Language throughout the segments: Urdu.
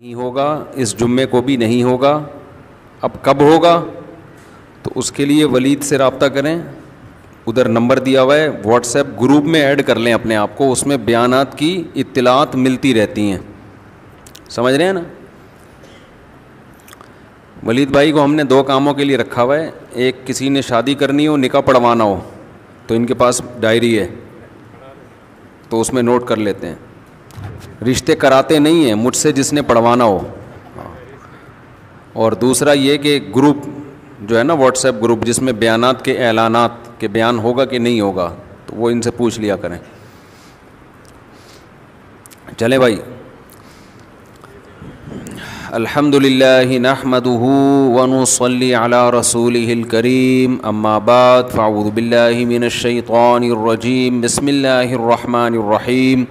نہیں ہوگا، اس جمعے کو بھی نہیں ہوگا. اب کب ہوگا؟ تو اس کے لیے ولید سے رابطہ کریں. ادھر نمبر دیا ہوا ہے، واٹس ایپ گروپ میں ایڈ کر لیں اپنے آپ کو. اس میں بیانات کی اطلاعات ملتی رہتی ہیں. سمجھ رہے ہیں نا؟ ولید بھائی کو ہم نے 2 کاموں کے لیے رکھا ہوا ہے. ایک، کسی نے شادی کرنی ہو، نکاح پڑھوانا ہو تو ان کے پاس ڈائری ہے تو اس میں نوٹ کر لیتے ہیں. رشتے کراتے نہیں ہیں مجھ سے، جس نے پڑھوانا ہو. اور دوسرا یہ کہ گروپ جو ہے نا، واٹس ایپ گروپ، جس میں بیانات کے اعلانات کہ بیان ہوگا کہ نہیں ہوگا، تو وہ ان سے پوچھ لیا کریں. چلیں بھائی. الحمد للہ نحمده ونصلی علی رسولہ الکریم، اما بعد فاعوذ باللہ من الشیطان الرجیم، بسم اللہ الرحمن الرحیم.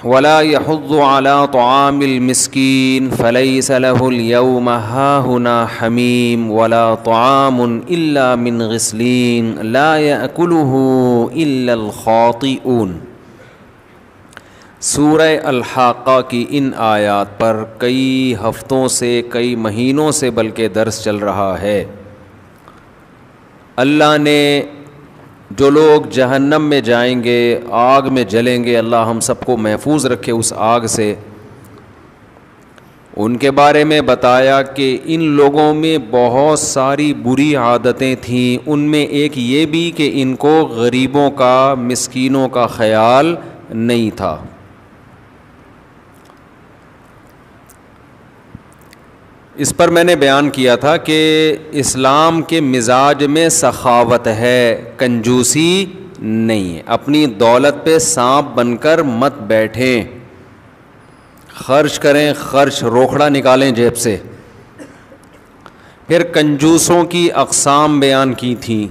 ولا يحض على طعام المسكين فليس له اليوم هاهنا حميم ولا طعام إلا من غسلين لا يأكله إلا الخاطئون. سورہ الحاقہ کی ان آیات پر کئی ہفتوں سے، کئی مہینوں سے بلکہ درس چل رہا ہے. اللہ نے جو لوگ جہنم میں جائیں گے، آگ میں جلیں گے، اللہ ہم سب کو محفوظ رکھے اس آگ سے، ان کے بارے میں بتایا کہ ان لوگوں میں بہت ساری بری عادتیں تھیں. ان میں ایک یہ بھی کہ ان کو غریبوں کا، مسکینوں کا خیال نہیں تھا. اس پر میں نے بیان کیا تھا کہ اسلام کے مزاج میں سخاوت ہے، کنجوسی نہیں ہے. اپنی دولت پہ سانپ بن کر مت بیٹھیں، خرچ کریں، خرچ روکھڑا نکالیں جیب سے. پھر کنجوسوں کی اقسام بیان کی تھیں.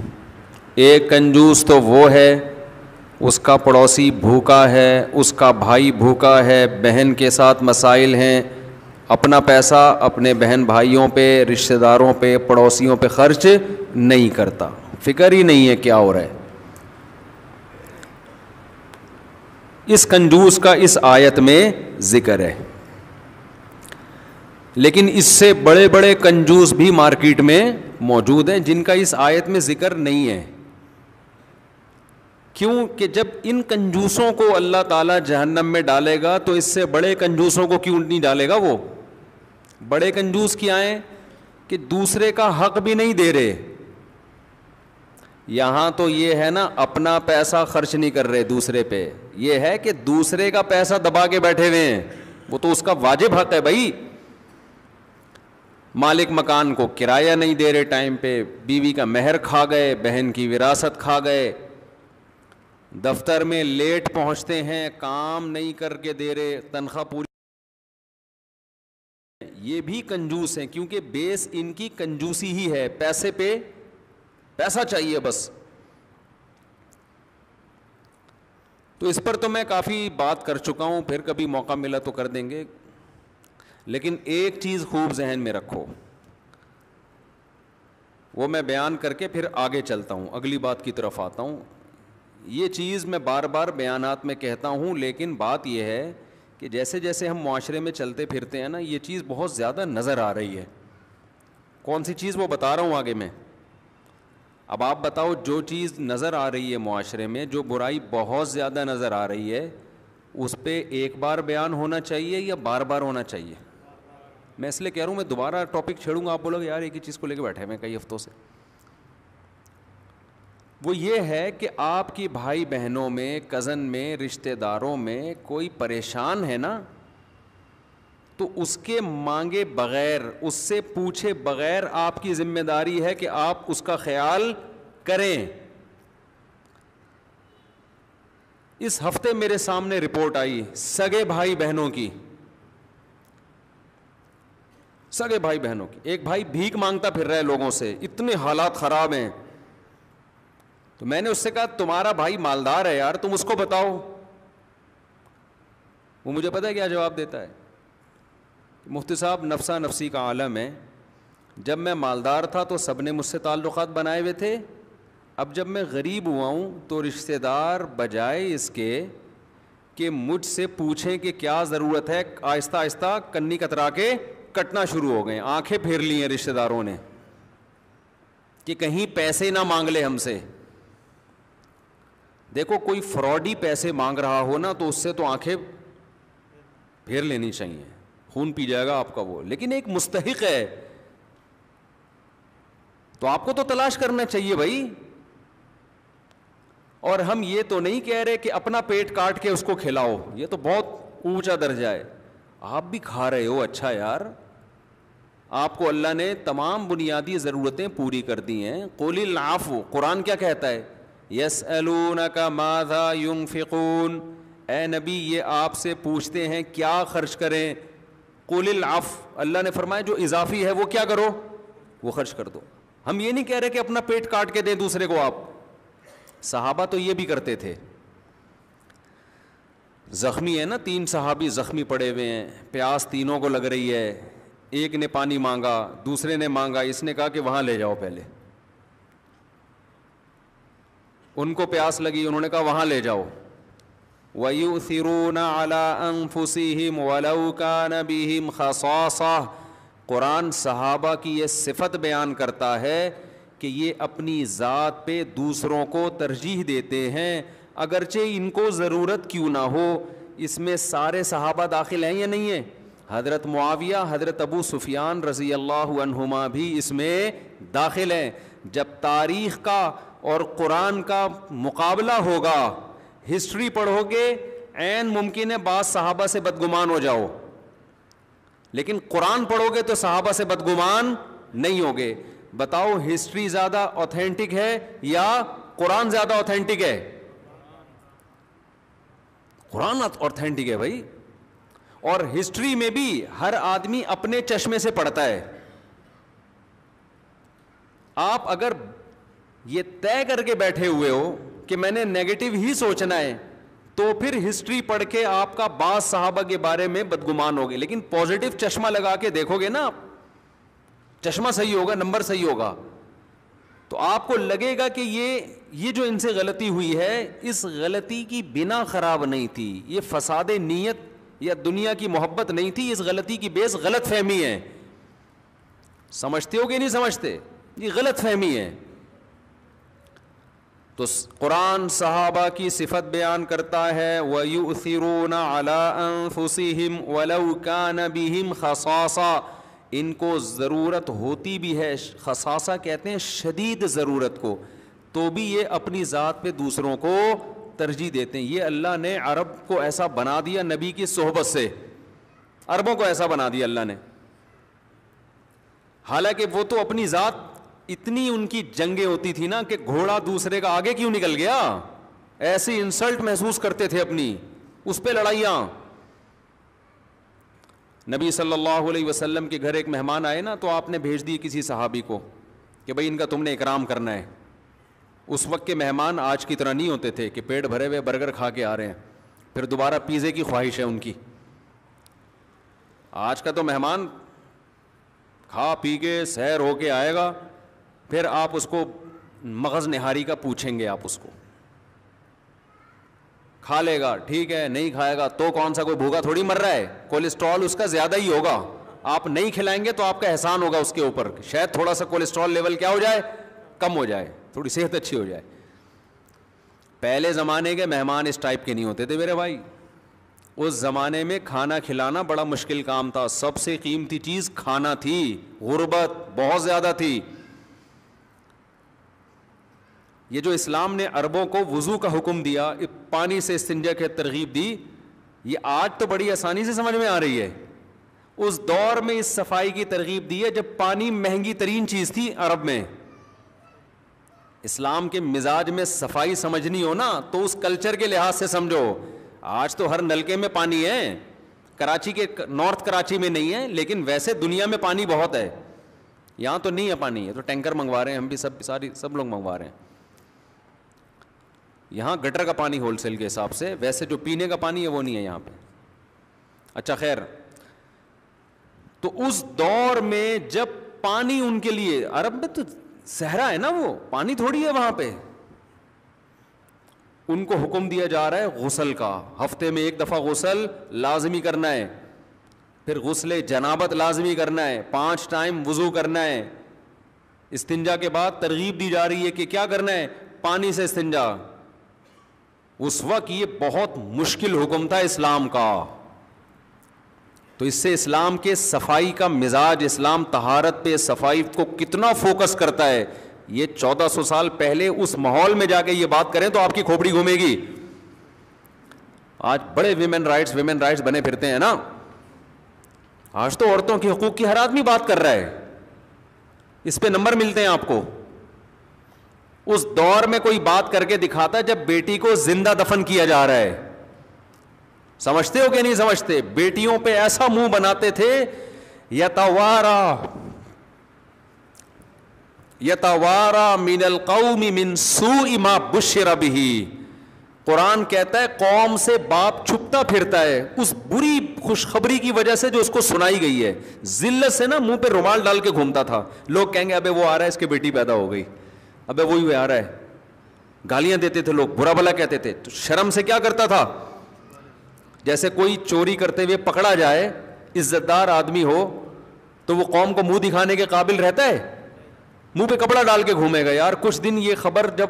ایک کنجوس تو وہ ہے، اس کا پڑوسی بھوکا ہے، اس کا بھائی بھوکا ہے، بہن کے ساتھ مسائل ہیں، اپنا پیسہ اپنے بہن بھائیوں پہ، رشتہ داروں پہ، پڑوسیوں پہ خرچ نہیں کرتا، فکر ہی نہیں ہے کیا ہو رہا ہے. اس کنجوس کا اس آیت میں ذکر ہے. لیکن اس سے بڑے بڑے کنجوس بھی مارکیٹ میں موجود ہیں جن کا اس آیت میں ذکر نہیں ہے. کیوں کہ جب ان کنجوسوں کو اللہ تعالیٰ جہنم میں ڈالے گا تو اس سے بڑے کنجوسوں کو کیوں نہیں ڈالے گا؟ وہ بڑے کنجوس کیا ہیں کہ دوسرے کا حق بھی نہیں دے رہے. یہاں تو یہ ہے نا، اپنا پیسہ خرچ نہیں کر رہے دوسرے پہ، یہ ہے کہ دوسرے کا پیسہ دبا کے بیٹھے ہوئے ہیں. وہ تو اس کا واجب حق ہے بھائی. مالک مکان کو کرایہ نہیں دے رہے ٹائم پہ، بیوی کا مہر کھا گئے، بہن کی وراثت کھا گئے، دفتر میں لیٹ پہنچتے ہیں، کام نہیں کر کے دے رہے، تنخواہ پوری. یہ بھی کنجوس ہیں کیونکہ بیس ان کی کنجوسی ہی ہے، پیسے پہ پیسہ چاہیے بس. تو اس پر تو میں کافی بات کر چکا ہوں، پھر کبھی موقع ملا تو کر دیں گے. لیکن ایک چیز خوب ذہن میں رکھو، وہ میں بیان کر کے پھر آگے چلتا ہوں، اگلی بات کی طرف آتا ہوں. یہ چیز میں بار بار بیانات میں کہتا ہوں، لیکن بات یہ ہے کہ جیسے جیسے ہم معاشرے میں چلتے پھرتے ہیں نا، یہ چیز بہت زیادہ نظر آ رہی ہے. کون سی چیز وہ بتا رہا ہوں آگے میں. اب آپ بتاؤ، جو چیز نظر آ رہی ہے معاشرے میں، جو برائی بہت زیادہ نظر آ رہی ہے، اس پہ ایک بار بیان ہونا چاہیے یا بار بار ہونا چاہیے؟ میں اس لیے کہہ رہا ہوں، میں دوبارہ ٹاپک چھیڑوں گا، آپ بولو گے یار ایک ہی چیز کو لے کے بیٹھے ہیں کئی ہفتوں سے. وہ یہ ہے کہ آپ کی بھائی بہنوں میں، کزن میں، رشتہ داروں میں کوئی پریشان ہے نا، تو اس کے مانگے بغیر، اس سے پوچھے بغیر آپ کی ذمہ داری ہے کہ آپ اس کا خیال کریں. اس ہفتے میرے سامنے رپورٹ آئی سگے بھائی بہنوں کی، سگے بھائی بہنوں کی. ایک بھائی بھیک مانگتا پھر رہا ہے لوگوں سے، اتنے حالات خراب ہیں. تو میں نے اس سے کہا تمہارا بھائی مالدار ہے یار، تم اس کو بتاؤ. وہ مجھے پتہ ہے کیا جواب دیتا ہے؟ مفتی صاحب نفسا نفسی کا عالم ہے، جب میں مالدار تھا تو سب نے مجھ سے تعلقات بنائے ہوئے تھے، اب جب میں غریب ہوا ہوں تو رشتہ دار بجائے اس کے کہ مجھ سے پوچھیں کہ کیا ضرورت ہے, آہستہ آہستہ کنی کترا کے کٹنا شروع ہو گئے, آنکھیں پھیر لی ہیں رشتہ داروں نے کہ کہیں پیسے نہ مانگ لے ہم سے. دیکھو کوئی فراڈی پیسے مانگ رہا ہو نا تو اس سے تو آنکھیں پھیر لینی چاہیے, خون پی جائے گا آپ کا وہ, لیکن ایک مستحق ہے تو آپ کو تو تلاش کرنا چاہیے بھائی. اور ہم یہ تو نہیں کہہ رہے کہ اپنا پیٹ کاٹ کے اس کو کھلاؤ, یہ تو بہت اونچا درجہ ہے. آپ بھی کھا رہے ہو, اچھا یار, آپ کو اللہ نے تمام بنیادی ضرورتیں پوری کر دی ہیں. قل العفو, قرآن کیا کہتا ہے, یسألونک ماذا ينفقون, اے نبی یہ آپ سے پوچھتے ہیں کیا خرچ کریں. قل العفو, اللہ نے فرمایا جو اضافی ہے وہ کیا کرو, وہ خرچ کر دو. ہم یہ نہیں کہہ رہے کہ اپنا پیٹ کاٹ کے دیں دوسرے کو آپ. صحابہ تو یہ بھی کرتے تھے. زخمی ہے نا, 3 صحابی زخمی پڑے ہوئے ہیں, پیاس تینوں کو لگ رہی ہے, ایک نے پانی مانگا, دوسرے نے مانگا, اس نے کہا کہ وہاں لے جاؤ پہلے. ان کو پیاس لگی, انہوں نے کہا وہاں لے جاؤ. وَيُؤْثِرُونَ عَلَىٰ أَنفُسِهِمْ وَلَوْ كَانَ بِهِمْ خَصَاصَةٌ, قرآن صحابہ کی یہ صفت بیان کرتا ہے کہ یہ اپنی ذات پہ دوسروں کو ترجیح دیتے ہیں اگرچہ ان کو ضرورت کیوں نہ ہو. اس میں سارے صحابہ داخل ہیں یا نہیں ہیں؟ حضرت معاویہ, حضرت ابو سفیان رضی اللہ عنہما بھی اس میں داخل ہیں. جب تاریخ کا اور قرآن کا مقابلہ ہوگا, ہسٹری پڑھو گے, عین ممکن ہے بعض صحابہ سے بدگمان ہو جاؤ, لیکن قرآن پڑھو گے تو صحابہ سے بدگمان نہیں ہوگے. بتاؤ ہسٹری زیادہ اوتھینٹک ہے یا قرآن زیادہ اوتھینٹک ہے؟ قرآن اوتھینٹک ہے بھائی. اور ہسٹری میں بھی ہر آدمی اپنے چشمے سے پڑھتا ہے. آپ اگر یہ طے کر کے بیٹھے ہوئے ہو کہ میں نے نیگیٹو ہی سوچنا ہے تو پھر ہسٹری پڑھ کے آپ کا بعض صحابہ کے بارے میں بدگمان ہوگے. لیکن پازیٹو چشمہ لگا کے دیکھو گے نا, چشمہ صحیح ہوگا, نمبر صحیح ہوگا, تو آپ کو لگے گا کہ یہ جو ان سے غلطی ہوئی ہے, اس غلطی کی بنا خراب نہیں تھی, یہ فساد نیت یا دنیا کی محبت نہیں تھی, اس غلطی کی بیس غلط فہمی ہے. سمجھتے ہو کہ نہیں سمجھتے؟ یہ غلط فہمی ہے. تو قرآن صحابہ کی صفت بیان کرتا ہے, وَيُؤْثِرُونَ عَلَىٰ أَنفُسِهِمْ وَلَوْ كَانَ بِهِمْ خَصَاصَةٌ, ان کو ضرورت ہوتی بھی ہے, خصاصہ کہتے ہیں شدید ضرورت کو, تو بھی یہ اپنی ذات پہ دوسروں کو ترجیح دیتے ہیں. یہ اللہ نے عرب کو ایسا بنا دیا نبی کی صحبت سے, عربوں کو ایسا بنا دیا اللہ نے. حالانکہ وہ تو اپنی ذات, اتنی ان کی جنگیں ہوتی تھی نا کہ گھوڑا دوسرے کا آگے کیوں نکل گیا, ایسی انسلٹ محسوس کرتے تھے اپنی, اس پہ لڑائیاں. نبی صلی اللہ علیہ وسلم کے گھر ایک مہمان آئے نا, تو آپ نے بھیج دی کسی صحابی کو کہ بھائی ان کا تم نے اکرام کرنا ہے. اس وقت کے مہمان آج کی طرح نہیں ہوتے تھے کہ پیٹ بھرے ہوئے برگر کھا کے آ رہے ہیں پھر دوبارہ پیزے کی خواہش ہے ان کی. آج کا تو مہمان کھا پی کے سیر ہو کے آئے گا, پھر آپ اس کو مغز نہاری کا پوچھیں گے, آپ اس کو کھا لے گا ٹھیک ہے, نہیں کھائے گا تو کون سا, کوئی بھوکا تھوڑی مر رہا ہے, کولیسٹرول اس کا زیادہ ہی ہوگا. آپ نہیں کھلائیں گے تو آپ کا احسان ہوگا اس کے اوپر, شاید تھوڑا سا کولیسٹرول لیول کیا ہو جائے, کم ہو جائے, تھوڑی صحت اچھی ہو جائے. پہلے زمانے کے مہمان اس ٹائپ کے نہیں ہوتے تھے میرے بھائی. اس زمانے میں کھانا کھلانا بڑا مشکل کام تھا, سب سے قیمتی چیز کھانا تھی, غربت بہت زیادہ تھی. یہ جو اسلام نے عربوں کو وضو کا حکم دیا, پانی سے استنجا کی ترغیب دی, یہ آج تو بڑی آسانی سے سمجھ میں آ رہی ہے. اس دور میں اس صفائی کی ترغیب دی ہے جب پانی مہنگی ترین چیز تھی عرب میں. اسلام کے مزاج میں صفائی سمجھنی ہو نا تو اس کلچر کے لحاظ سے سمجھو. آج تو ہر نلکے میں پانی ہے, کراچی کے نارتھ کراچی میں نہیں ہے, لیکن ویسے دنیا میں پانی بہت ہے. یہاں تو نہیں ہے پانی, ہے تو ٹینکر منگوا رہے ہیں, ہم بھی سب لوگ منگوا رہے ہیں. یہاں گٹر کا پانی ہول سیل کے حساب سے, ویسے جو پینے کا پانی ہے وہ نہیں ہے یہاں پہ. اچھا خیر, تو اس دور میں جب پانی ان کے لیے, عرب میں تو صحرا ہے نا, وہ پانی تھوڑی ہے وہاں پہ. ان کو حکم دیا جا رہا ہے غسل کا, ہفتے میں 1 دفعہ غسل لازمی کرنا ہے, پھر غسل جنابت لازمی کرنا ہے, 5 ٹائم وضو کرنا ہے. استنجا کے بعد ترغیب دی جا رہی ہے کہ کیا کرنا ہے, پانی سے استنجا. اس وقت یہ بہت مشکل حکم تھا اسلام کا. تو اس سے اسلام کے صفائی کا مزاج, اسلام طہارت پہ, صفائی کو کتنا فوکس کرتا ہے. یہ 1400 سال پہلے اس ماحول میں جا کے یہ بات کریں تو آپ کی کھوپڑی گھومے گی. آج بڑے ویمن رائٹس بنے پھرتے ہیں نا. آج تو عورتوں کے حقوق کی ہر آدمی بات کر رہا ہے, اس پہ نمبر ملتے ہیں آپ کو. اس دور میں کوئی بات کر کے دکھاتا جب بیٹی کو زندہ دفن کیا جا رہا ہے. سمجھتے ہو کہ نہیں سمجھتے؟ بیٹیوں پہ ایسا منہ بناتے تھے, یتوارا من القوم من سوء ما بشر به. قرآن کہتا ہے قوم سے باپ چھپتا پھرتا ہے اس بری خوشخبری کی وجہ سے جو اس کو سنائی گئی ہے. ذلت سے نا منہ پہ رومال ڈال کے گھومتا تھا. لوگ کہیں گے ابے وہ آ رہا ہے, اس کی بیٹی پیدا ہو گئی, ابے وہی آ رہا ہے. گالیاں دیتے تھے لوگ, برا بھلا کہتے تھے. تو شرم سے کیا کرتا تھا, جیسے کوئی چوری کرتے ہوئے پکڑا جائے, عزت دار آدمی ہو تو وہ قوم کو منہ دکھانے کے قابل رہتا ہے؟ منہ پہ کپڑا ڈال کے گھومے گا. یار کچھ دن یہ خبر جب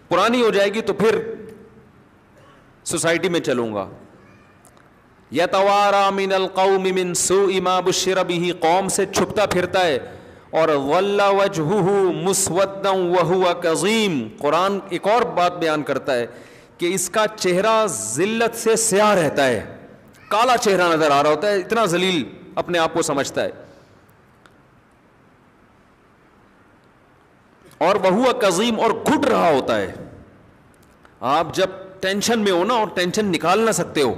پرانی ہو جائے گی تو پھر سوسائٹی میں چلوں گا. یتوارا من القوم من سوء ما بشر به, قوم سے چھپتا پھرتا ہے. اور ظل وجهه مسودا وهو کظیم. قرآن ایک اور بات بیان کرتا ہے کہ اس کا چہرہ ذلت سے سیاہ رہتا ہے, کالا چہرہ نظر آ رہا ہوتا ہے, اتنا ذلیل اپنے آپ کو سمجھتا ہے. اور وہ کظیم, اور گھٹ رہا ہوتا ہے. آپ جب ٹینشن میں ہو نا اور ٹینشن نکال نہ سکتے ہو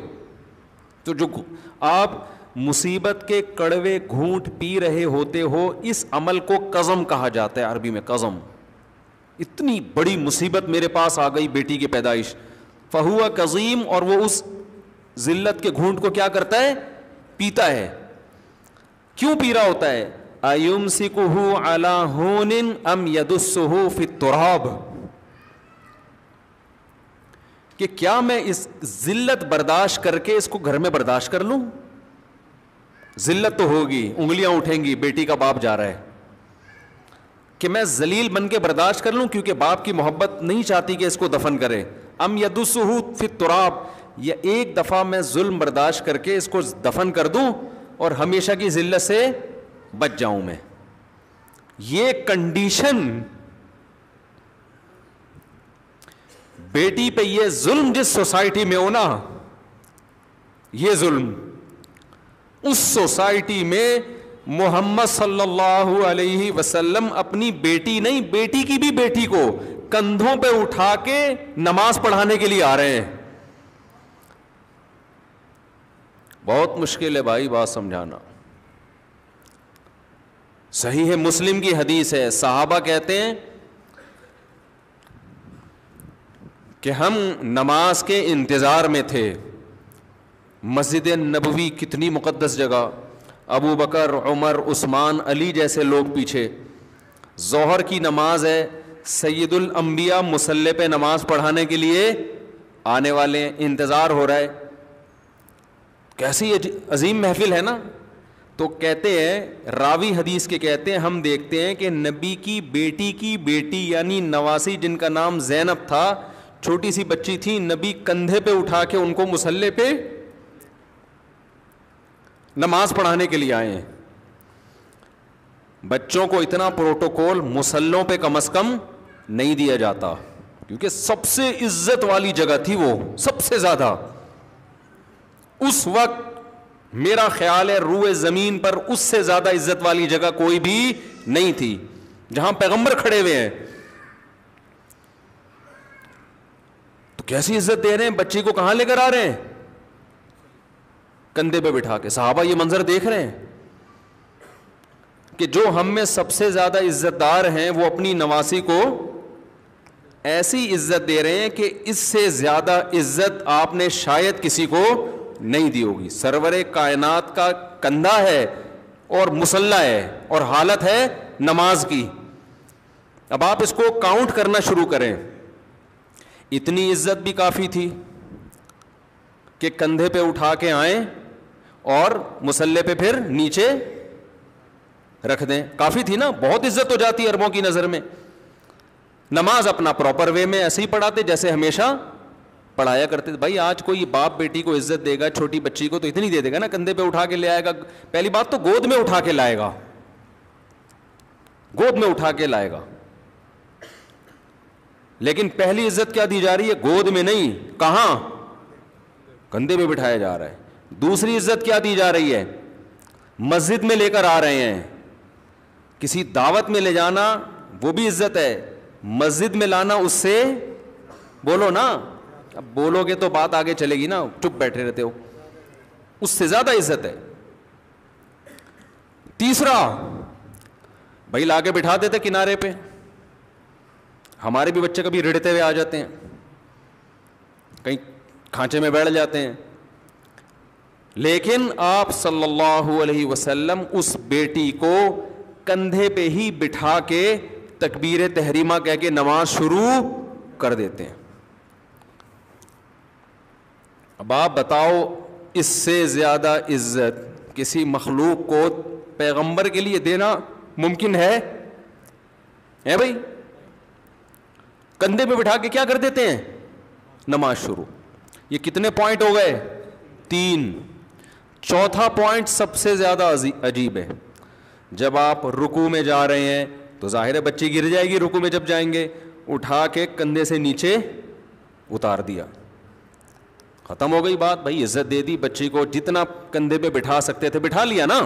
تو جو آپ مصیبت کے کڑوے گھونٹ پی رہے ہوتے ہو, اس عمل کو قزم کہا جاتا ہے عربی میں. قزم, اتنی بڑی مصیبت میرے پاس آ گئی, بیٹی کی پیدائش, فہو کظیم, اور وہ اس ذلت کے گھونٹ کو کیا کرتا ہے, پیتا ہے. کیوں پی رہا ہوتا ہے؟ ایمسکہ علی ہون ام یدسہ فی التراب, کہ کیا میں اس ذلت برداشت کر کے اس کو گھر میں برداشت کر لوں؟ ذلت تو ہوگی, انگلیاں اٹھیں گی, بیٹی کا باپ جا رہا ہے, کہ میں ذلیل بن کے برداشت کر لوں کیونکہ باپ کی محبت نہیں چاہتی کہ اس کو دفن کرے. ام یدسہ فی التراب, یا ایک دفعہ میں ظلم برداشت کر کے اس کو دفن کر دوں اور ہمیشہ کی ذلت سے بچ جاؤں میں. یہ کنڈیشن, بیٹی پہ یہ ظلم جس سوسائٹی میں ہو نا, یہ ظلم اس سوسائٹی میں محمد صلی اللہ علیہ وسلم اپنی بیٹی نہیں, بیٹی کی بھی بیٹی کو کندھوں پہ اٹھا کے نماز پڑھانے کے لیے آ رہے ہیں. بہت مشکل ہے بھائی بات سمجھانا. صحیح ہے, مسلم کی حدیث ہے, صحابہ کہتے ہیں کہ ہم نماز کے انتظار میں تھے. مسجد نبوی کتنی مقدس جگہ, ابو بکر, عمر, عثمان, علی جیسے لوگ پیچھے. ظہر کی نماز ہے, سید الانبیاء مصلی پہ نماز پڑھانے کے لیے آنے والے ہیں, انتظار ہو رہا ہے. کیسی عظیم محفل ہے نا. تو کہتے ہیں, راوی حدیث کے کہتے ہیں, ہم دیکھتے ہیں کہ نبی کی بیٹی یعنی نواسی جن کا نام زینب تھا, چھوٹی سی بچی تھی, نبی کندھے پہ اٹھا کے ان کو مصلی پہ نماز پڑھانے کے لیے آئے ہیں. بچوں کو اتنا پروٹوکول مصلوں پہ کم از کم نہیں دیا جاتا کیونکہ سب سے عزت والی جگہ تھی وہ, سب سے زیادہ. اس وقت میرا خیال ہے روئے زمین پر اس سے زیادہ عزت والی جگہ کوئی بھی نہیں تھی, جہاں پیغمبر کھڑے ہوئے ہیں. تو کیسی عزت دے رہے ہیں, بچی کو کہاں لے کر آ رہے ہیں, کندھے پہ بٹھا کے. صحابہ یہ منظر دیکھ رہے ہیں کہ جو ہم میں سب سے زیادہ عزت دار ہیں وہ اپنی نواسی کو ایسی عزت دے رہے ہیں کہ اس سے زیادہ عزت آپ نے شاید کسی کو نہیں دی ہوگی. سرور کائنات کا کندھا ہے اور مصلی ہے اور حالت ہے نماز کی. اب آپ اس کو کاؤنٹ کرنا شروع کریں. اتنی عزت بھی کافی تھی کہ کندھے پہ اٹھا کے آئیں اور مصلے پہ پھر نیچے رکھ دیں, کافی تھی نا, بہت عزت ہو جاتی ہے عربوں کی نظر میں. نماز اپنا پراپر وے میں ایسے ہی پڑھاتے جیسے ہمیشہ پڑھایا کرتے تھے. بھائی آج کوئی باپ بیٹی کو عزت دے گا, چھوٹی بچی کو تو اتنی دے دے گا نا, کندھے پہ اٹھا کے لے آئے گا. پہلی بات تو گود میں اٹھا کے لائے گا, گود میں اٹھا کے لائے گا. لیکن پہلی عزت کیا دی جا رہی ہے؟ گود میں نہیں, کہاں؟ کندھے پہ بٹھایا جا رہا ہے. دوسری عزت کیا دی جا رہی ہے؟ مسجد میں لے کر آ رہے ہیں, کسی دعوت میں لے جانا وہ بھی عزت ہے, مسجد میں لانا اس سے, بولو نا, اب بولو گے تو بات آگے چلے گی نا, چپ بیٹھے رہتے ہو, اس سے زیادہ عزت ہے. تیسرا, بھائی لا کے بٹھا دیتے کنارے پہ, ہمارے بھی بچے کبھی رڑتے ہوئے آ جاتے ہیں, کہیں کھانچے میں بیٹھ جاتے ہیں, لیکن آپ صلی اللہ علیہ وسلم اس بیٹی کو کندھے پہ ہی بٹھا کے تکبیر تحریمہ کہہ کے نماز شروع کر دیتے ہیں. اب آپ بتاؤ اس سے زیادہ عزت کسی مخلوق کو پیغمبر کے لیے دینا ممکن ہے بھائی؟ کندھے پہ بٹھا کے کیا کر دیتے ہیں؟ نماز شروع. یہ کتنے پوائنٹ ہو گئے؟ 3. چوتھا پوائنٹ سب سے زیادہ عجیب ہے. جب آپ رکوع میں جا رہے ہیں تو ظاہر ہے بچی گر جائے گی, رکوع میں جب جائیں گے اٹھا کے کندھے سے نیچے اتار دیا, ختم ہو گئی بات. بھائی عزت دے دی بچی کو, جتنا کندھے پہ بٹھا سکتے تھے بٹھا لیا نا.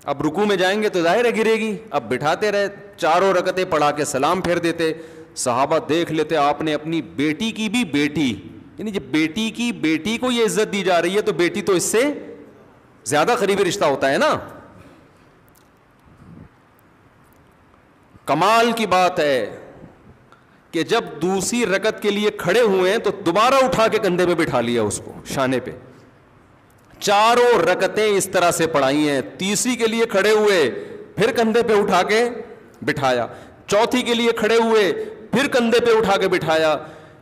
اب رکوع میں جائیں گے تو ظاہر ہے گرے گی, اب بٹھاتے رہے, چاروں رکعتیں پڑھا کے سلام پھیر دیتے. صحابہ دیکھ لیتے آپ نے اپنی بیٹی کی بھی بیٹی, یعنی جب بیٹی کی بیٹی کو یہ عزت دی جا رہی ہے تو بیٹی تو اس سے زیادہ قریبی رشتہ ہوتا ہے نا. کمال کی بات ہے کہ جب دوسری رکعت کے لیے کھڑے ہوئے ہیں تو دوبارہ اٹھا کے کندھے پہ بٹھا لیا اس کو, شانے پہ. چاروں رکعتیں اس طرح سے پڑھائی ہیں. تیسری کے لیے کھڑے ہوئے پھر کندھے پہ اٹھا کے بٹھایا, چوتھی کے لیے کھڑے ہوئے پھر کندھے پہ اٹھا کے بٹھایا.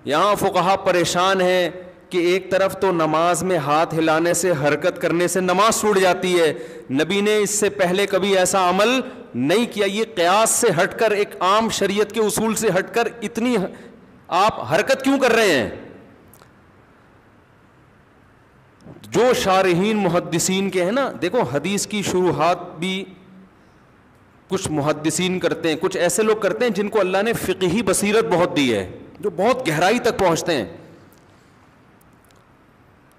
یہاں فقہا پریشان ہیں کہ ایک طرف تو نماز میں ہاتھ ہلانے سے, حرکت کرنے سے نماز ٹوٹ جاتی ہے, نبی نے اس سے پہلے کبھی ایسا عمل نہیں کیا. یہ قیاس سے ہٹ کر, ایک عام شریعت کے اصول سے ہٹ کر اتنی آپ حرکت کیوں کر رہے ہیں؟ جو شارحین محدثین کے ہیں نا, دیکھو حدیث کی شروحات بھی کچھ محدثین کرتے ہیں, کچھ ایسے لوگ کرتے ہیں جن کو اللہ نے فقہی بصیرت بہت دی ہے, جو بہت گہرائی تک پہنچتے ہیں.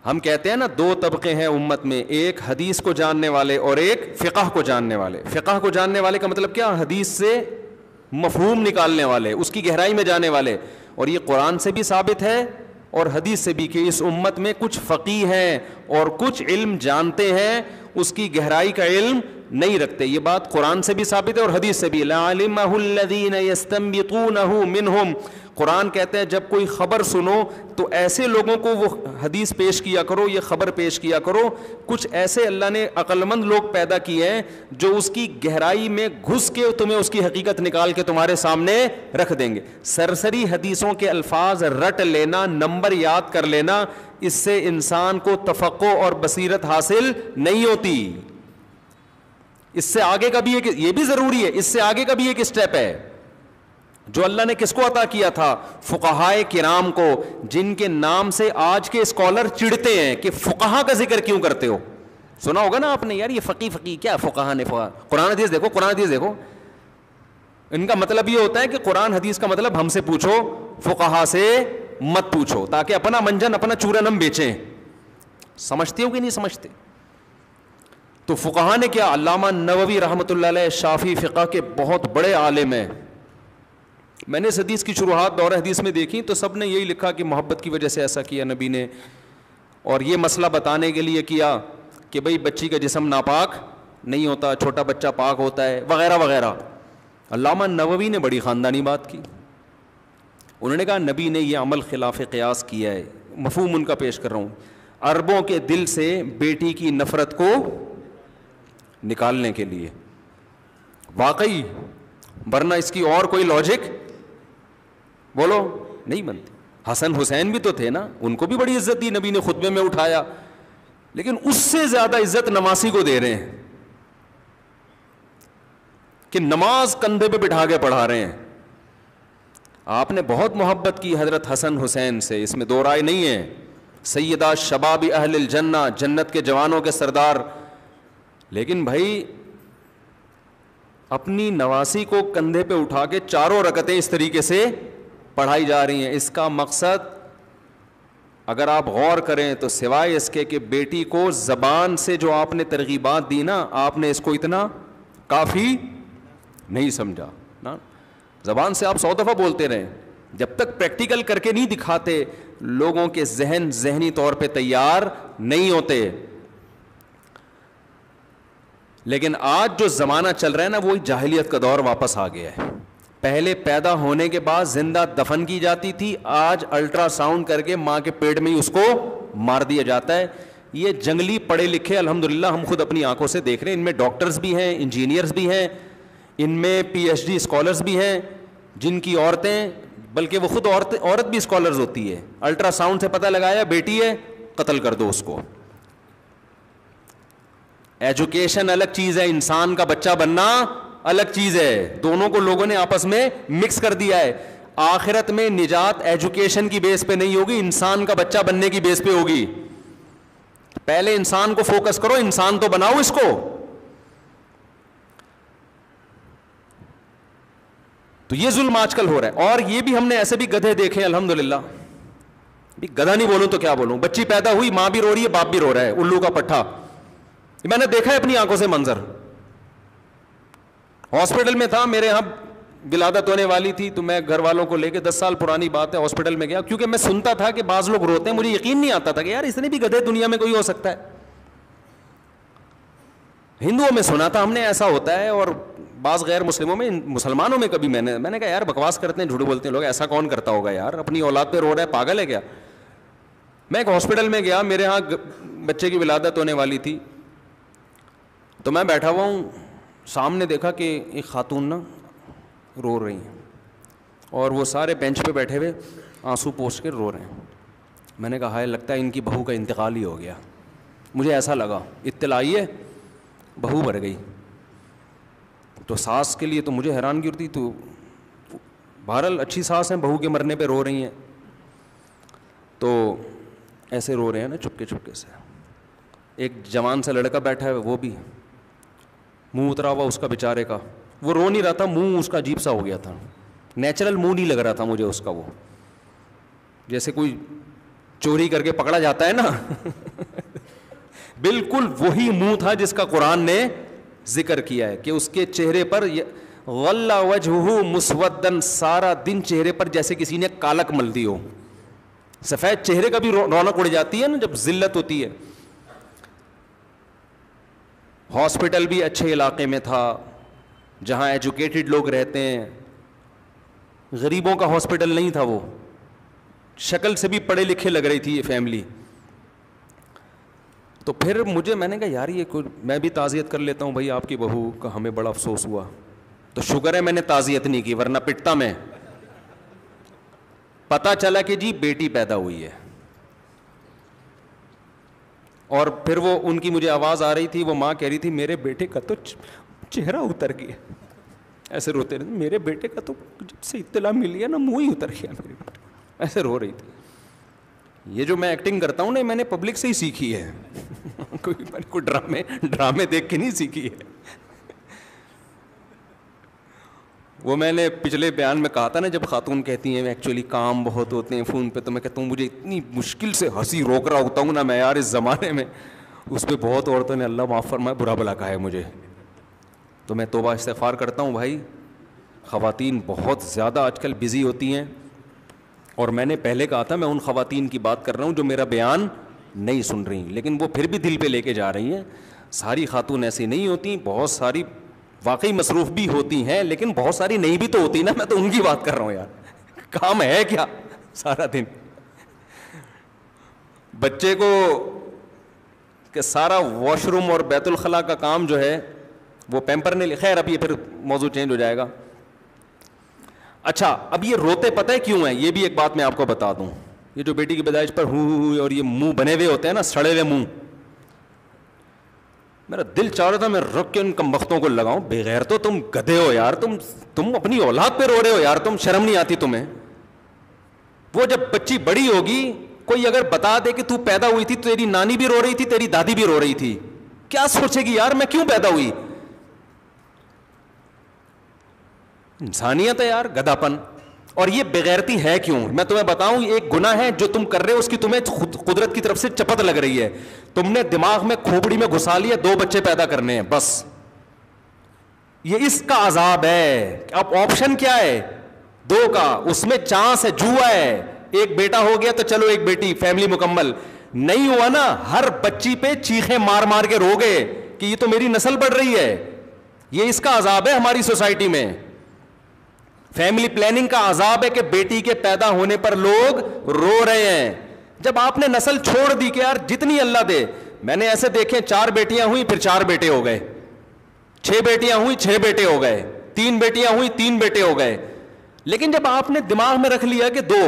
ہم کہتے ہیں نا 2 طبقے ہیں امت میں, ایک حدیث کو جاننے والے اور ایک فقہ کو جاننے والے. فقہ کو جاننے والے کا مطلب کیا؟ حدیث سے مفہوم نکالنے والے, اس کی گہرائی میں جانے والے. اور یہ قرآن سے بھی ثابت ہے اور حدیث سے بھی کہ اس امت میں کچھ فقیہ ہیں اور کچھ علم جانتے ہیں, اس کی گہرائی کا علم نہیں رکھتے. یہ بات قرآن سے بھی ثابت ہے اور حدیث سے بھی. لَعَلِمَهُ الَّذِينَ يَسْتَنبِطُونَهُ مِنْهُمْ, قرآن کہتے ہیں جب کوئی خبر سنو تو ایسے لوگوں کو وہ حدیث پیش کیا کرو, یہ خبر پیش کیا کرو. کچھ ایسے اللہ نے عقل مند لوگ پیدا کیے ہیں جو اس کی گہرائی میں گھس کے تمہیں اس کی حقیقت نکال کے تمہارے سامنے رکھ دیں گے. سرسری حدیثوں کے الفاظ رٹ لینا, نمبر یاد کر لینا, اس سے انسان کو تفقہ اور بصیرت حاصل نہیں ہوتی. اس سے آگے کا بھی ایک, یہ بھی ضروری ہے, اس سے آگے کا بھی ایک اسٹیپ ہے جو اللہ نے کس کو عطا کیا تھا؟ فقہائے کرام کو, جن کے نام سے آج کے اسکالر چڑھتے ہیں کہ فقہا کا ذکر کیوں کرتے ہو. سنا ہوگا نا آپ نے, یار یہ فقی کیا, فقہا نے فقہا. قرآن حدیث دیکھو, قرآن حدیث دیکھو, ان کا مطلب یہ ہوتا ہے کہ قرآن حدیث کا مطلب ہم سے پوچھو, فقہا سے مت پوچھو, تاکہ اپنا منجن اپنا چورن ہم بیچیں. سمجھتے ہو کہ نہیں سمجھتے؟ تو فقہا نے کیا, علامہ نووی رحمۃ اللہ علیہ شافی فقہ کے بہت بڑے عالم ہیں. میں نے اس حدیث کی شروحات دور حدیث میں دیکھی تو سب نے یہی لکھا کہ محبت کی وجہ سے ایسا کیا نبی نے, اور یہ مسئلہ بتانے کے لیے کیا کہ بھئی بچی کا جسم ناپاک نہیں ہوتا, چھوٹا بچہ پاک ہوتا ہے, وغیرہ وغیرہ. علامہ نووی نے بڑی خاندانی بات کی. انہوں نے کہا نبی نے یہ عمل خلاف قیاس کیا ہے. مفہوم ان کا پیش کر رہا ہوں. عربوں کے دل سے بیٹی کی نفرت کو نکالنے کے لیے, واقعی, ورنہ اس کی اور کوئی لاجک بولو نہیں بنتی. حسن حسین بھی تو تھے نا, ان کو بھی بڑی عزت دی نبی نے, خطبے میں اٹھایا, لیکن اس سے زیادہ عزت نمازی کو دے رہے ہیں کہ نماز کندھے پہ بٹھا کے پڑھا رہے ہیں. آپ نے بہت محبت کی حضرت حسن حسین سے, اس میں دو رائے نہیں ہے. سیدہ شباب اہل الجنہ, جنت کے جوانوں کے سردار, لیکن بھائی اپنی نواسی کو کندھے پہ اٹھا کے 4 رکعتیں اس طریقے سے پڑھائی جا رہی ہیں. اس کا مقصد اگر آپ غور کریں تو سوائے اس کے کہ بیٹی کو زبان سے جو آپ نے ترغیبات دی نا, آپ نے اس کو اتنا کافی نہیں سمجھا نا. زبان سے آپ 100 دفعہ بولتے رہیں, جب تک پریکٹیکل کر کے نہیں دکھاتے لوگوں کے ذہن ذہنی طور پہ تیار نہیں ہوتے. لیکن آج جو زمانہ چل رہا ہے نا, وہ جاہلیت کا دور واپس آ گیا ہے. پہلے پیدا ہونے کے بعد زندہ دفن کی جاتی تھی, آج الٹرا ساؤنڈ کر کے ماں کے پیٹ میں ہی اس کو مار دیا جاتا ہے. یہ جنگلی پڑھے لکھے الحمدللہ ہم خود اپنی آنکھوں سے دیکھ رہے ہیں, ان میں ڈاکٹرز بھی ہیں, انجینئرز بھی ہیں, ان میں پی ایچ ڈی اسکالرز بھی ہیں, جن کی عورتیں, بلکہ وہ خود عورت بھی اسکالرز ہوتی ہے, الٹرا ساؤنڈ سے پتہ لگایا بیٹی ہے, قتل کر دو اس کو. ایجوکیشن الگ چیز ہے, انسان کا بچہ بننا الگ چیز ہے. دونوں کو لوگوں نے آپس میں مکس کر دیا ہے. آخرت میں نجات ایجوکیشن کی بیس پہ نہیں ہوگی, انسان کا بچہ بننے کی بیس پہ ہوگی. پہلے انسان کو فوکس کرو, انسان تو بناؤ اس کو. تو یہ ظلم آج کل ہو رہا ہے. اور یہ بھی ہم نے ایسے بھی گدھے دیکھے الحمدللہ, گدھا نہیں بولوں تو کیا بولوں, بچی پیدا ہوئی, ماں بھی رو رہی ہے, باپ بھی رو رہا ہے, الو کا پٹھا. میں نے دیکھا ہے اپنی آنکھوں سے منظر. ہاسپٹل میں تھا, میرے یہاں ولادت ہونے والی تھی, تو میں گھر والوں کو لے کے 10 سال پرانی بات ہے ہاسپٹل میں گیا, کیونکہ میں سنتا تھا کہ بعض لوگ روتے ہیں, مجھے یقین نہیں آتا تھا کہ یار اتنے بھی گدھے دنیا میں کوئی ہو سکتا ہے. ہندوؤں میں سنا تھا ہم نے ایسا ہوتا ہے, اور بعض غیر مسلموں میں, مسلمانوں میں کبھی میں نے کہا یار بکواس کرتے ہیں, جھوٹ بولتے ہیں لوگ, ایسا کون کرتا ہوگا یار, اپنی اولاد پہ رو رہا ہے, پاگل ہے کیا. میں ایک ہاسپٹل میں گیا, میرے ہاں بچے کی ولادت ہونے والی تھی, تو میں بیٹھا ہوا ہوں, سامنے دیکھا کہ ایک خاتون نا رو رہی ہیں, اور وہ سارے بینچ پہ بیٹھے ہوئے آنسو پوچھ کے رو رہے ہیں. میں نے کہا ہائے, لگتا ہے ان کی بہو کا انتقال ہی ہو گیا. مجھے ایسا لگا, اطلاع آئی ہے بہو مر گئی. تو ساس کے لیے تو مجھے حیرانگی ہوتی, تو بہرحال اچھی ساس ہیں, بہو کے مرنے پہ رو رہی ہیں, تو ایسے رو رہے ہیں نا چپکے چپکے سے. ایک جوان سا لڑکا بیٹھا ہے, وہ بھی منہ اترا ہوا اس کا بیچارے کا, وہ رو نہیں رہا تھا, منہ اس کا عجیب سا ہو گیا تھا, نیچرل منہ نہیں لگ رہا تھا مجھے اس کا, وہ جیسے کوئی چوری کر کے پکڑا جاتا ہے نا بالکل وہی منہ تھا جس کا قرآن نے ذکر کیا ہے کہ اس کے چہرے پر غل وجہہ مسودن, سارا دن چہرے پر جیسے کسی نے کالک مل دی ہو. سفید چہرے کا بھی رونق اڑ جاتی ہے نا جب ذلت ہوتی ہے. ہاسپٹل بھی اچھے علاقے میں تھا جہاں ایجوکیٹڈ لوگ رہتے ہیں, غریبوں کا ہاسپٹل نہیں تھا, وہ شکل سے بھی پڑھے لکھے لگ رہی تھی یہ فیملی. تو پھر میں نے کہا یار یہ میں بھی تعزیت کر لیتا ہوں بھائی, آپ کی بہو کا ہمیں بڑا افسوس ہوا. تو شکر ہے میں نے تعزیت نہیں کی, ورنہ پٹتا میں. پتا چلا کہ جی بیٹی پیدا ہوئی ہے, اور پھر وہ ان کی مجھے آواز آ رہی تھی, وہ ماں کہہ رہی تھی میرے بیٹے کا تو چہرہ اتر گیا, ایسے روتے رہے, میرے بیٹے کا تو جب سے اطلاع ملی ہے نا منہ ہی اتر گیا میرے بیٹے, ایسے رو رہی تھی. یہ جو میں ایکٹنگ کرتا ہوں نا, میں نے پبلک سے ہی سیکھی ہے کوئی ڈرامے دیکھ کے نہیں سیکھی ہے. وہ میں نے پچھلے بیان میں کہا تھا نا, جب خاتون کہتی ہیں ایکچولی کام بہت ہوتے ہیں فون پہ, تو میں کہتا ہوں مجھے اتنی مشکل سے ہنسی روک رہا ہوتا ہوں نا میں یار اس زمانے میں, اس پہ بہت عورتوں نے اللہ معاف فرمائے برا بھلا کہا ہے مجھے. تو میں توبہ استغفار کرتا ہوں بھائی, خواتین بہت زیادہ آج کل بزی ہوتی ہیں, اور میں نے پہلے کہا تھا میں ان خواتین کی بات کر رہا ہوں جو میرا بیان نہیں سن رہی, لیکن وہ پھر بھی دل پہ لے کے جا رہی ہیں. ساری خاتون ایسی نہیں ہوتی, بہت ساری واقعی مصروف بھی ہوتی ہیں, لیکن بہت ساری نہیں بھی تو ہوتی نا, میں تو ان کی بات کر رہا ہوں یار. کام ہے کیا سارا دن, بچے کو کہ سارا واش روم اور بیت الخلاء کا کام جو ہے وہ پیمپر نے, خیر اب یہ پھر موضوع چینج ہو جائے گا. اچھا اب یہ روتے پتہ ہے کیوں ہیں, یہ بھی ایک بات میں آپ کو بتا دوں. یہ جو بیٹی کی پیدائش پر ہوں اور یہ منہ بنے ہوئے ہوتے ہیں نا, سڑے ہوئے منہ, میرا دل چاہ رہا تھا میں رک کے ان کمبختوں کو لگاؤں. بغیر تو تم گدھے ہو یار, تم اپنی اولاد پہ رو رہے ہو یار, تم شرم نہیں آتی تمہیں؟ وہ جب بچی بڑی ہوگی, کوئی اگر بتا دے کہ تو پیدا ہوئی تھی تو تیری نانی بھی رو رہی تھی, تیری دادی بھی رو رہی تھی, کیا سوچے گی یار میں کیوں پیدا ہوئی؟ انسانیت ہے یار, گدھاپن. اور یہ بغیرتی ہے کیوں؟ میں تمہیں بتاؤں, ایک گناہ ہے جو تم کر رہے ہو, اس کی تمہیں قدرت کی طرف سے چپت لگ رہی ہے. تم نے دماغ میں کھوپڑی میں گھسا لیا 2 بچے پیدا کرنے ہیں بس, یہ اس کا عذاب ہے. اب آپشن کیا ہے؟ 2 کا, اس میں چانس ہے, جوا ہے. ایک بیٹا ہو گیا تو چلو ایک بیٹی, فیملی مکمل. نہیں ہوا نا, ہر بچی پہ چیخیں مار مار کے رو گے کہ یہ تو میری نسل بڑھ رہی ہے. یہ اس کا عذاب ہے ہماری سوسائٹی میں. فیملی پلاننگ کا عذاب ہے کہ بیٹی کے پیدا ہونے پر لوگ رو رہے ہیں. جب آپ نے نسل چھوڑ دی کہ یار جتنی اللہ دے, میں نے ایسے دیکھے 4 بیٹیاں ہوئی پھر 4 بیٹے ہو گئے, 6 بیٹیاں ہوئی 6 بیٹے ہو گئے, 3 بیٹیاں ہوئی 3 بیٹے ہو گئے. لیکن جب آپ نے دماغ میں رکھ لیا کہ 2,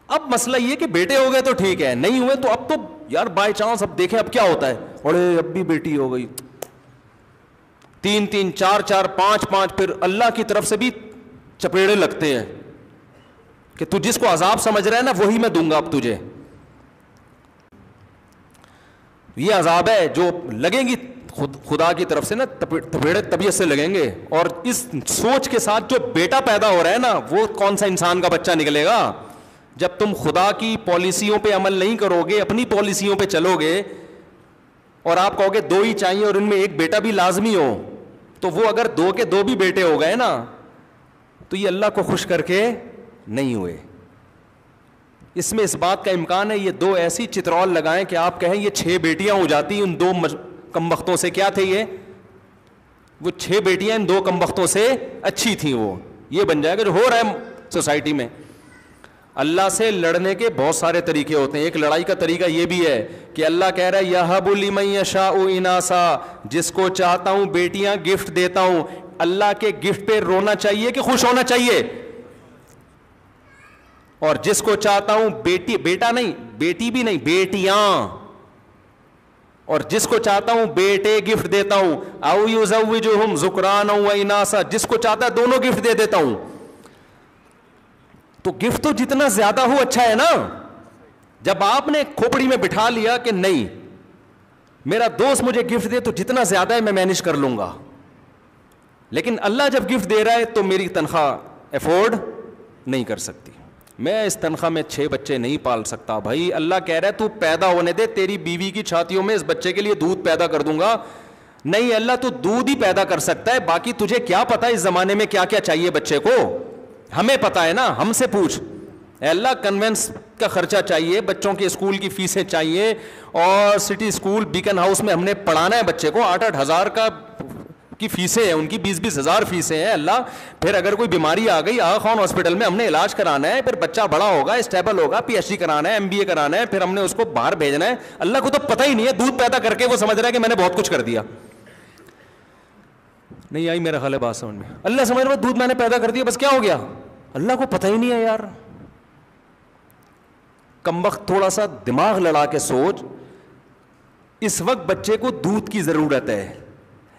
اب مسئلہ یہ کہ بیٹے ہو گئے تو ٹھیک ہے, نہیں ہوئے تو اب تو یار بائی چانس اب دیکھیں اب کیا ہوتا ہے, اڑے اب بھی بیٹی ہو گئی, 3 3 4 4 5 5, پھر اللہ کی طرف سے بھی چپیڑے لگتے ہیں کہ تو جس کو عذاب سمجھ رہا ہے نا وہی میں دوں گا اب تجھے. یہ عذاب ہے جو لگیں گی خدا کی طرف سے نا, تپیڑے طبیعت سے لگیں گے. اور اس سوچ کے ساتھ جو بیٹا پیدا ہو رہا ہے نا, وہ کون سا انسان کا بچہ نکلے گا؟ جب تم خدا کی پالیسیوں پہ عمل نہیں کرو گے, اپنی پالیسیوں پہ چلو گے, اور آپ کہو گے 2 ہی چاہیے اور ان میں ایک بیٹا بھی لازمی ہو, تو وہ اگر 2 کے 2 بھی بیٹے ہو گئے نا تو یہ اللہ کو خوش کر کے نہیں ہوئے. اس میں اس بات کا امکان ہے یہ 2 ایسی چترول لگائیں کہ آپ کہیں یہ 6 بیٹیاں ہو جاتی, ان 2 کمبختوں سے. کیا تھے وہ 6 بیٹیاں ان 2 کمبختوں سے اچھی تھیں, وہ یہ بن جائے گا جو ہو رہا ہے سوسائٹی میں. اللہ سے لڑنے کے بہت سارے طریقے ہوتے ہیں. ایک لڑائی کا طریقہ یہ بھی ہے کہ اللہ کہہ رہا ہے یہب لمن یشاء اناسا, جس کو چاہتا ہوں بیٹیاں گفٹ دیتا ہوں. اللہ کے گفٹ پہ رونا چاہیے کہ خوش ہونا چاہیے؟ اور جس کو چاہتا ہوں بیٹا نہیں, بیٹی بھی نہیں, بیٹیاں. اور جس کو چاہتا ہوں بیٹے گفٹ دیتا ہوں. او یزوجہم ذکرانا و اناسا, جس کو چاہتا ہے دونوں گفٹ دے دیتا ہوں. تو گفٹ تو جتنا زیادہ ہو اچھا ہے نا. جب آپ نے کھوپڑی میں بٹھا لیا کہ نہیں میرا دوست مجھے گفٹ دے تو جتنا زیادہ ہے میں مینج کر لوں گا, لیکن اللہ جب گفٹ دے رہا ہے تو میری تنخواہ افورڈ نہیں کر سکتی, میں اس تنخواہ میں 6 بچے نہیں پال سکتا. بھائی اللہ کہہ رہا ہے تو پیدا ہونے دے, تیری بیوی کی چھاتیوں میں اس بچے کے لیے دودھ پیدا کر دوں گا. نہیں اللہ تو دودھ ہی پیدا کر سکتا ہے, باقی تجھے کیا پتا اس زمانے میں کیا کیا چاہیے بچے کو؟ ہمیں پتا ہے نا, ہم سے پوچھ. اے اللہ کنوینس کا خرچہ چاہیے, بچوں کے اسکول کی فیسیں چاہیے, اور سٹی اسکول بیکن ہاؤس میں ہم نے پڑھانا ہے بچے کو, 8 8 ہزار کی فیسیں ہیں ان کی, 20 20 ہزار فیسیں ہیں. اللہ پھر اگر کوئی بیماری آ گئی آغا خان ہاسپٹل میں ہم نے علاج کرانا ہے, پھر بچہ بڑا ہوگا اسٹیبل ہوگا, PhD کرانا ہے, MBA کرانا ہے, پھر ہم نے اس کو باہر بھیجنا ہے. اللہ کو تو پتہ ہی نہیں ہے, دودھ پیدا کر کے وہ سمجھ رہا ہے کہ میں نے بہت کچھ کر دیا. نہیں آئی میرا خیال ہے بات سمجھ میں؟ اللہ سمجھ رہا ہے دودھ میں نے پیدا کر دیا بس کیا ہو گیا, اللہ کو پتہ ہی نہیں ہے یار. کم وقت تھوڑا سا دماغ لڑا کے سوچ, اس وقت بچے کو دودھ کی ضرورت ہے,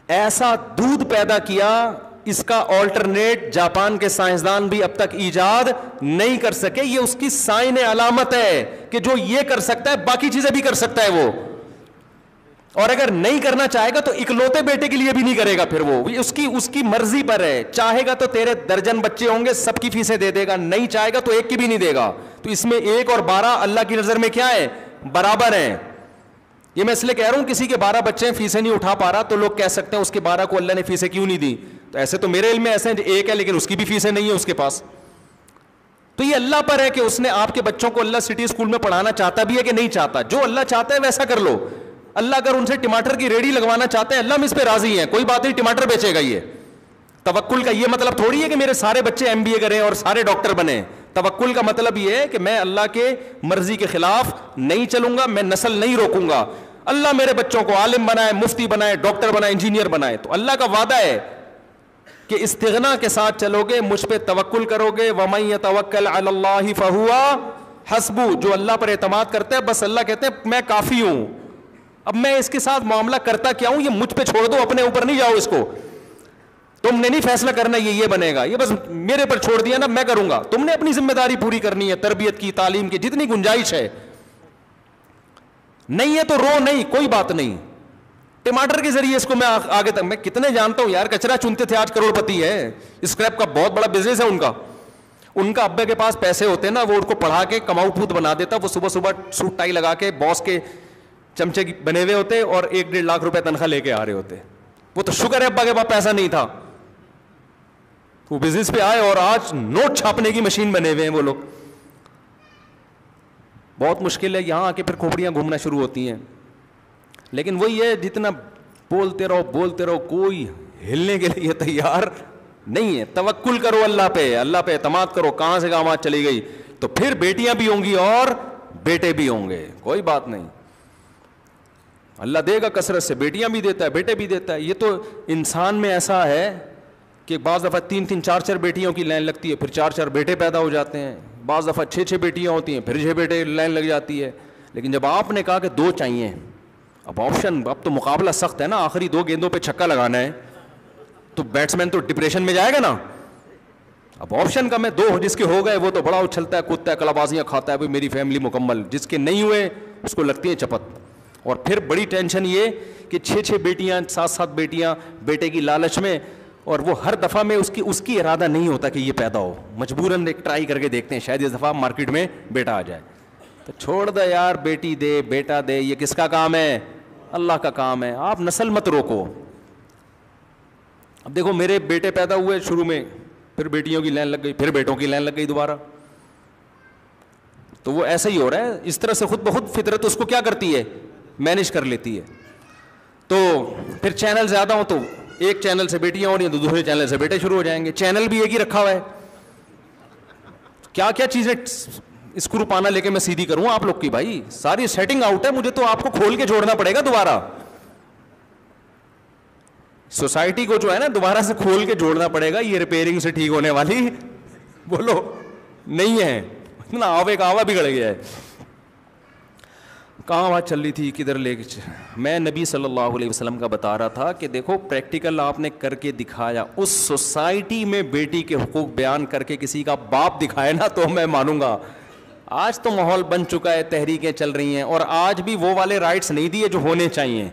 ایسا دودھ پیدا کیا اس کا آلٹرنیٹ جاپان کے سائنسدان بھی اب تک ایجاد نہیں کر سکے. یہ اس کی سائن علامت ہے کہ جو یہ کر سکتا ہے باقی چیزیں بھی کر سکتا ہے وہ, اور اگر نہیں کرنا چاہے گا تو اکلوتے بیٹے کے لیے بھی نہیں کرے گا, پھر وہ اس کی مرضی پر ہے. چاہے گا تو تیرے درجن بچے ہوں گے سب کی فیسیں دے دے گا, نہیں چاہے گا تو ایک کی بھی نہیں دے گا. تو اس میں 1 اور 12 اللہ کی نظر میں کیا ہے؟ برابر ہیں. یہ میں اس لیے کہہ رہا ہوں کسی کے 12 بچے ہیں فیسیں نہیں اٹھا پا رہا تو لوگ کہہ سکتے ہیں اس کے 12 کو اللہ نے فیسیں کیوں نہیں دی. تو ایسے تو میرے علم میں ایسے ایک ہے لیکن اس کی بھی فیسیں نہیں ہیں اس کے پاس. تو یہ اللہ پر ہے کہ اس نے آپ کے بچوں کو اللہ سٹی اسکول میں پڑھانا چاہتا بھی ہے کہ نہیں چاہتا. جو اللہ چاہتا ہے ویسا کر لو. اللہ اگر ان سے ٹماٹر کی ریڑھی لگوانا چاہتے ہیں اللہ ہم اس پہ راضی ہیں, کوئی بات نہیں, ٹماٹر بیچے گا. یہ توکل کا یہ مطلب تھوڑی ہے کہ میرے سارے بچے MBA کریں اور سارے ڈاکٹر بنیں. توکل کا مطلب یہ ہے کہ میں اللہ کے مرضی کے خلاف نہیں چلوں گا, میں نسل نہیں روکوں گا. اللہ میرے بچوں کو عالم بنائے, مفتی بنائے, ڈاکٹر بنائے, انجینئر بنائے. تو اللہ کا وعدہ ہے کہ استغنا کے ساتھ چلو گے, مجھ پہ توکل کرو گے, وَمَن يَتَوَكَّلْ عَلَى اللَّهِ فَهُوَ حَسْبُهُ, جو اللہ پر اعتماد کرتے ہیں بس اللہ کہتے ہیں میں کافی ہوں. اب میں اس کے ساتھ معاملہ کرتا کیا ہوں, یہ مجھ پہ چھوڑ دو, اپنے اوپر نہیں جاؤ اس کو, تم نے نہیں فیصلہ کرنا یہ بنے گا, یہ بس میرے پر چھوڑ دیا نا, میں کروں گا. تم نے اپنی ذمہ داری پوری کرنی ہے, تربیت کی, تعلیم کی, جتنی گنجائش ہے. نہیں ہے تو رو نہیں, کوئی بات نہیں. ٹماٹر کے ذریعے اس کو میں آگے تک, میں کتنے جانتا ہوں یار کچرا چنتے تھے, آج کروڑ پتی ہے, اسکریپ کا بہت بڑا بزنس ہے ان کا ابے کے پاس پیسے ہوتے ہیں نا, وہ ان کو پڑھا کے کماؤ پھوت بنا دیتا, وہ صبح صبح سوٹ ٹائی لگا کے باس کے چمچے بنے ہوئے ہوتے اور 1-1.5 لاکھ روپے تنخواہ لے کے آ رہے ہوتے. وہ تو شکر ہے ابا کے پاس پیسہ نہیں تھا, وہ بزنس پہ آئے اور آج نوٹ چھاپنے کی مشین بنے ہوئے ہیں وہ لوگ. بہت مشکل ہے, یہاں آ کے پھر کھوپڑیاں گھومنا شروع ہوتی ہیں. لیکن وہی ہے, جتنا بولتے رہو کوئی ہلنے کے لیے تیار نہیں ہے. توکل کرو اللہ پہ اعتماد کرو. کہاں سے کہاں چلی گئی, تو پھر بیٹیاں بھی ہوں گی اور بیٹے بھی ہوں گے, کوئی بات نہیں. اللہ دے گا کثرت سے, بیٹیاں بھی دیتا ہے, بیٹے بھی دیتا ہے. یہ تو انسان میں ایسا ہے کہ بعض دفعہ 3-3 4-4 بیٹیوں کی لائن لگتی ہے, پھر 4-4 بیٹے پیدا ہو جاتے ہیں. بعض دفعہ 6-6 بیٹیاں ہوتی ہیں, پھر 6 بیٹے لائن لگ جاتی ہے. لیکن جب آپ نے کہا کہ 2 چاہیے, اب آپشن, اب تو مقابلہ سخت ہے نا, آخری 2 گیندوں پہ چھکا لگانا ہے, تو بیٹسمین تو ڈپریشن میں جائے گا نا. اب آپشن کا میں 2 جس کے ہو گئے وہ تو بڑا اچھلتا ہے, کودتا ہے, کلابازیاں کھاتا ہے, بھائی میری فیملی مکمل. جس کے نہیں ہوئے اس کو لگتی ہے چپت. اور پھر بڑی ٹینشن یہ کہ 6-6 بیٹیاں, 7-7 بیٹیاں بیٹے کی لالچ میں, اور وہ ہر دفعہ میں اس کی ارادہ نہیں ہوتا کہ یہ پیدا ہو, مجبوراً ایک ٹرائی کر کے دیکھتے ہیں شاید اس دفعہ مارکیٹ میں بیٹا آ جائے. تو چھوڑ دے یار, بیٹی دے بیٹا دے, یہ کس کا کام ہے, اللہ کا کام ہے. آپ نسل مت روکو. اب دیکھو میرے بیٹے پیدا ہوئے شروع میں, پھر بیٹیوں کی لائن لگ گئی, پھر بیٹوں کی لائن لگ گئی دوبارہ. تو وہ ایسا ہی ہو رہا ہے, اس طرح سے خود بخود فطرت اس کو کیا کرتی ہے, مینیج کر لیتی ہے. تو پھر چینل زیادہ ہوں تو ایک چینل سے بیٹیاں ہو رہی ہیں تو دوسرے چینل سے بیٹے شروع ہو جائیں گے. چینل بھی ایک ہی رکھا ہوا ہے, کیا کیا چیزیں اسکرو پانا لے کے میں سیدھی کروں آپ لوگ کی, بھائی ساری سیٹنگ آؤٹ ہے, مجھے تو آپ کو کھول کے جوڑنا پڑے گا دوبارہ. سوسائٹی کو جو ہے نا دوبارہ سے کھول کے جوڑنا پڑے گا, یہ ریپیئرنگ سے ٹھیک ہونے والی بولو نہیں ہے. اتنا آوے کا آوا بگڑ گیا ہے. کہاں بات چل رہی تھی, کدھر لے کے, میں نبی صلی اللہ علیہ وسلم کا بتا رہا تھا کہ دیکھو پریکٹیکل آپ نے کر کے دکھایا. اس سوسائٹی میں بیٹی کے حقوق بیان کر کے کسی کا باپ دکھائے نا تو میں مانوں گا. آج تو ماحول بن چکا ہے, تحریکیں چل رہی ہیں, اور آج بھی وہ والے رائٹس نہیں دیے جو ہونے چاہیے.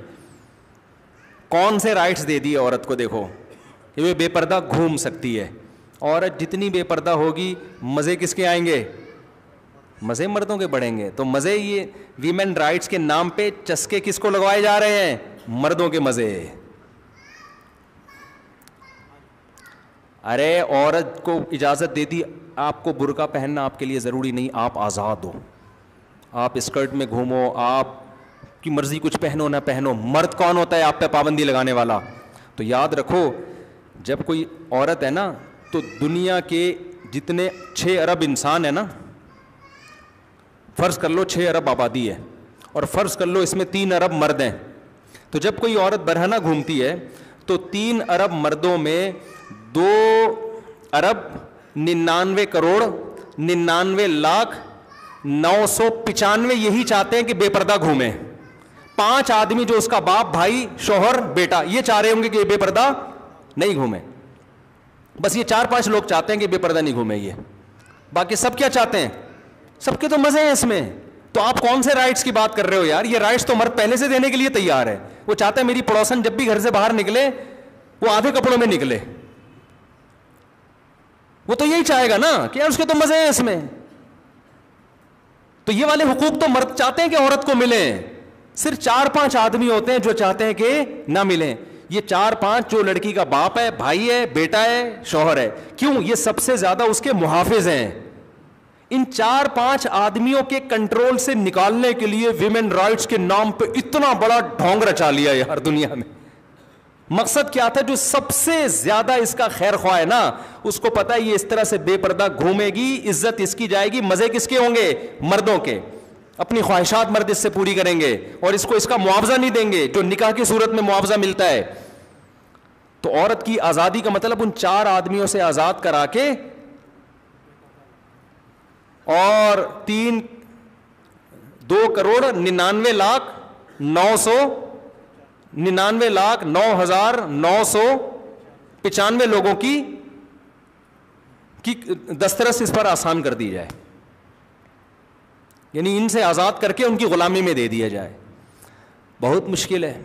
کون سے رائٹس دے دیے عورت کو, دیکھو کہ وہ بے پردہ گھوم سکتی ہے. عورت جتنی بے پردہ ہوگی مزے کس کے آئیں گے, مزے مردوں کے بڑھیں گے. تو مزے یہ ویمن رائٹس کے نام پہ چسکے کس کو لگوائے جا رہے ہیں, مردوں کے مزے. ارے عورت کو اجازت دے دی, آپ کو برقع پہننا آپ کے لیے ضروری نہیں, آپ آزاد ہو, آپ اسکرٹ میں گھومو, آپ کی مرضی کچھ پہنو نہ پہنو. مرد کون ہوتا ہے آپ پہ پابندی لگانے والا؟ تو یاد رکھو جب کوئی عورت ہے نا تو دنیا کے جتنے 6 ارب انسان ہیں نا, فرض کر لو 6 ارب آبادی ہے, اور فرض کر لو اس میں 3 ارب مرد ہیں. تو جب کوئی عورت برہنہ گھومتی ہے تو 3 ارب مردوں میں 2 ارب 99 کروڑ 99 لاکھ 995 یہی چاہتے ہیں کہ بے پردہ گھومے. 5 آدمی جو اس کا باپ, بھائی, شوہر, بیٹا, یہ چاہ رہے ہوں گے کہ بے پردہ نہیں گھومے. بس یہ 4-5 لوگ چاہتے ہیں کہ بے پردہ نہیں گھومے. یہ باقی سب کیا چاہتے ہیں, سب کے تو مزے ہیں اس میں. تو آپ کون سے رائٹس کی بات کر رہے ہو یار, یہ رائٹس تو مرد پہلے سے دینے کے لیے تیار ہے. وہ چاہتا ہے میری پڑوسن جب بھی گھر سے باہر نکلے وہ آدھے کپڑوں میں نکلے, وہ تو یہی چاہے گا نا کہ یار اس کے تو مزے ہیں اس میں. تو یہ والے حقوق تو مرد چاہتے ہیں کہ عورت کو ملیں. صرف 4-5 آدمی ہوتے ہیں جو چاہتے ہیں کہ نہ ملیں. یہ 4-5 جو لڑکی کا باپ ہے, بھائی ہے, بیٹا ہے, شوہر ہے, کیوں, یہ سب سے زیادہ اس کے محافظ ہیں. ان 4-5 آدمیوں کے کنٹرول سے نکالنے کے لیے ویمن رائٹس کے نام پہ اتنا بڑا ڈھونگ رچا لیا یار دنیا میں. مقصد کیا تھا, جو سب سے زیادہ اس کا خیر خواہ ہے نا اس کو پتا ہے یہ اس طرح سے بے پردہ گھومے گی, عزت اس کی جائے گی, مزے کس کے ہوں گے, مردوں کے. اپنی خواہشات مرد اس سے پوری کریں گے اور اس کو اس کا معاوضہ نہیں دیں گے جو نکاح کی صورت میں معاوضہ ملتا ہے. تو عورت کی آزادی کا مطلب ان 4 آدمیوں سے آزاد کرا کے اور 2,99,999,995 لوگوں کی دسترس اس پر آسان کر دی جائے, یعنی ان سے آزاد کر کے ان کی غلامی میں دے دیا جائے. بہت مشکل ہے.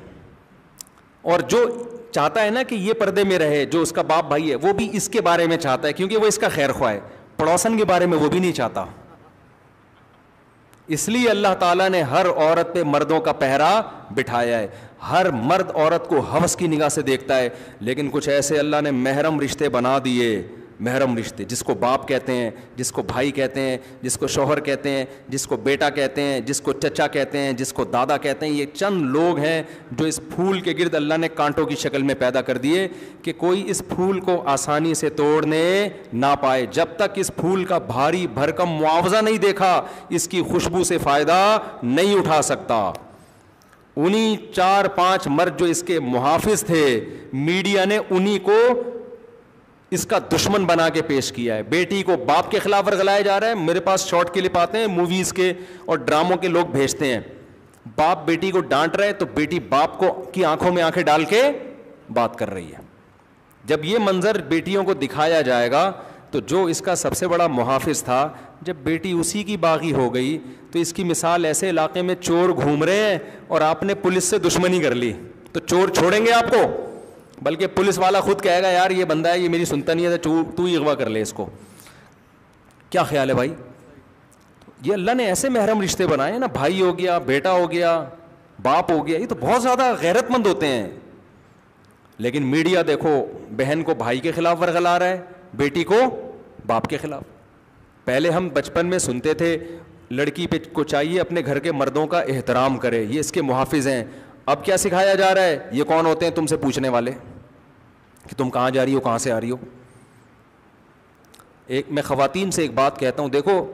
اور جو چاہتا ہے نا کہ یہ پردے میں رہے, جو اس کا باپ بھائی ہے, وہ بھی اس کے بارے میں چاہتا ہے کیونکہ وہ اس کا خیر خواہ ہے. پڑوسن کے بارے میں وہ بھی نہیں چاہتا. اس لیے اللہ تعالیٰ نے ہر عورت پہ مردوں کا پہرا بٹھایا ہے. ہر مرد عورت کو ہوس کی نگاہ سے دیکھتا ہے, لیکن کچھ ایسے اللہ نے محرم رشتے بنا دیے, محرم رشتے, جس کو باپ کہتے ہیں, جس کو بھائی کہتے ہیں, جس کو شوہر کہتے ہیں, جس کو بیٹا کہتے ہیں, جس کو چچا کہتے ہیں, جس کو دادا کہتے ہیں. یہ چند لوگ ہیں جو اس پھول کے گرد اللہ نے کانٹوں کی شکل میں پیدا کر دیے کہ کوئی اس پھول کو آسانی سے توڑنے نہ پائے. جب تک اس پھول کا بھاری بھرکم معاوضہ نہیں دیکھا, اس کی خوشبو سے فائدہ نہیں اٹھا سکتا. انہی 4-5 مرد جو اس کے محافظ تھے, میڈیا نے انہی کو اس کا دشمن بنا کے پیش کیا ہے. بیٹی کو باپ کے خلاف ورگلایا جا رہا ہے. میرے پاس شارٹ کلپ آتے ہیں موویز کے اور ڈراموں کے, لوگ بھیجتے ہیں, باپ بیٹی کو ڈانٹ رہے تو بیٹی باپ کو کی آنکھوں میں آنکھیں ڈال کے بات کر رہی ہے. جب یہ منظر بیٹیوں کو دکھایا جائے گا تو جو اس کا سب سے بڑا محافظ تھا, جب بیٹی اسی کی باغی ہو گئی تو اس کی مثال ایسے علاقے میں چور گھوم رہے ہیں اور آپ نے پولیس سے دشمنی کر لی, تو چور چھوڑیں گے آپ کو؟ بلکہ پولیس والا خود کہے گا یار یہ بندہ ہے, یہ میری سنتا نہیں ہے, تو ہی اغوا کر لے اس کو. کیا خیال ہے بھائی؟ یہ اللہ نے ایسے محرم رشتے بنائے ہیں نا, بھائی ہو گیا, بیٹا ہو گیا, باپ ہو گیا, یہ تو بہت زیادہ غیرت مند ہوتے ہیں. لیکن میڈیا دیکھو, بہن کو بھائی کے خلاف ورگلا رہا ہے, بیٹی کو باپ کے خلاف. پہلے ہم بچپن میں سنتے تھے لڑکی پہ کو چاہیے اپنے گھر کے مردوں کا احترام کرے, یہ اس کے محافظ ہیں. اب کیا سکھایا جا رہا ہے, یہ کون ہوتے ہیں تم سے پوچھنے والے کہ تم کہاں جا رہی ہو, کہاں سے آ رہی ہو. میں خواتین سے ایک بات کہتا ہوں, دیکھو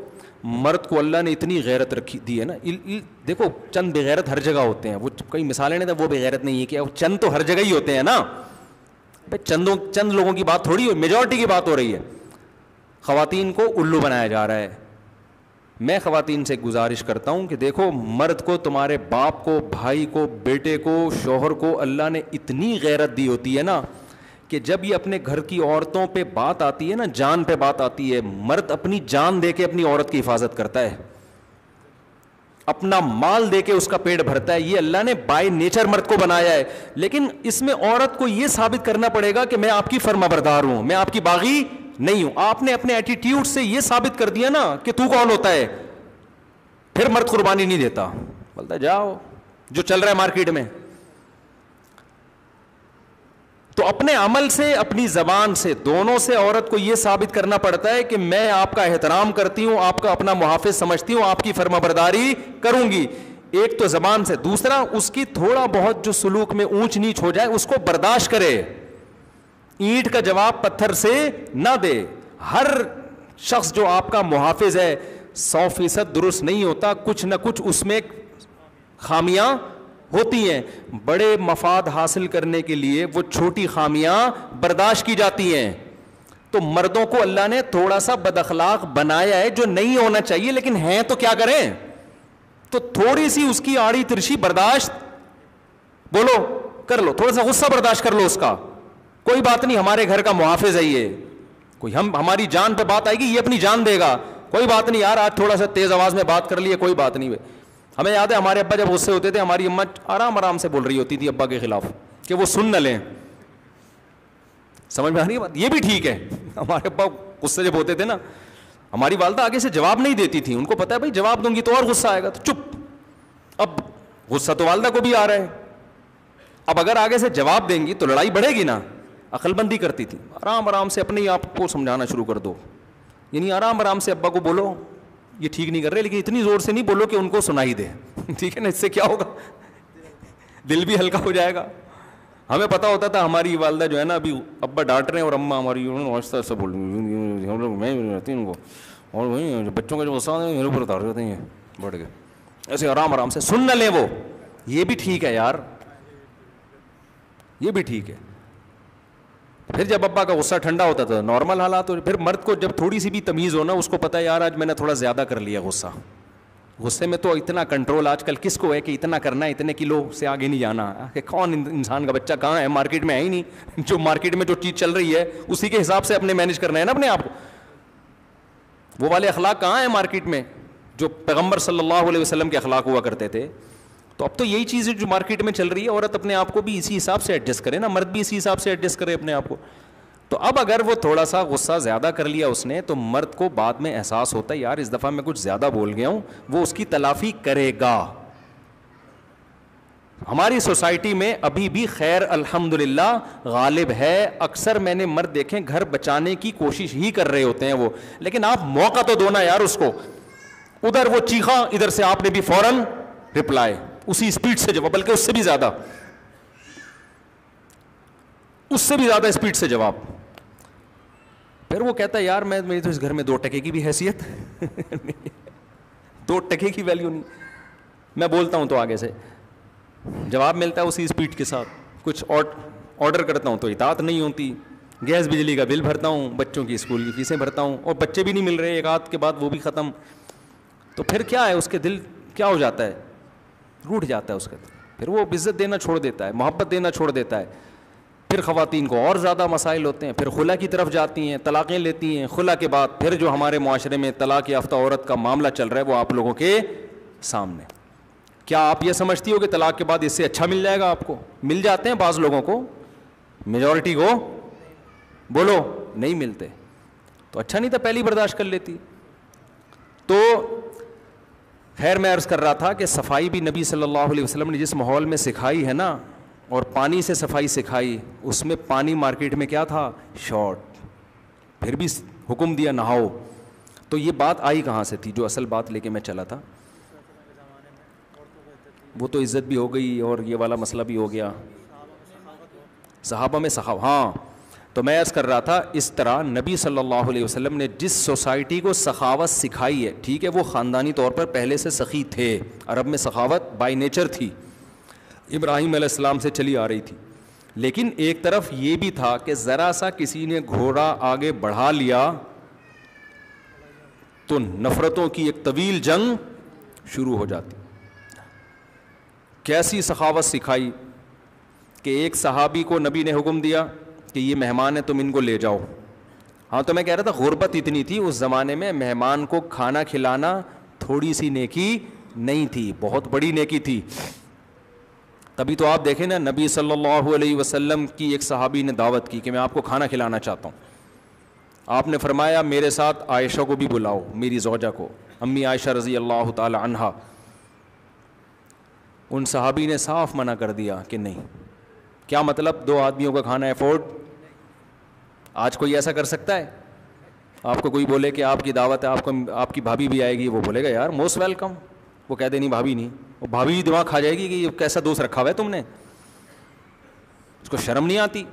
مرد کو اللہ نے اتنی غیرت رکھی دی ہے نا. دیکھو چند بغیرت ہر جگہ ہوتے ہیں, وہ کئی مثالیں نہیں تھا وہ بغیرت نہیں ہے, کہ چند تو ہر جگہ ہی ہوتے ہیں نا. چند لوگوں کی بات تھوڑی ہو, میجورٹی کی بات ہو رہی ہے. خواتین کو الو بنایا جا رہا ہے. میں خواتین سے گزارش کرتا ہوں کہ دیکھو مرد کو, تمہارے باپ کو, بھائی کو, بیٹے کو, شوہر کو اللہ نے اتنی غیرت دی ہوتی ہے نا کہ جب یہ اپنے گھر کی عورتوں پہ بات آتی ہے نا, جان پہ بات آتی ہے, مرد اپنی جان دے کے اپنی عورت کی حفاظت کرتا ہے, اپنا مال دے کے اس کا پیٹ بھرتا ہے. یہ اللہ نے بائی نیچر مرد کو بنایا ہے. لیکن اس میں عورت کو یہ ثابت کرنا پڑے گا کہ میں آپ کی فرما بردار ہوں, میں آپ کی باغی نہیں ہوں. آپ نے اپنے ایٹیٹیوڈ سے یہ ثابت کر دیا نا کہ تو کون ہوتا ہے, پھر مرد قربانی نہیں دیتا, بولتا جاؤ جو چل رہا ہے مارکیٹ میں. تو اپنے عمل سے, اپنی زبان سے, دونوں سے عورت کو یہ ثابت کرنا پڑتا ہے کہ میں آپ کا احترام کرتی ہوں, آپ کا اپنا محافظ سمجھتی ہوں, آپ کی فرما برداری کروں گی. ایک تو زبان سے, دوسرا اس کی تھوڑا بہت جو سلوک میں اونچ نیچ ہو جائے اس کو برداشت کرے. اینٹ کا جواب پتھر سے نہ دے. ہر شخص جو آپ کا محافظ ہے 100% درست نہیں ہوتا, کچھ نہ کچھ اس میں خامیاں ہوتی ہیں. بڑے مفاد حاصل کرنے کے لیے وہ چھوٹی خامیاں برداشت کی جاتی ہیں. تو مردوں کو اللہ نے تھوڑا سا بد اخلاق بنایا ہے, جو نہیں ہونا چاہیے لیکن ہیں, تو کیا کریں, تو تھوڑی سی اس کی آڑی ترشی برداشت بولو کر لو, تھوڑا سا غصہ برداشت کر لو اس کا, کوئی بات نہیں, ہمارے گھر کا محافظ ہے یہ, کوئی ہماری جان پہ بات آئے گی یہ اپنی جان دے گا, کوئی بات نہیں یار آج تھوڑا سا تیز آواز میں بات کر لی ہے, کوئی بات نہیں. ہمیں یاد ہے ہمارے ابا جب غصے ہوتے تھے, ہماری اماں آرام آرام سے بول رہی ہوتی تھی ابا کے خلاف کہ وہ سن نہ لیں. سمجھ میں آ رہی ہے بات؟ یہ بھی ٹھیک ہے. ہمارے ابا غصے جب ہوتے تھے نا, ہماری والدہ آگے سے جواب نہیں دیتی تھی, ان کو پتا ہے بھائی جواب دوں گی تو اور غصہ آئے گا, تو چپ. اب غصہ تو والدہ کو بھی آ رہا ہے, اب اگر آگے سے جواب دیں گی تو لڑائی بڑھے گی نا. عقل بندی کرتی تھی, آرام آرام سے اپنے آپ کو سمجھانا شروع کر دو, یعنی آرام آرام سے ابا کو بولو یہ ٹھیک نہیں کر رہے, لیکن اتنی زور سے نہیں بولو کہ ان کو سنائی دے, ٹھیک ہے نا, اس سے کیا ہوگا, دل بھی ہلکا ہو جائے گا. ہمیں پتا ہوتا تھا ہماری والدہ جو ہے نا ابھی ابا ڈانٹ رہے ہیں اور اماں ہماری آہستہ آہستہ بول رہی, ہم لوگ میں رہتی ان کو, اور وہی بچوں کا جو غصہ ہے میرے اوپر اتار دیتے ہیں بڑھ کے, ایسے آرام آرام سے سن نہ لیں وہ, یہ بھی ٹھیک ہے یار, یہ بھی ٹھیک ہے. پھر جب ابا کا غصہ ٹھنڈا ہوتا تھا نارمل حالات ہو. پھر مرد کو جب تھوڑی سی بھی تمیز ہو نا, اس کو پتا ہے یار آج میں نے تھوڑا زیادہ کر لیا غصہ. غصے میں تو اتنا کنٹرول آج کل کس کو ہے کہ اتنا کرنا ہے, اتنے کلو سے آگے نہیں جانا. کہ کون انسان کا بچہ کہاں ہے, مارکیٹ میں ہے ہی نہیں. جو مارکیٹ میں جو چیز چل رہی ہے اسی کے حساب سے اپنے مینیج کرنا ہے نا اپنے آپ کو. وہ والے اخلاق کہاں ہیں مارکیٹ میں جو پیغمبر صلی اللہ علیہ وسلم کے اخلاق ہوا کرتے تھے. تو اب تو یہی چیز جو مارکیٹ میں چل رہی ہے, عورت اپنے آپ کو بھی اسی حساب سے ایڈجسٹ کرے نا, مرد بھی اسی حساب سے ایڈجسٹ کرے اپنے آپ کو. تو اب اگر وہ تھوڑا سا غصہ زیادہ کر لیا اس نے, تو مرد کو بعد میں احساس ہوتا ہے یار اس دفعہ میں کچھ زیادہ بول گیا ہوں, وہ اس کی تلافی کرے گا. ہماری سوسائٹی میں ابھی بھی خیر الحمدللہ غالب ہے. اکثر میں نے مرد دیکھیں گھر بچانے کی کوشش ہی کر رہے ہوتے ہیں وہ, لیکن آپ موقع تو دو نا یار اس کو. ادھر وہ چیخا, ادھر سے آپ نے بھی فوراً رپلائی, اسی اسپیڈ سے جواب, بلکہ اس سے بھی زیادہ اسپیڈ سے جواب. پھر وہ کہتا ہے یار میری تو اس گھر میں 2 ٹکے کی بھی حیثیت 2 ٹکے کی ویلیو نہیں. میں بولتا ہوں تو آگے سے جواب ملتا ہے اسی اسپیڈ کے ساتھ. کچھ آرڈر کرتا ہوں تو اطاعت نہیں ہوتی. گیس بجلی کا بل بھرتا ہوں, بچوں کی اسکول کی فیسیں بھرتا ہوں, اور بچے بھی نہیں مل رہے, ایک آدھ کے بعد وہ بھی ختم. تو پھر کیا ہے, اس کے دل کیا ہو جاتا ہے, روٹھ جاتا ہے اس کا. پھر وہ عزت دینا چھوڑ دیتا ہے, محبت دینا چھوڑ دیتا ہے. پھر خواتین کو اور زیادہ مسائل ہوتے ہیں, پھر خلا کی طرف جاتی ہیں, طلاقیں لیتی ہیں. خلا کے بعد پھر جو ہمارے معاشرے میں طلاق یافتہ عورت کا معاملہ چل رہا ہے وہ آپ لوگوں کے سامنے. کیا آپ یہ سمجھتی ہو کہ طلاق کے بعد اس سے اچھا مل جائے گا آپ کو؟ مل جاتے ہیں بعض لوگوں کو, میجورٹی کو بولو نہیں ملتے. تو اچھا نہیں تھا پہلی برداشت کر لیتی. تو خیر میں عرض کر رہا تھا کہ صفائی بھی نبی صلی اللہ علیہ وسلم نے جس ماحول میں سکھائی ہے نا, اور پانی سے صفائی سکھائی, اس میں پانی مارکیٹ میں کیا تھا, شارٹ. پھر بھی حکم دیا نہاؤ. تو یہ بات آئی کہاں سے تھی, جو اصل بات لے کے میں چلا تھا وہ تو عزت بھی ہو گئی اور یہ والا مسئلہ بھی ہو گیا. صحابہ میں ہاں. تو میں عرض کر رہا تھا اس طرح نبی صلی اللہ علیہ وسلم نے جس سوسائٹی کو سخاوت سکھائی ہے, ٹھیک ہے وہ خاندانی طور پر پہلے سے سخی تھے, عرب میں سخاوت بائی نیچر تھی, ابراہیم علیہ السلام سے چلی آ رہی تھی. لیکن ایک طرف یہ بھی تھا کہ ذرا سا کسی نے گھوڑا آگے بڑھا لیا تو نفرتوں کی ایک طویل جنگ شروع ہو جاتی. کیسی سخاوت سکھائی کہ ایک صحابی کو نبی نے حکم دیا کہ یہ مہمان ہے تم ان کو لے جاؤ. ہاں تو میں کہہ رہا تھا غربت اتنی تھی اس زمانے میں, مہمان کو کھانا کھلانا تھوڑی سی نیکی نہیں تھی, بہت بڑی نیکی تھی. تبھی تو آپ دیکھیں نا نبی صلی اللہ علیہ وسلم کی ایک صحابی نے دعوت کی کہ میں آپ کو کھانا کھلانا چاہتا ہوں. آپ نے فرمایا میرے ساتھ عائشہ کو بھی بلاؤ, میری زوجہ کو, امی عائشہ رضی اللہ تعالی عنہا. ان صحابی نے صاف منع کر دیا کہ نہیں. کیا مطلب 2 آدمیوں کا کھانا افورڈ؟ آج کوئی ایسا کر سکتا ہے؟ آپ کو کوئی بولے کہ آپ کی دعوت ہے, آپ کی بھابھی بھی آئے گی, وہ بولے گا یار موسٹ ویلکم. وہ کہہ دے نہیں بھابھی نہیں, وہ بھابھی بھی دماغ کھا جائے گی کہ یہ کیسا دوست رکھا ہوا ہے تم نے, اس کو شرم نہیں آتی.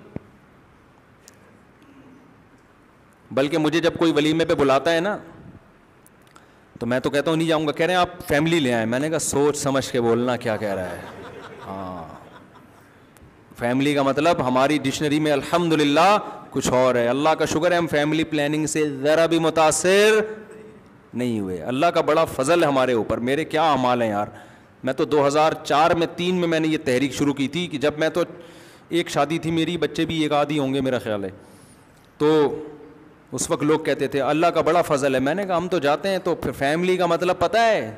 بلکہ مجھے جب کوئی ولیمے پہ بلاتا ہے نا تو میں تو کہتا ہوں نہیں جاؤں گا. کہہ رہے ہیں آپ فیملی لے آئیں. میں نے کہا سوچ سمجھ کے بولنا کیا کہہ رہا ہے. ہاں فیملی کا مطلب ہماری ڈکشنری میں الحمدللہ کچھ اور ہے. اللہ کا شکر ہے ہم فیملی پلاننگ سے ذرا بھی متاثر نہیں ہوئے. اللہ کا بڑا فضل ہے ہمارے اوپر. میرے کیا اعمال ہیں یار. میں تو 2004 میں 3 میں نے یہ تحریک شروع کی تھی کہ جب میں تو ایک شادی تھی میری, بچے بھی 1 آدھی ہوں گے میرا خیال ہے. تو اس وقت لوگ کہتے تھے اللہ کا بڑا فضل ہے. میں نے کہا ہم تو جاتے ہیں تو پھر فیملی کا مطلب پتہ ہے,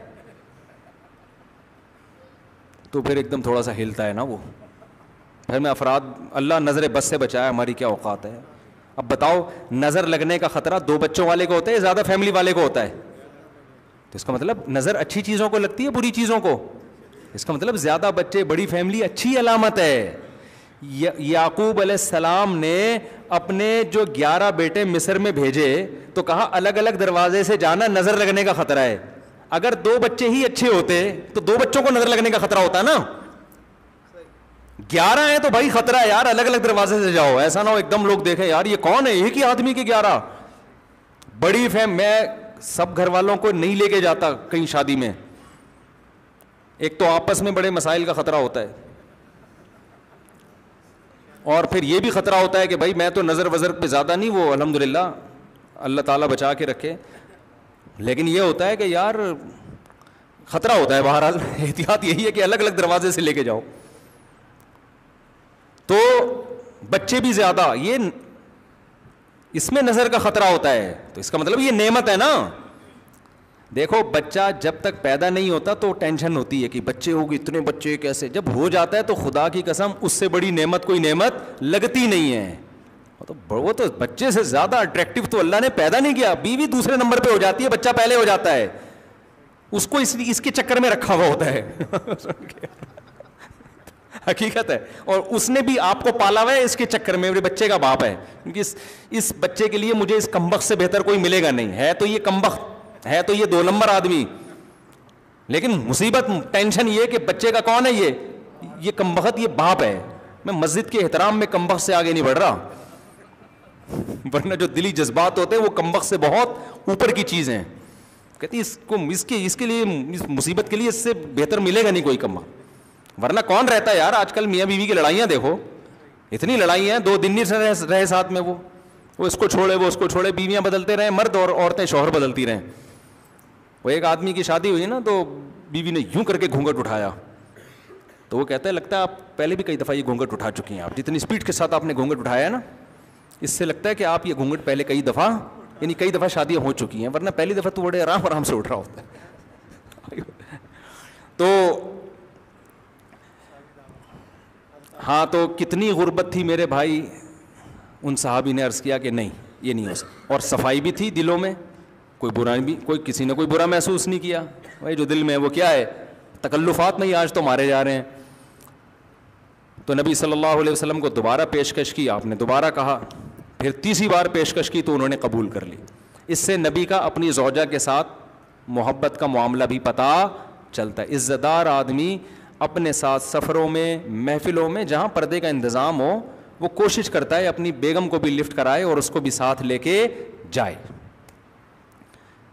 تو پھر ایک دم تھوڑا سا ہلتا ہے نا وہ. پھر میں افراد, اللہ نظر بس سے بچایا, ہماری کیا اوقات ہے. اب بتاؤ نظر لگنے کا خطرہ 2 بچوں والے کو ہوتا ہے یا زیادہ فیملی والے کو ہوتا ہے؟ تو اس کا مطلب نظر اچھی چیزوں کو لگتی ہے بری چیزوں کو. اس کا مطلب زیادہ بچے بڑی فیملی اچھی علامت ہے. یعقوب علیہ السلام نے اپنے جو 11 بیٹے مصر میں بھیجے تو کہا الگ الگ دروازے سے جانا, نظر لگنے کا خطرہ ہے. اگر 2 بچے ہی اچھے ہوتے تو 2 بچوں کو نظر لگنے کا خطرہ ہوتا نا. 11 ہیں تو بھائی خطرہ ہے یار, الگ الگ دروازے سے جاؤ. ایسا نہ ہو ایک دم لوگ دیکھیں یار یہ کون ہے, ایک ہی آدمی کے 11. بڑی میں سب گھر والوں کو نہیں لے کے جاتا کہیں شادی میں. ایک تو آپس میں بڑے مسائل کا خطرہ ہوتا ہے. اور پھر یہ بھی خطرہ ہوتا ہے کہ بھائی میں تو نظر وزر پہ زیادہ نہیں، وہ الحمدللہ اللہ تعالیٰ بچا کے رکھے، لیکن یہ ہوتا ہے کہ یار خطرہ ہوتا ہے. بہرحال احتیاط یہی ہے کہ الگ الگ دروازے سے لے کے جاؤ. تو بچے بھی زیادہ، یہ اس میں نظر کا خطرہ ہوتا ہے، تو اس کا مطلب یہ نعمت ہے نا. دیکھو بچہ جب تک پیدا نہیں ہوتا تو ٹینشن ہوتی ہے کہ بچے ہوگی، اتنے بچے کیسے، جب ہو جاتا ہے تو خدا کی قسم اس سے بڑی نعمت کوئی نعمت لگتی نہیں ہے. وہ تو بچے سے زیادہ اٹریکٹیو تو اللہ نے پیدا نہیں کیا. بیوی دوسرے نمبر پہ ہو جاتی ہے، بچہ پہلے ہو جاتا ہے. اس کو اس کے چکر میں رکھا ہوا ہوتا ہے. حقیقت ہے. اور اس نے بھی آپ کو پالا ہوا ہے اس کے چکر میں، میرے بچے کا باپ ہے، کیونکہ اس بچے کے لیے مجھے اس کمبخت سے بہتر کوئی ملے گا نہیں. ہے تو یہ کمبخت، ہے تو یہ 2 نمبر آدمی، لیکن مصیبت ٹینشن یہ کہ بچے کا کون ہے، یہ کمبخت، یہ باپ ہے. میں مسجد کے احترام میں کمبخت سے آگے نہیں بڑھ رہا، ورنہ جو دلی جذبات ہوتے ہیں وہ کمبخت سے بہت اوپر کی چیز ہیں. کہتی اس کے لیے، اس مصیبت کے لیے اس سے بہتر ملے گا نہیں کوئی کمبخت. ورنہ کون رہتا ہے یار، آج کل میاں بیوی کی لڑائیاں دیکھو، اتنی لڑائیاں ہیں، 2 دن نہیں رہے ساتھ میں، وہ اس کو چھوڑے، وہ اس کو چھوڑے، بیویاں بدلتے رہیں مرد، اور عورتیں شوہر بدلتی رہیں. وہ ایک آدمی کی شادی ہوئی نا تو بیوی نے یوں کر کے گھونگھٹ اٹھایا، تو وہ کہتا ہے لگتا ہے آپ پہلے بھی کئی دفعہ یہ گھونگھٹ اٹھا چکی ہیں، آپ جتنی اسپیڈ کے ساتھ آپ نے گھونگھٹ اٹھایا ہے نا، اس سے لگتا ہے کہ آپ یہ گھونگھٹ پہلے کئی دفعہ شادیاں ہو چکی ہیں، ورنہ پہلی دفعہ تو بڑے آرام سے اٹھ رہا ہوتا ہے. تو ہاں، تو کتنی غربت تھی میرے بھائی. ان صحابی نے عرض کیا کہ نہیں یہ نہیں ہو سکتا، اور صفائی بھی تھی دلوں میں، کوئی برا بھی، کسی نے کوئی برا محسوس نہیں کیا. بھائی جو دل میں ہے وہ کیا ہے، تکلفات نہیں، آج تو مارے جا رہے ہیں. تو نبی صلی اللہ علیہ وسلم کو دوبارہ پیشکش کی، آپ نے دوبارہ کہا، پھر تیسری بار پیشکش کی تو انہوں نے قبول کر لی. اس سے نبی کا اپنی زوجہ کے ساتھ محبت کا معاملہ بھی پتہ چلتا ہے. عزت دار آدمی اپنے ساتھ سفروں میں، محفلوں میں جہاں پردے کا انتظام ہو، وہ کوشش کرتا ہے اپنی بیگم کو بھی لفٹ کرائے اور اس کو بھی ساتھ لے کے جائے.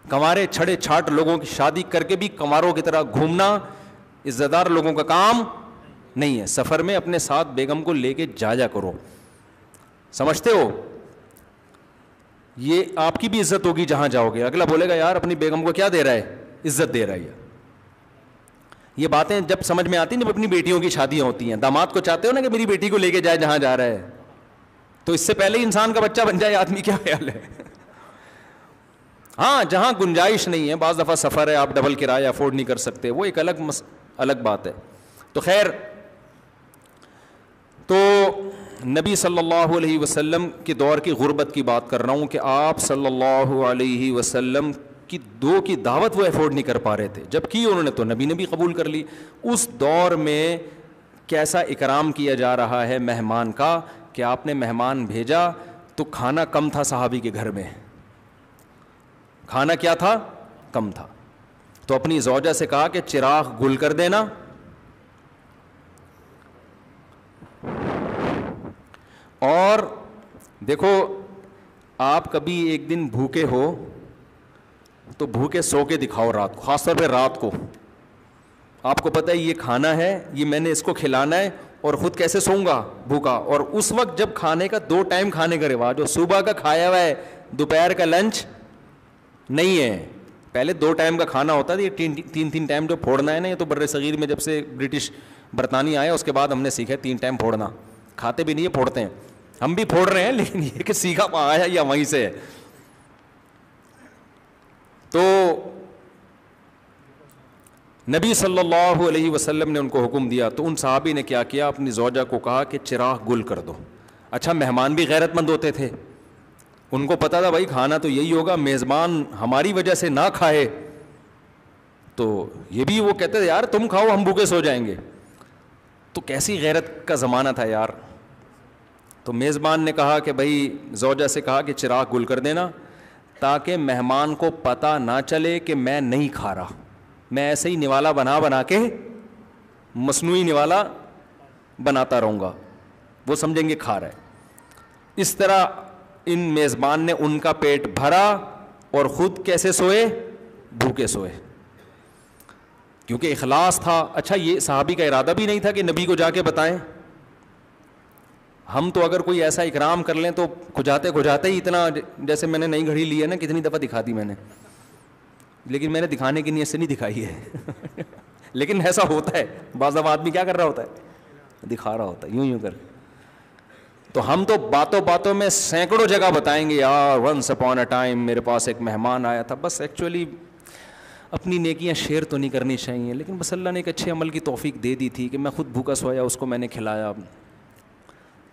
کنوارے چھڑے چھاٹ لوگوں کی شادی کر کے بھی کنواروں کی طرح گھومنا عزت دار لوگوں کا کام نہیں ہے. سفر میں اپنے ساتھ بیگم کو لے کے جایا کرو. سمجھتے ہو، یہ آپ کی بھی عزت ہوگی جہاں جاؤ گے. اگلا بولے گا یار اپنی بیگم کو کیا دے رہا ہے، عزت دے رہا ہے. یہ باتیں جب سمجھ میں آتی ہیں جب اپنی بیٹیوں کی شادیاں ہوتی ہیں. داماد کو چاہتے ہو نا کہ میری بیٹی کو لے کے جائے جہاں جا رہا ہے، تو اس سے پہلے ہی انسان کا بچہ بن جائے آدمی، کیا خیال ہے. ہاں جہاں گنجائش نہیں ہے، بعض دفعہ سفر ہے، آپ ڈبل کرایہ افورڈ نہیں کر سکتے، وہ ایک الگ بات ہے. تو خیر، تو نبی صلی اللہ علیہ وسلم کے دور کی غربت کی بات کر رہا ہوں کہ آپ صلی اللہ علیہ وسلم کی دعوت وہ افورڈ نہیں کر پا رہے تھے، جب کی انہوں نے تو نبی نے بھی قبول کر لی. اس دور میں کیسا اکرام کیا جا رہا ہے مہمان کا کہ آپ نے مہمان بھیجا تو کھانا کم تھا صحابی کے گھر میں. کھانا کیا تھا، کم تھا. تو اپنی زوجہ سے کہا کہ چراغ گل کر دینا. اور دیکھو، آپ کبھی ایک دن بھوکے ہو تو بھوکے سو کے دکھاؤ رات کو، خاص طور پہ رات کو. آپ کو پتہ ہے یہ کھانا ہے، یہ میں نے اس کو کھلانا ہے، اور خود کیسے سوؤں گا بھوکا. اور اس وقت جب کھانے کا 2 ٹائم کھانے کا رواج ہو، صبح کا کھایا ہوا ہے، دوپہر کا لنچ نہیں ہے. پہلے 2 ٹائم کا کھانا ہوتا تھا، یہ 3 ٹائم جو پھوڑنا ہے نا، یہ تو بر صغیر میں جب سے برٹش برطانیہ آیا اس کے بعد ہم نے سیکھا 3 ٹائم پھوڑنا. کھاتے بھی نہیں ہے، پھوڑتے ہیں. ہم بھی پھوڑ رہے ہیں، لیکن یہ کہ سیکھا آیا یا وہیں سے ہے. تو نبی صلی اللہ علیہ وسلم نے ان کو حکم دیا تو ان صحابی نے کیا کیا، اپنی زوجہ کو کہا کہ چراغ گل کر دو. اچھا، مہمان بھی غیرت مند ہوتے تھے، ان کو پتا تھا بھائی کھانا تو یہی ہوگا، میزبان ہماری وجہ سے نہ کھائے تو یہ بھی وہ کہتے تھے یار تم کھاؤ ہم بھوکے سو جائیں گے. تو کیسی غیرت کا زمانہ تھا یار. تو میزبان نے کہا کہ بھائی زوجہ سے کہا کہ چراغ گل کر دینا تاکہ مہمان کو پتہ نہ چلے کہ میں نہیں کھا رہا، میں ایسے ہی نوالا بنا کے مصنوعی نوالا بناتا رہوں گا، وہ سمجھیں گے کھا رہا ہے. اس طرح ان میزبان نے ان کا پیٹ بھرا اور خود کیسے سوئے، بھوکے سوئے، کیونکہ اخلاص تھا. اچھا، یہ صحابی کا ارادہ بھی نہیں تھا کہ نبی کو جا کے بتائیں. ہم تو اگر کوئی ایسا اکرام کر لیں تو کھجاتے کھجاتے ہی اتنا, جیسے میں نے نئی گھڑی لی ہے نا, کتنی دفعہ دکھا دی میں نے, لیکن میں نے دکھانے کی نیت سے نہیں دکھائی ہے لیکن ایسا ہوتا ہے بعض دفعہ آدمی کیا کر رہا ہوتا ہے, دکھا رہا ہوتا ہے یوں یوں کر. تو ہم تو باتوں باتوں میں سینکڑوں جگہ بتائیں گے یار ونس اپون اے ٹائم میرے پاس ایک مہمان آیا تھا, بس ایکچولی اپنی نیکیاں شیئر تو نہیں کرنی چاہیے, لیکن بس اللہ نے ایک اچھے عمل کی توفیق دے دی تھی کہ میں خود بھوکا سویا, اس کو میں نے کھلایا,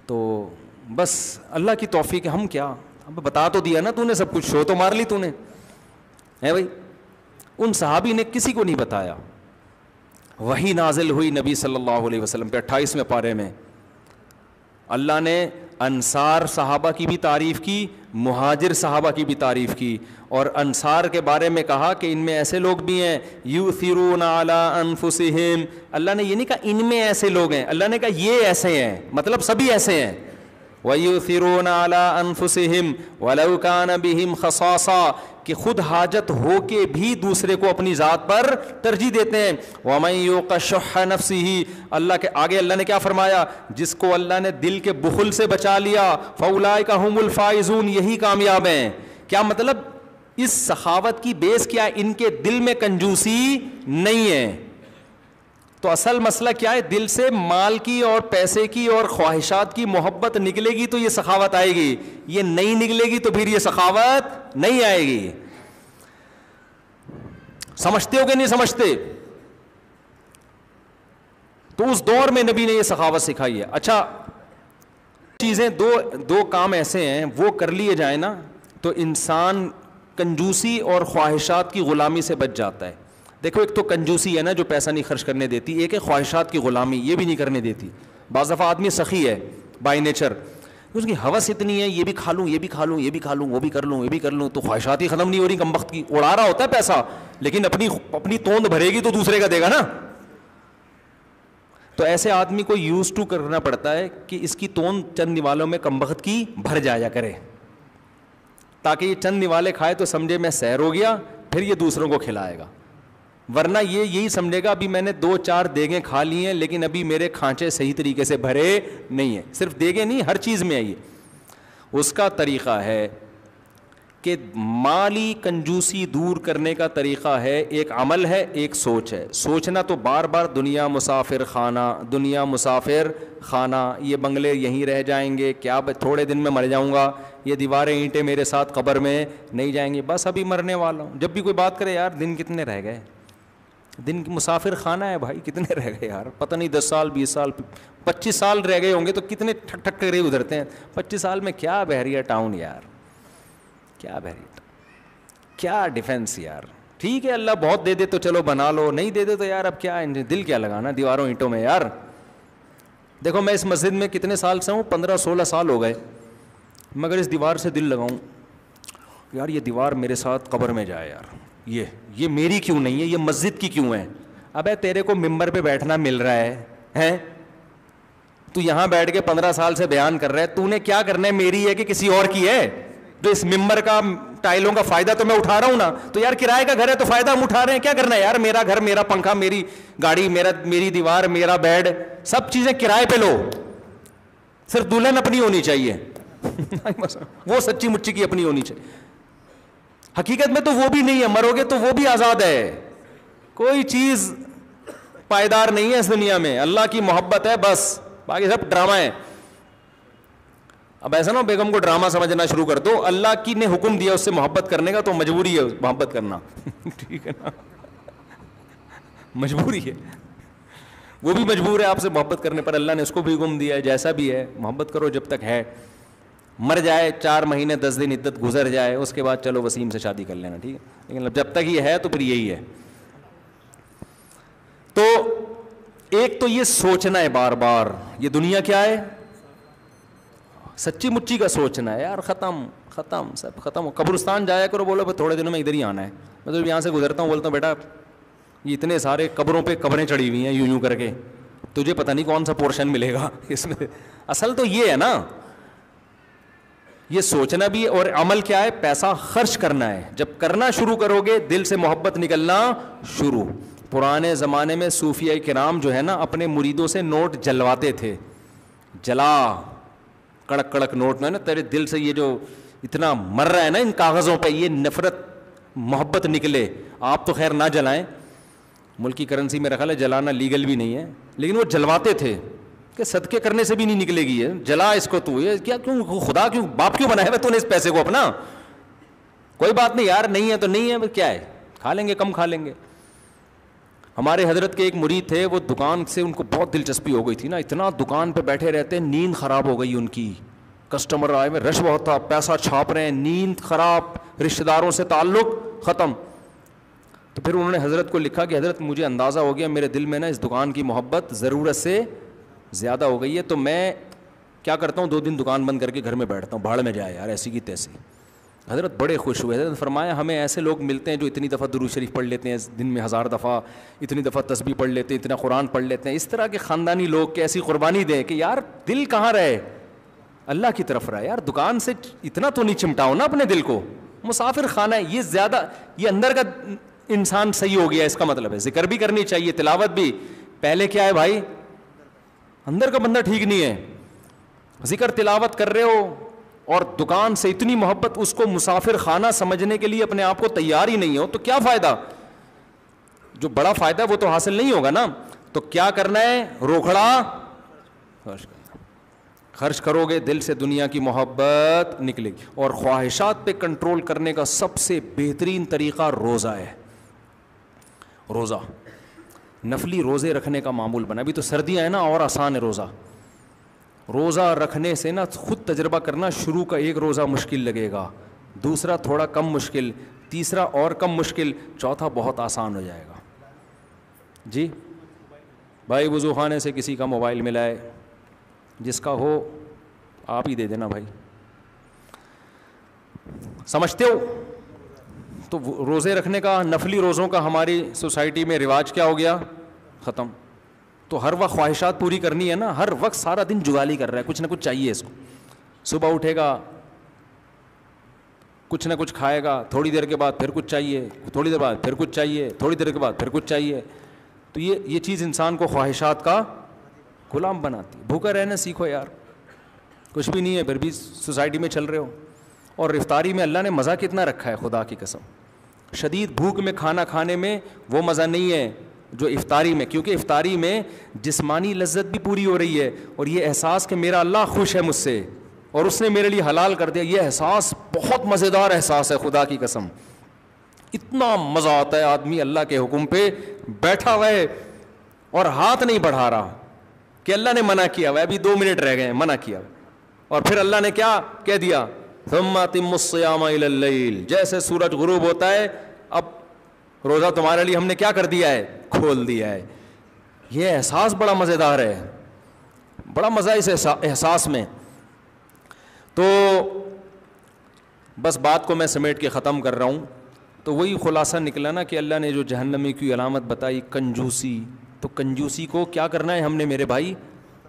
تو بس اللہ کی توفیق ہے. ہم کیا, ہم بتا تو دیا نا تو نے سب کچھ, شو تو مار لی تو نے, ہے بھائی. ان صحابی نے کسی کو نہیں بتایا. وہی نازل ہوئی نبی صلی اللہ علیہ وسلم پہ 28ویں پارے میں, اللہ نے انصار صحابہ کی بھی تعریف کی, مہاجر صحابہ کی بھی تعریف کی, اور انصار کے بارے میں کہا کہ ان میں ایسے لوگ بھی ہیں یؤثرون علی انفسہم. اللہ نے یہ نہیں کہا ان میں ایسے لوگ ہیں, اللہ نے کہا یہ ایسے ہیں, مطلب سبھی ایسے ہیں. وَيُؤْثِرُونَ عَلَىٰ أَنفُسِهِمْ وَلَوْ كَانَ بِهِمْ خَصَاصَةٌ, کہ خود حاجت ہو کے بھی دوسرے کو اپنی ذات پر ترجیح دیتے ہیں. وَمَن يُوقَ شُحَّ نَفْسِهِ, اللہ کے آگے اللہ نے کیا فرمایا, جس کو اللہ نے دل کے بخل سے بچا لیا, فَأُولَٰئِكَ هُمُ الْفَائِزُونَ, یہی کامیاب ہیں. کیا مطلب, اس سخاوت کی بیس کیا, ان کے دل میں کنجوسی نہیں ہے. تو اصل مسئلہ کیا ہے, دل سے مال کی اور پیسے کی اور خواہشات کی محبت نکلے گی تو یہ سخاوت آئے گی, یہ نہیں نکلے گی تو پھر یہ سخاوت نہیں آئے گی. سمجھتے ہو کہ نہیں سمجھتے؟ تو اس دور میں نبی نے یہ سخاوت سکھائی ہے. اچھا چیزیں, دو کام ایسے ہیں وہ کر لیے جائیں نا تو انسان کنجوسی اور خواہشات کی غلامی سے بچ جاتا ہے. دیکھو ایک تو کنجوسی ہے نا جو پیسہ نہیں خرچ کرنے دیتی, ایک ہے خواہشات کی غلامی, یہ بھی نہیں کرنے دیتی. بعض دفعہ آدمی سخی ہے بائی نیچر, اس کی ہوس اتنی ہے یہ بھی کھا لوں, یہ بھی کھا لوں, یہ بھی کھا لوں, وہ بھی کر لوں, یہ بھی کر لوں, تو خواہشات ہی ختم نہیں ہو رہی, کم وقت کی اڑا رہا ہوتا ہے پیسہ, لیکن اپنی توند بھرے گی تو دوسرے کا دے گا نا. تو ایسے آدمی کو یوز ٹو کرنا پڑتا ہے کہ اس کی توند چند نوالوں میں کم وقت کی بھر جایا کرے, تاکہ یہ چند نوالے کھائے تو سمجھے میں سیر ہو گیا, پھر یہ دوسروں کو کھلائے گا. ورنہ یہ یہی سمجھے گا ابھی میں نے 2-4 دیگیں کھا لی ہیں لیکن ابھی میرے کھانچے صحیح طریقے سے بھرے نہیں ہیں. صرف دیگیں نہیں, ہر چیز میں ہے یہ. اس کا طریقہ ہے کہ مالی کنجوسی دور کرنے کا طریقہ ہے, ایک عمل ہے, ایک سوچ ہے. سوچنا تو بار بار دنیا مسافر خانہ, دنیا مسافر خانہ, یہ بنگلے یہیں رہ جائیں گے, کیا تھوڑے دن میں مر جاؤں گا, یہ دیواریں اینٹیں میرے ساتھ قبر میں نہیں جائیں گی, بس ابھی مرنے والا ہوں. جب بھی کوئی بات کرے یار دن کتنے رہ گئے, دن کی مسافر خانہ ہے بھائی, کتنے رہ گئے یار, پتہ نہیں 10 سال 20 سال 25 سال رہ گئے ہوں گے, تو کتنے ٹھک ٹھک کرے ادھرتے ہیں. 25 سال میں کیا بحریہ ٹاؤن یار, کیا بحریہ, کیا ڈیفینس یار. ٹھیک ہے اللہ بہت دے دے تو چلو بنا لو, نہیں دے دے تو یار اب کیا دل کیا لگانا دیواروں اینٹوں میں یار. دیکھو میں اس مسجد میں کتنے سال سے ہوں, 15-16 سال ہو گئے, مگر اس دیوار سے دل لگاؤں یار یہ دیوار میرے ساتھ قبر میں جائے یار, یہ میری کیوں نہیں ہے, یہ مسجد کی کیوں ہے. ابے تیرے کو ممبر پہ بیٹھنا مل رہا ہے, تو یہاں بیٹھ کے 15 سال سے بیان کر رہا ہے, تو نے کیا کرنا ہے, میری ہے کہ کسی اور کی ہے. تو اس ممبر کا ٹائلوں کا فائدہ تو میں اٹھا رہا ہوں نا, تو یار کرائے کا گھر ہے تو فائدہ ہم اٹھا رہے ہیں, کیا کرنا ہے یار, میرا گھر, میرا پنکھا, میری گاڑی, میری دیوار, میرا بیڈ, سب چیزیں کرائے پہ لو, صرف دلہن اپنی ہونی چاہیے وہ سچی مچی کی اپنی ہونی چاہیے. حقیقت میں تو وہ بھی نہیں ہے, مرو گے تو وہ بھی آزاد ہے, کوئی چیز پائیدار نہیں ہے اس دنیا میں, اللہ کی محبت ہے بس, باقی سب ڈرامہ ہے. اب ایسا نہ بیگم کو ڈرامہ سمجھنا شروع کر دو, اللہ کی نے حکم دیا اس سے محبت کرنے کا تو مجبوری ہے محبت کرنا ٹھیک ہے نا, مجبوری ہے, وہ بھی مجبور ہے آپ سے محبت کرنے پر, اللہ نے اس کو بھی حکم دیا ہے, جیسا بھی ہے محبت کرو جب تک ہے. مر جائے 4 مہینے 10 دن عدت گزر جائے, اس کے بعد چلو وسیم سے شادی کر لینا, ٹھیک ہے, لیکن جب تک یہ ہے تو پھر یہی ہے. تو ایک تو یہ سوچنا ہے بار بار, یہ دنیا کیا ہے, سچی مچی کا سوچنا ہے یار, ختم سب ختم. قبرستان جایا کرو, بولو تھوڑے دنوں میں ادھر ہی آنا ہے, مطلب یہاں سے گزرتا ہوں بولتا ہوں بیٹا یہ اتنے سارے قبروں پہ قبریں چڑھی ہوئی ہیں یوں کر کے, تجھے پتہ نہیں کون سا پورشن ملے گا اس میں. اصل تو یہ ہے نا, یہ سوچنا بھی, اور عمل کیا ہے, پیسہ خرچ کرنا ہے. جب کرنا شروع کرو گے دل سے محبت نکلنا شروع. پرانے زمانے میں صوفیہ کرام جو ہے نا اپنے مریدوں سے نوٹ جلواتے تھے, جلا کڑک کڑک نوٹ میں نا تیرے دل سے یہ جو اتنا مر رہا ہے نا ان کاغذوں پہ, یہ نفرت محبت نکلے. آپ تو خیر نہ جلائیں, ملکی کرنسی میں رکھا ہے جلانا لیگل بھی نہیں ہے, لیکن وہ جلواتے تھے کہ صدقے کرنے سے بھی نہیں نکلے گی یہ, جلا اس کو تو, یہ کیا کیوں خدا کیوں باپ کیوں بنایا ہے تو نے اس پیسے کو اپنا. کوئی بات نہیں یار, نہیں ہے تو نہیں ہے, کیا ہے, کھا لیں گے, کم کھا لیں گے. ہمارے حضرت کے ایک مرید تھے, وہ دکان سے ان کو بہت دلچسپی ہو گئی تھی نا, اتنا دکان پہ بیٹھے رہتے, نیند خراب ہو گئی ان کی, کسٹمر آئے ہوئے, رش بہت تھا, پیسہ چھاپ رہے ہیں, نیند خراب, رشتہ داروں سے تعلق ختم. تو پھر انہوں نے حضرت کو لکھا کہ حضرت مجھے اندازہ ہو گیا میرے دل میں نا اس دکان کی محبت ضرورت سے زیادہ ہو گئی ہے, تو میں کیا کرتا ہوں 2 دن دکان بند کر کے گھر میں بیٹھتا ہوں, بھاڑ میں جائے یار ایسی کی تیسی. حضرت بڑے خوش ہوئے. حضرت فرمایا ہمیں ایسے لوگ ملتے ہیں جو اتنی دفعہ درود شریف پڑھ لیتے ہیں دن میں 1000 دفعہ, اتنی دفعہ تسبیح پڑھ لیتے ہیں, اتنا قرآن پڑھ لیتے ہیں. اس طرح کے خاندانی لوگ کی ایسی قربانی دیں کہ یار دل کہاں رہے, اللہ کی طرف رہے. یار دکان سے اتنا تو نہیں چمٹاؤ نا اپنے دل کو, مسافر خانہ ہے یہ, زیادہ یہ اندر کا انسان صحیح ہو گیا, اس کا مطلب ہے ذکر بھی کرنی چاہیے, تلاوت بھی. پہلے کیا ہے بھائی, اندر کا بندہ ٹھیک نہیں ہے, ذکر تلاوت کر رہے ہو اور دکان سے اتنی محبت, اس کو مسافر خانہ سمجھنے کے لیے اپنے آپ کو تیار ہی نہیں ہو تو کیا فائدہ. جو بڑا فائدہ ہے وہ تو حاصل نہیں ہوگا نا. تو کیا کرنا ہے, روکھڑا خرچ کرو گے دل سے دنیا کی محبت نکلے گی. اور خواہشات پہ کنٹرول کرنے کا سب سے بہترین طریقہ روزہ ہے. روزہ, نفلی روزے رکھنے کا معمول بنا. ابھی تو سردیاں ہیں نا, اور آسان ہے روزہ. روزہ رکھنے سے نا خود تجربہ کرنا, شروع کا 1 روزہ مشکل لگے گا, دوسرا تھوڑا کم مشکل, تیسرا اور کم مشکل, چوتھا بہت آسان ہو جائے گا. جی بھائی وضو خانے سے کسی کا موبائل ملا ہے, جس کا ہو آپ ہی دے دینا بھائی, سمجھتے ہو. تو روزے رکھنے کا, نفلی روزوں کا ہماری سوسائٹی میں رواج کیا ہو گیا, ختم. تو ہر وقت خواہشات پوری کرنی ہے نا, ہر وقت سارا دن جگالی کر رہا ہے, کچھ نہ کچھ چاہیے اس کو. صبح اٹھے گا کچھ نہ کچھ کھائے گا, تھوڑی دیر کے بعد پھر کچھ چاہیے, تھوڑی دیر بعد پھر کچھ چاہیے, تھوڑی دیر کے بعد پھر کچھ چاہیے. تو یہ چیز انسان کو خواہشات کا غلام بناتی. بھوکا رہنا سیکھو یار, کچھ بھی نہیں ہے پھر بھی سوسائٹی میں چل رہے ہو. اور افطاری میں اللہ نے مزہ کتنا رکھا ہے, خدا کی قسم. شدید بھوک میں کھانا کھانے میں وہ مزہ نہیں ہے جو افطاری میں, کیونکہ افطاری میں جسمانی لذت بھی پوری ہو رہی ہے, اور یہ احساس کہ میرا اللہ خوش ہے مجھ سے اور اس نے میرے لیے حلال کر دیا, یہ احساس بہت مزیدار احساس ہے. خدا کی قسم اتنا مزہ آتا ہے, آدمی اللہ کے حکم پہ بیٹھا ہوا ہے اور ہاتھ نہیں بڑھا رہا کہ اللہ نے منع کیا ہوا ہے, ابھی 2 منٹ رہ گئے ہیں, منع کیا, اور پھر اللہ نے کیا کہہ دیا, ثم اتموا الصیام الی اللیل, جیسے سورج غروب ہوتا ہے اب روزہ تمہارے لیے ہم نے کیا کر دیا ہے, کھول دیا ہے. یہ احساس بڑا مزیدار ہے, بڑا مزہ اس احساس میں. تو بس بات کو میں سمیٹ کے ختم کر رہا ہوں. تو وہی خلاصہ نکلا نا کہ اللہ نے جو جہنمی کی علامت بتائی, کنجوسی, تو کنجوسی کو کیا کرنا ہے ہم نے میرے بھائی,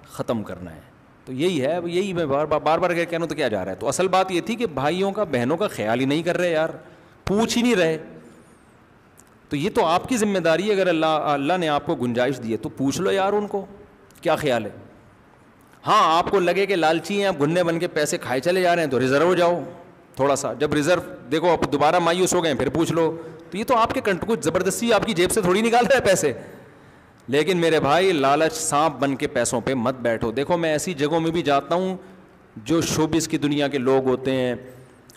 ختم کرنا ہے. تو یہی ہے, یہی میں بار بار کہہ رہا ہوں تو کیا جا رہا ہے. تو اصل بات یہ تھی کہ بھائیوں کا بہنوں کا خیال ہی نہیں کر رہے یار, پوچھ ہی نہیں رہے. تو یہ تو آپ کی ذمہ داری ہے, اگر اللہ نے آپ کو گنجائش دی ہے تو پوچھ لو یار ان کو کیا خیال ہے. ہاں آپ کو لگے کہ لالچی ہیں, آپ گھننے بن کے پیسے کھائے چلے جا رہے ہیں, تو ریزرو ہو جاؤ تھوڑا سا. جب ریزرو دیکھو آپ دوبارہ مایوس ہو گئے ہیں پھر پوچھ لو. تو یہ تو آپ کے کچھ زبردستی آپ کی جیب سے تھوڑی نکال رہے ہیں پیسے. لیکن میرے بھائی لالچ سانپ بن کے پیسوں پہ مت بیٹھو. دیکھو میں ایسی جگہوں میں بھی جاتا ہوں جو شوبز کی دنیا کے لوگ ہوتے ہیں,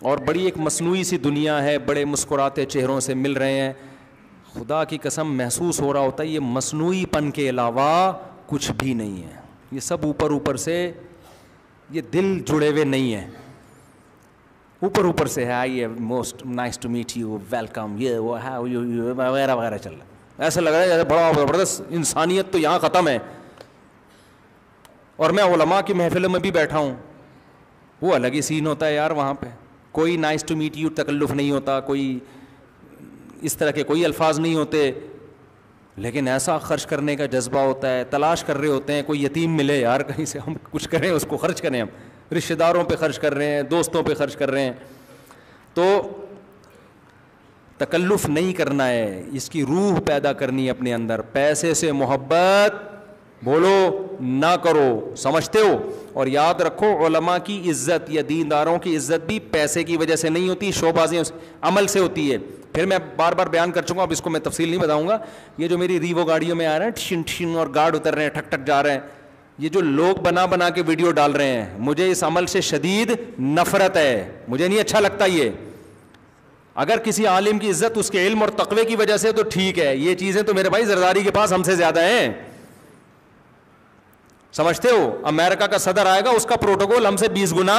اور بڑی ایک مصنوعی سی دنیا ہے, بڑے مسکراتے چہروں سے مل رہے ہیں. خدا کی قسم محسوس ہو رہا ہوتا ہے یہ مصنوعی پن کے علاوہ کچھ بھی نہیں ہے. یہ سب اوپر سے, یہ دل جڑے ہوئے نہیں ہیں, اوپر سے ہے. آئیے, most nice to meet you, welcome, یہ وہ ہے وغیرہ وغیرہ چل رہا ہے. ایسا لگ رہا ہے جیسے بڑا زبردست انسانیت تو یہاں ختم ہے. اور میں علماء کی محفلوں میں بھی بیٹھا ہوں, وہ الگ ہی سین ہوتا ہے یار. وہاں پہ کوئی نائس ٹو میٹ یو تکلف نہیں ہوتا, کوئی اس طرح کے کوئی الفاظ نہیں ہوتے, لیکن ایسا خرچ کرنے کا جذبہ ہوتا ہے. تلاش کر رہے ہوتے ہیں کوئی یتیم ملے یار کہیں سے, ہم کچھ کریں اس کو خرچ کریں. ہم رشتہ داروں پہ خرچ کر رہے ہیں, دوستوں پہ خرچ کر رہے ہیں. تو تکلف نہیں کرنا ہے, اس کی روح پیدا کرنی ہے اپنے اندر. پیسے سے محبت بولو نہ کرو. سمجھتے ہو؟ اور یاد رکھو علماء کی عزت یا دینداروں کی عزت بھی پیسے کی وجہ سے نہیں ہوتی, شو بازیوں سے, عمل سے ہوتی ہے. پھر میں بار بار بیان کر چکا ہوں, اب اس کو میں تفصیل نہیں بتاؤں گا. یہ جو میری ریوو گاڑیوں میں آ رہے ہیں ٹشن ٹشن اور گارڈ اتر رہے ہیں, ٹھک ٹھک جا رہے ہیں, یہ جو لوگ بنا کے ویڈیو ڈال رہے ہیں, مجھے اس عمل سے شدید نفرت ہے, مجھے نہیں اچھا لگتا یہ. اگر کسی عالم کی عزت اس کے علم اور تقوی کی وجہ سے تو ٹھیک ہے, یہ چیزیں تو میرے بھائی زرداری کے پاس ہم سے زیادہ ہیں. سمجھتے ہو؟ امریکہ کا صدر آئے گا, اس کا پروٹوکول ہم سے 20 گنا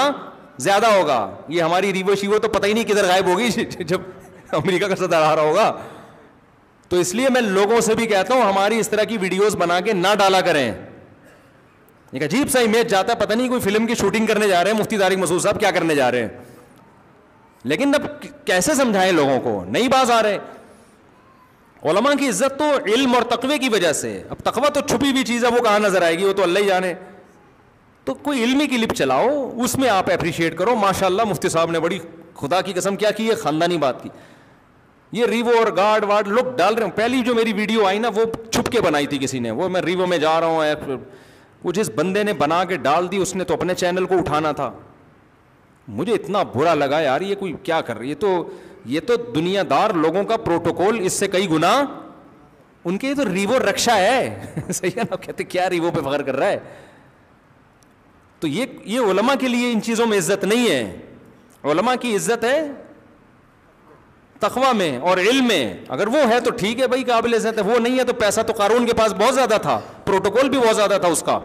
زیادہ ہوگا. یہ ہماری ریوو شیوو تو پتہ ہی نہیں کدھر غائب ہوگی جب امریکہ کا صدر آ رہا ہوگا. تو اس لیے میں لوگوں سے بھی کہتا ہوں ہماری اس طرح کی ویڈیوز بنا کے نہ ڈالا کریں. ایک عجیب سا امیج جاتا ہے, پتہ نہیں کوئی فلم کی شوٹنگ کرنے جا رہے ہیں مفتی طارق مسعود صاحب, کیا کرنے جا رہے ہیں. لیکن اب کیسے سمجھائیں لوگوں کو, نہیں باز آ رہے. علماء کی عزت تو علم اور تقوی کی وجہ سے. اب تقوی تو چھپی ہوئی چیز ہے, وہ کہاں نظر آئے گی, وہ تو اللہ ہی جانے. تو کوئی علمی کلپ چلاؤ, اس میں آپ اپریشیٹ کرو, ماشاءاللہ مفتی صاحب نے بڑی خدا کی قسم کیا کی ہے, خاندانی بات کی. یہ ریوو اور گارڈ وارڈ لوگ ڈال رہے ہیں. پہلی جو میری ویڈیو آئی نا وہ چھپ کے بنائی تھی کسی نے, وہ میں ریوو میں جا رہا ہوں, وہ جس بندے نے بنا کے ڈال دی اس نے تو اپنے چینل کو اٹھانا تھا. مجھے اتنا برا لگا یار, یہ کوئی کیا کر رہی ہے. یہ تو دنیا دار لوگوں کا پروٹوکول اس سے کئی گنا, ان کے تو ریوو رکشا ہے صحیح ہے نا, کہتے کیا ریوو پہ فخر کر رہا ہے. تو یہ علماء کے لیے ان چیزوں میں عزت نہیں ہے. علماء کی عزت ہے تقوی میں اور علم میں. اگر وہ ہے تو ٹھیک ہے بھائی, قابل عزت ہے. وہ نہیں ہے تو پیسہ تو قارون کے پاس بہت زیادہ تھا, پروٹوکول بھی بہت زیادہ تھا اس کا,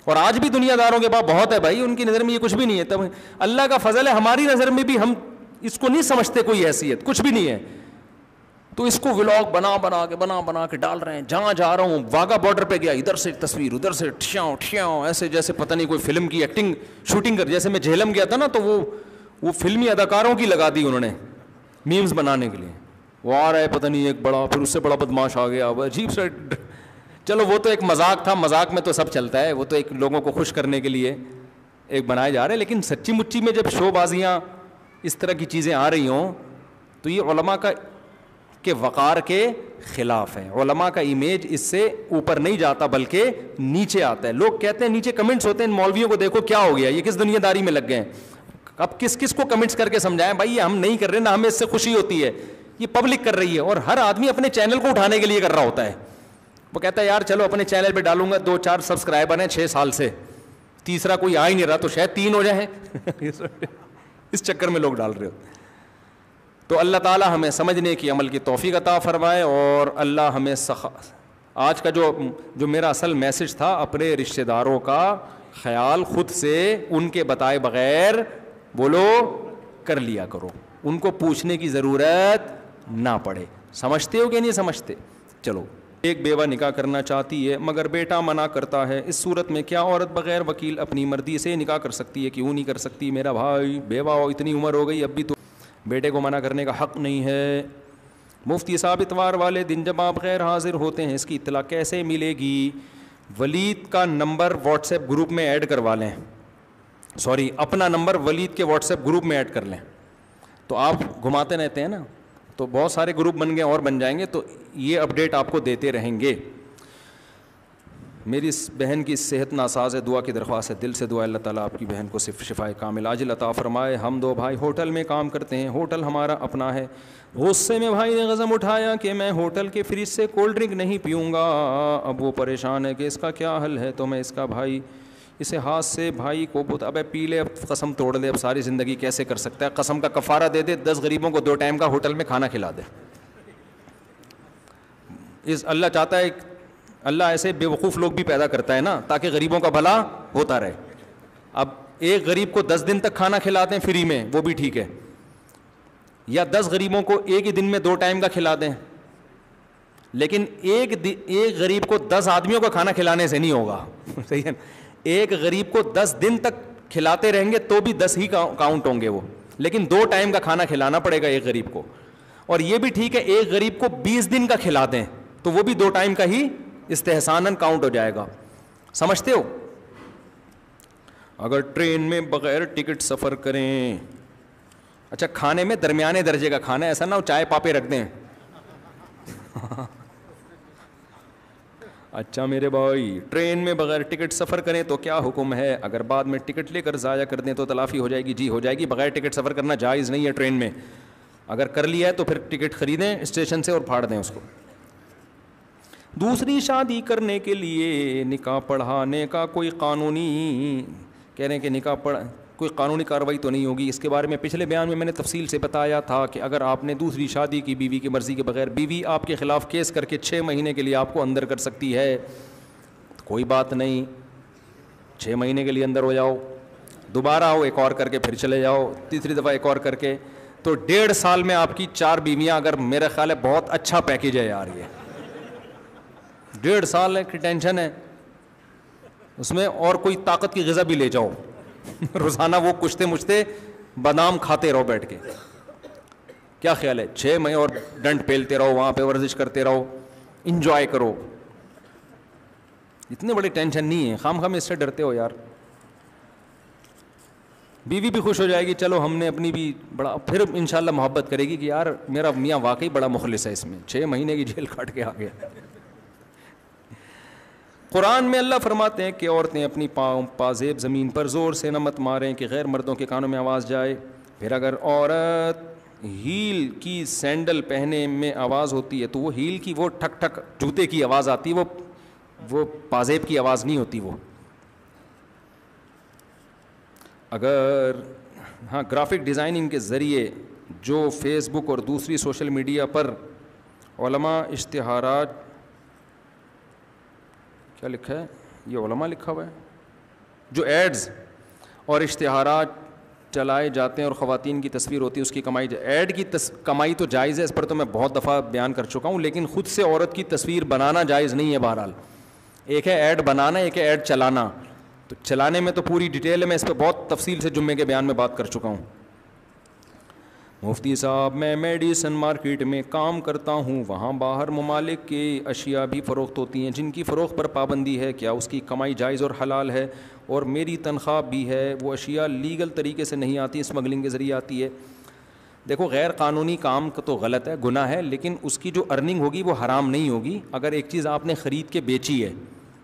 اور آج بھی دنیا داروں کے پاس بہت ہے بھائی. ان کی نظر میں یہ کچھ بھی نہیں ہے. تب اللہ کا فضل ہے, ہماری نظر میں بھی ہم اس کو نہیں سمجھتے کوئی حیثیت, کچھ بھی نہیں ہے. تو اس کو ولاگ بنا کے ڈال رہے ہیں. جہاں جا رہا ہوں, واگا بارڈر پہ گیا, ادھر سے تصویر, ادھر سے ٹھیاؤ ایسے جیسے پتہ نہیں کوئی فلم کی ایکٹنگ شوٹنگ کر. جیسے میں جہلم گیا تھا نا, تو وہ فلمی اداکاروں کی لگا دی انہوں نے میمز بنانے کے لیے. وہ آ رہا ہے پتہ نہیں ایک بڑا, پھر اس سے بڑا بدماش آ گیا, عجیب سا. چلو وہ تو ایک مذاق تھا, مذاق میں تو سب چلتا ہے, وہ تو ایک لوگوں کو خوش کرنے کے لیے ایک بنائے جا رہے ہیں. لیکن سچی مچی میں جب شو بازیاں اس طرح کی چیزیں آ رہی ہوں تو یہ علماء کے وقار کے خلاف ہے. علماء کا امیج اس سے اوپر نہیں جاتا بلکہ نیچے آتا ہے. لوگ کہتے ہیں, نیچے کمنٹس ہوتے ہیں, مولویوں کو دیکھو کیا ہو گیا, یہ کس دنیا داری میں لگ گئے ہیں. اب کس کو کمنٹس کر کے سمجھائیں بھائی, یہ ہم نہیں کر رہے نا, ہمیں اس سے خوشی ہوتی ہے, یہ پبلک کر رہی ہے. اور ہر آدمی اپنے چینل کو اٹھانے کے لیے کر رہا ہوتا ہے. وہ کہتا ہے یار چلو اپنے چینل پہ ڈالوں گا, 2-4 سبسکرائبر ہیں 6 سال سے, تیسرا کوئی آ ہی نہیں رہا, تو شاید 3 ہو جائیں اس چکر میں لوگ ڈال رہے ہو. تو اللہ تعالیٰ ہمیں سمجھنے کی عمل کی توفیق عطا فرمائے. اور اللہ ہمیں آج کا جو میرا اصل میسج تھا, اپنے رشتہ داروں کا خیال خود سے ان کے بتائے بغیر بولو کر لیا کرو, ان کو پوچھنے کی ضرورت نہ پڑے. سمجھتے ہو کہ نہیں سمجھتے؟ چلو. ایک بیوہ نکاح کرنا چاہتی ہے مگر بیٹا منع کرتا ہے, اس صورت میں کیا عورت بغیر وکیل اپنی مرضی سے نکاح کر سکتی ہے؟ کیوں نہیں کر سکتی؟ میرا بھائی بیوہ ہو, اتنی عمر ہو گئی, اب بھی تو بیٹے کو منع کرنے کا حق نہیں ہے. مفتی صاحب اتوار والے دن جب آپ غیر حاضر ہوتے ہیں اس کی اطلاع کیسے ملے گی؟ ولید کا نمبر واٹس ایپ گروپ میں ایڈ کروا لیں, اپنا نمبر ولید کے واٹس ایپ گروپ میں ایڈ کر لیں. تو آپ گھماتے رہتے ہیں نا, تو بہت سارے گروپ بن گئے اور بن جائیں گے, تو یہ اپڈیٹ آپ کو دیتے رہیں گے. میری اس بہن کی صحت ناساز ہے, دعا کی درخواست ہے, دل سے دعا اللہ تعالیٰ آپ کی بہن کو صرف شفائے کامل عاجل عطا فرمائے. ہم 2 بھائی ہوٹل میں کام کرتے ہیں, ہوٹل ہمارا اپنا ہے. غصے میں بھائی نے عزم اٹھایا کہ میں ہوٹل کے فریج سے کولڈ ڈرنک نہیں پیوں گا. اب وہ پریشان ہے کہ اس کا کیا حل ہے, تو میں اس کا بھائی اسے ہاتھ سے بھائی کو ابے پی لے, اب قسم توڑ دے, اب ساری زندگی کیسے کر سکتا ہے, قسم کا کفارہ دے دے, 10 غریبوں کو 2 ٹائم کا ہوٹل میں کھانا کھلا دے. اللہ چاہتا ہے, اللہ ایسے بے وقوف لوگ بھی پیدا کرتا ہے نا تاکہ غریبوں کا بھلا ہوتا رہے. اب ایک غریب کو 10 دن تک کھانا کھلا دیں فری میں, وہ بھی ٹھیک ہے, یا 10 غریبوں کو ایک ہی دن میں 2 ٹائم کا کھلا دیں. لیکن ایک غریب کو 10 آدمیوں کا کھانا کھلانے سے نہیں ہوگا صحیح ہے. ایک غریب کو 10 دن تک کھلاتے رہیں گے تو بھی 10 ہی کاؤنٹ ہوں گے وہ, لیکن 2 ٹائم کا کھانا کھلانا پڑے گا ایک غریب کو. اور یہ بھی ٹھیک ہے ایک غریب کو 20 دن کا کھلا دیں تو وہ بھی 2 ٹائم کا ہی استحساناً کاؤنٹ ہو جائے گا. سمجھتے ہو؟ اگر ٹرین میں بغیر ٹکٹ سفر کریں, اچھا کھانے میں درمیانے درجے کا کھانا, ایسا نہ ہو چائے پاپے رکھ دیں. اچھا میرے بھائی، ٹرین میں بغیر ٹکٹ سفر کریں تو کیا حکم ہے؟ اگر بعد میں ٹکٹ لے کر ضائع کر دیں تو تلافی ہو جائے گی؟ جی ہو جائے گی، بغیر ٹکٹ سفر کرنا جائز نہیں ہے ٹرین میں. اگر کر لیا ہے تو پھر ٹکٹ خریدیں اسٹیشن سے اور پھاڑ دیں اس کو. دوسری شادی کرنے کے لیے نکاح پڑھانے کا کوئی قانونی، کہہ رہے ہیں کہ نکاح کوئی قانونی کارروائی تو نہیں ہوگی. اس کے بارے میں پچھلے بیان میں نے تفصیل سے بتایا تھا کہ اگر آپ نے دوسری شادی کی بیوی کی مرضی کے بغیر، بیوی آپ کے خلاف کیس کر کے 6 مہینے کے لیے آپ کو اندر کر سکتی ہے. کوئی بات نہیں، 6 مہینے کے لیے اندر ہو جاؤ، دوبارہ آؤ ایک اور کر کے پھر چلے جاؤ، تیسری دفعہ ایک اور کر کے، تو 1.5 سال میں آپ کی 4 بیویاں، اگر میرا خیال ہے بہت اچھا پیکیج ہے یار. یہ 1.5 سال کی ٹینشن ہے اس میں، اور کوئی طاقت کی غذا بھی لے جاؤ روزانہ وہ کشتے مچتے بادام کھاتے رہو بیٹھ کے. کیا خیال ہے؟ 6 مہینے اور ڈنڈ پیلتے رہو، وہاں پہ ورزش کرتے رہو، انجوائے کرو. اتنی بڑی ٹینشن نہیں ہے، خام خام اس سے ڈرتے ہو یار. بیوی بھی خوش ہو جائے گی، چلو ہم نے اپنی بھی بڑا، پھر انشاءاللہ محبت کرے گی کہ یار میرا میاں واقعی بڑا مخلص ہے، اس میں 6 مہینے کی جیل کاٹ کے آ گیا. قرآن میں اللہ فرماتے ہیں کہ عورتیں اپنی پازیب زمین پر زور سے نہ مت ماریں کہ غیر مردوں کے کانوں میں آواز جائے. پھر اگر عورت ہیل کی سینڈل پہنے میں آواز ہوتی ہے تو وہ ہیل کی وہ ٹھک ٹھک جوتے کی آواز آتی ہے، وہ پازیب کی آواز نہیں ہوتی. وہ اگر ہاں گرافک ڈیزائننگ کے ذریعے جو فیس بک اور دوسری سوشل میڈیا پر علماء اشتہارات، کیا لکھا ہے یہ علماء لکھا ہوا ہے، جو ایڈز اور اشتہارات چلائے جاتے ہیں اور خواتین کی تصویر ہوتی ہے اس کی کمائی، ایڈ کی کمائی تو جائز ہے، اس پر تو میں بہت دفعہ بیان کر چکا ہوں، لیکن خود سے عورت کی تصویر بنانا جائز نہیں ہے. بہرحال ایک ہے ایڈ بنانا، ایک ہے ایڈ چلانا. تو چلانے میں تو پوری ڈیٹیل ہے، میں اس پہ بہت تفصیل سے جمعے کے بیان میں بات کر چکا ہوں. مفتی صاحب میں میڈیسن مارکیٹ میں کام کرتا ہوں، وہاں باہر ممالک کی اشیاء بھی فروخت ہوتی ہیں جن کی فروخت پر پابندی ہے، کیا اس کی کمائی جائز اور حلال ہے؟ اور میری تنخواہ بھی ہے، وہ اشیاء لیگل طریقے سے نہیں آتی، اسمگلنگ کے ذریعے آتی ہے. دیکھو غیر قانونی کام تو غلط ہے، گناہ ہے، لیکن اس کی جو ارننگ ہوگی وہ حرام نہیں ہوگی. اگر ایک چیز آپ نے خرید کے بیچی ہے،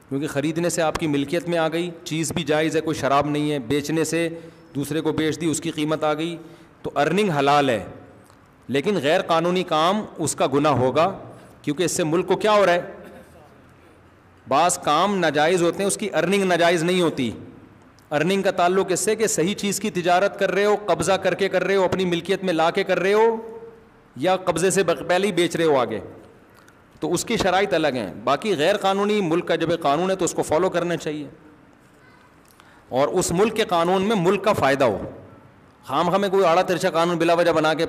کیونکہ خریدنے سے آپ کی ملکیت میں آ گئی، چیز بھی جائز ہے، کوئی شراب نہیں ہے، بیچنے سے دوسرے کو بیچ دی، اس کی قیمت آ گئی، تو ارننگ حلال ہے. لیکن غیر قانونی کام اس کا گناہ ہوگا، کیونکہ اس سے ملک کو کیا ہو رہا ہے؟ بعض کام ناجائز ہوتے ہیں، اس کی ارننگ ناجائز نہیں ہوتی. ارننگ کا تعلق اس سے کہ صحیح چیز کی تجارت کر رہے ہو، قبضہ کر کے کر رہے ہو، اپنی ملکیت میں لا کے کر رہے ہو، یا قبضے سے پہلے ہی بیچ رہے ہو آگے، تو اس کی شرائط الگ ہیں. باقی غیر قانونی ملک کا جب قانون ہے تو اس کو فالو کرنا چاہیے، اور اس ملک کے قانون میں ملک کا فائدہ ہو. خام خواہ میں کوئی آڑا ترچھا قانون بلا وجہ بنا کے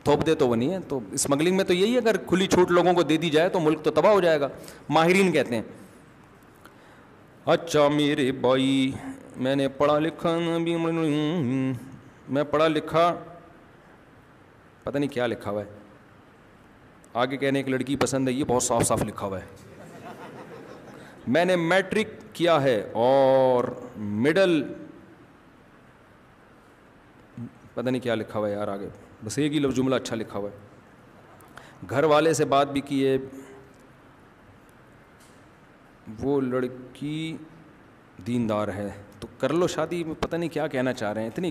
تھوپ دے تو وہ نہیں ہے. تو اسمگلنگ میں تو یہی ہے، اگر کھلی چھوٹ لوگوں کو دے دی جائے تو ملک تو تباہ ہو جائے گا. ماہرین کہتے ہیں. اچھا میرے بھائی، میں نے پڑھا لکھا پتہ نہیں کیا لکھا ہوا ہے آگے، کہنے ایک لڑکی پسند ہے، یہ بہت صاف صاف لکھا ہوا ہے. میں نے میٹرک کیا ہے اور مڈل، پتہ نہیں کیا لکھا ہوا ہے یار آگے، بس ایک ہی لفظ جملہ اچھا لکھا ہوا ہے. گھر والے سے بات بھی کی ہے، وہ لڑکی دیندار ہے تو کر لو شادی. پتہ نہیں کیا کہنا چاہ رہے ہیں، اتنی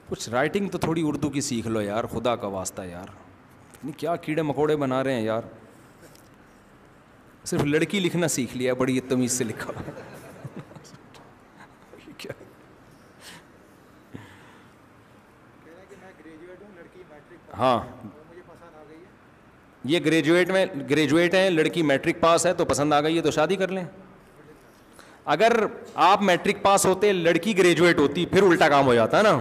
کچھ رائٹنگ تو تھوڑی اردو کی سیکھ لو یار، خدا کا واسطہ یار، کیا کیڑے مکوڑے بنا رہے ہیں یار. صرف لڑکی لکھنا سیکھ لیا، بڑی تمیز سے لکھا ہوا ہے. ہاں یہ گریجویٹ ہیں، لڑکی میٹرک پاس ہے تو پسند آ گئی ہے تو شادی کر لیں. اگر آپ میٹرک پاس ہوتے، لڑکی گریجویٹ ہوتی، پھر الٹا کام ہو جاتا ہے نا.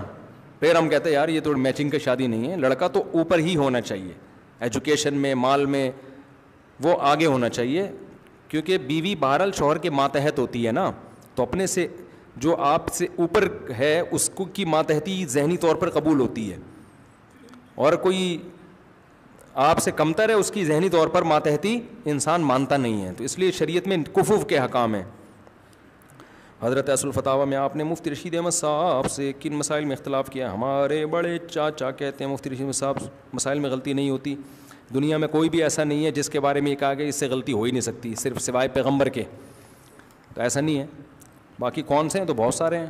پھر ہم کہتے ہیں یار یہ تو میچنگ کا شادی نہیں ہے، لڑکا تو اوپر ہی ہونا چاہیے، ایجوکیشن میں، مال میں وہ آگے ہونا چاہیے، کیونکہ بیوی بہرحال شوہر کے ماتحت ہوتی ہے نا. تو اپنے سے جو آپ سے اوپر ہے اس کو کی ماتحتی ذہنی طور پر قبول ہوتی ہے، اور کوئی آپ سے کمتر ہے اس کی ذہنی طور پر ماتحتی انسان مانتا نہیں ہے. تو اس لیے شریعت میں کفوف کے حکام ہیں. حضرت اصل الفتاوی میں آپ نے مفتی رشید احمد صاحب سے کن مسائل میں اختلاف کیا؟ ہمارے بڑے چاچا کہتے ہیں مفتی رشید احمد صاحب مسائل میں غلطی نہیں ہوتی. دنیا میں کوئی بھی ایسا نہیں ہے جس کے بارے میں یہ کہا کہ اس سے غلطی ہو ہی نہیں سکتی, صرف سوائے پیغمبر کے. تو ایسا نہیں ہے. باقی کون سے ہیں تو بہت سارے ہیں,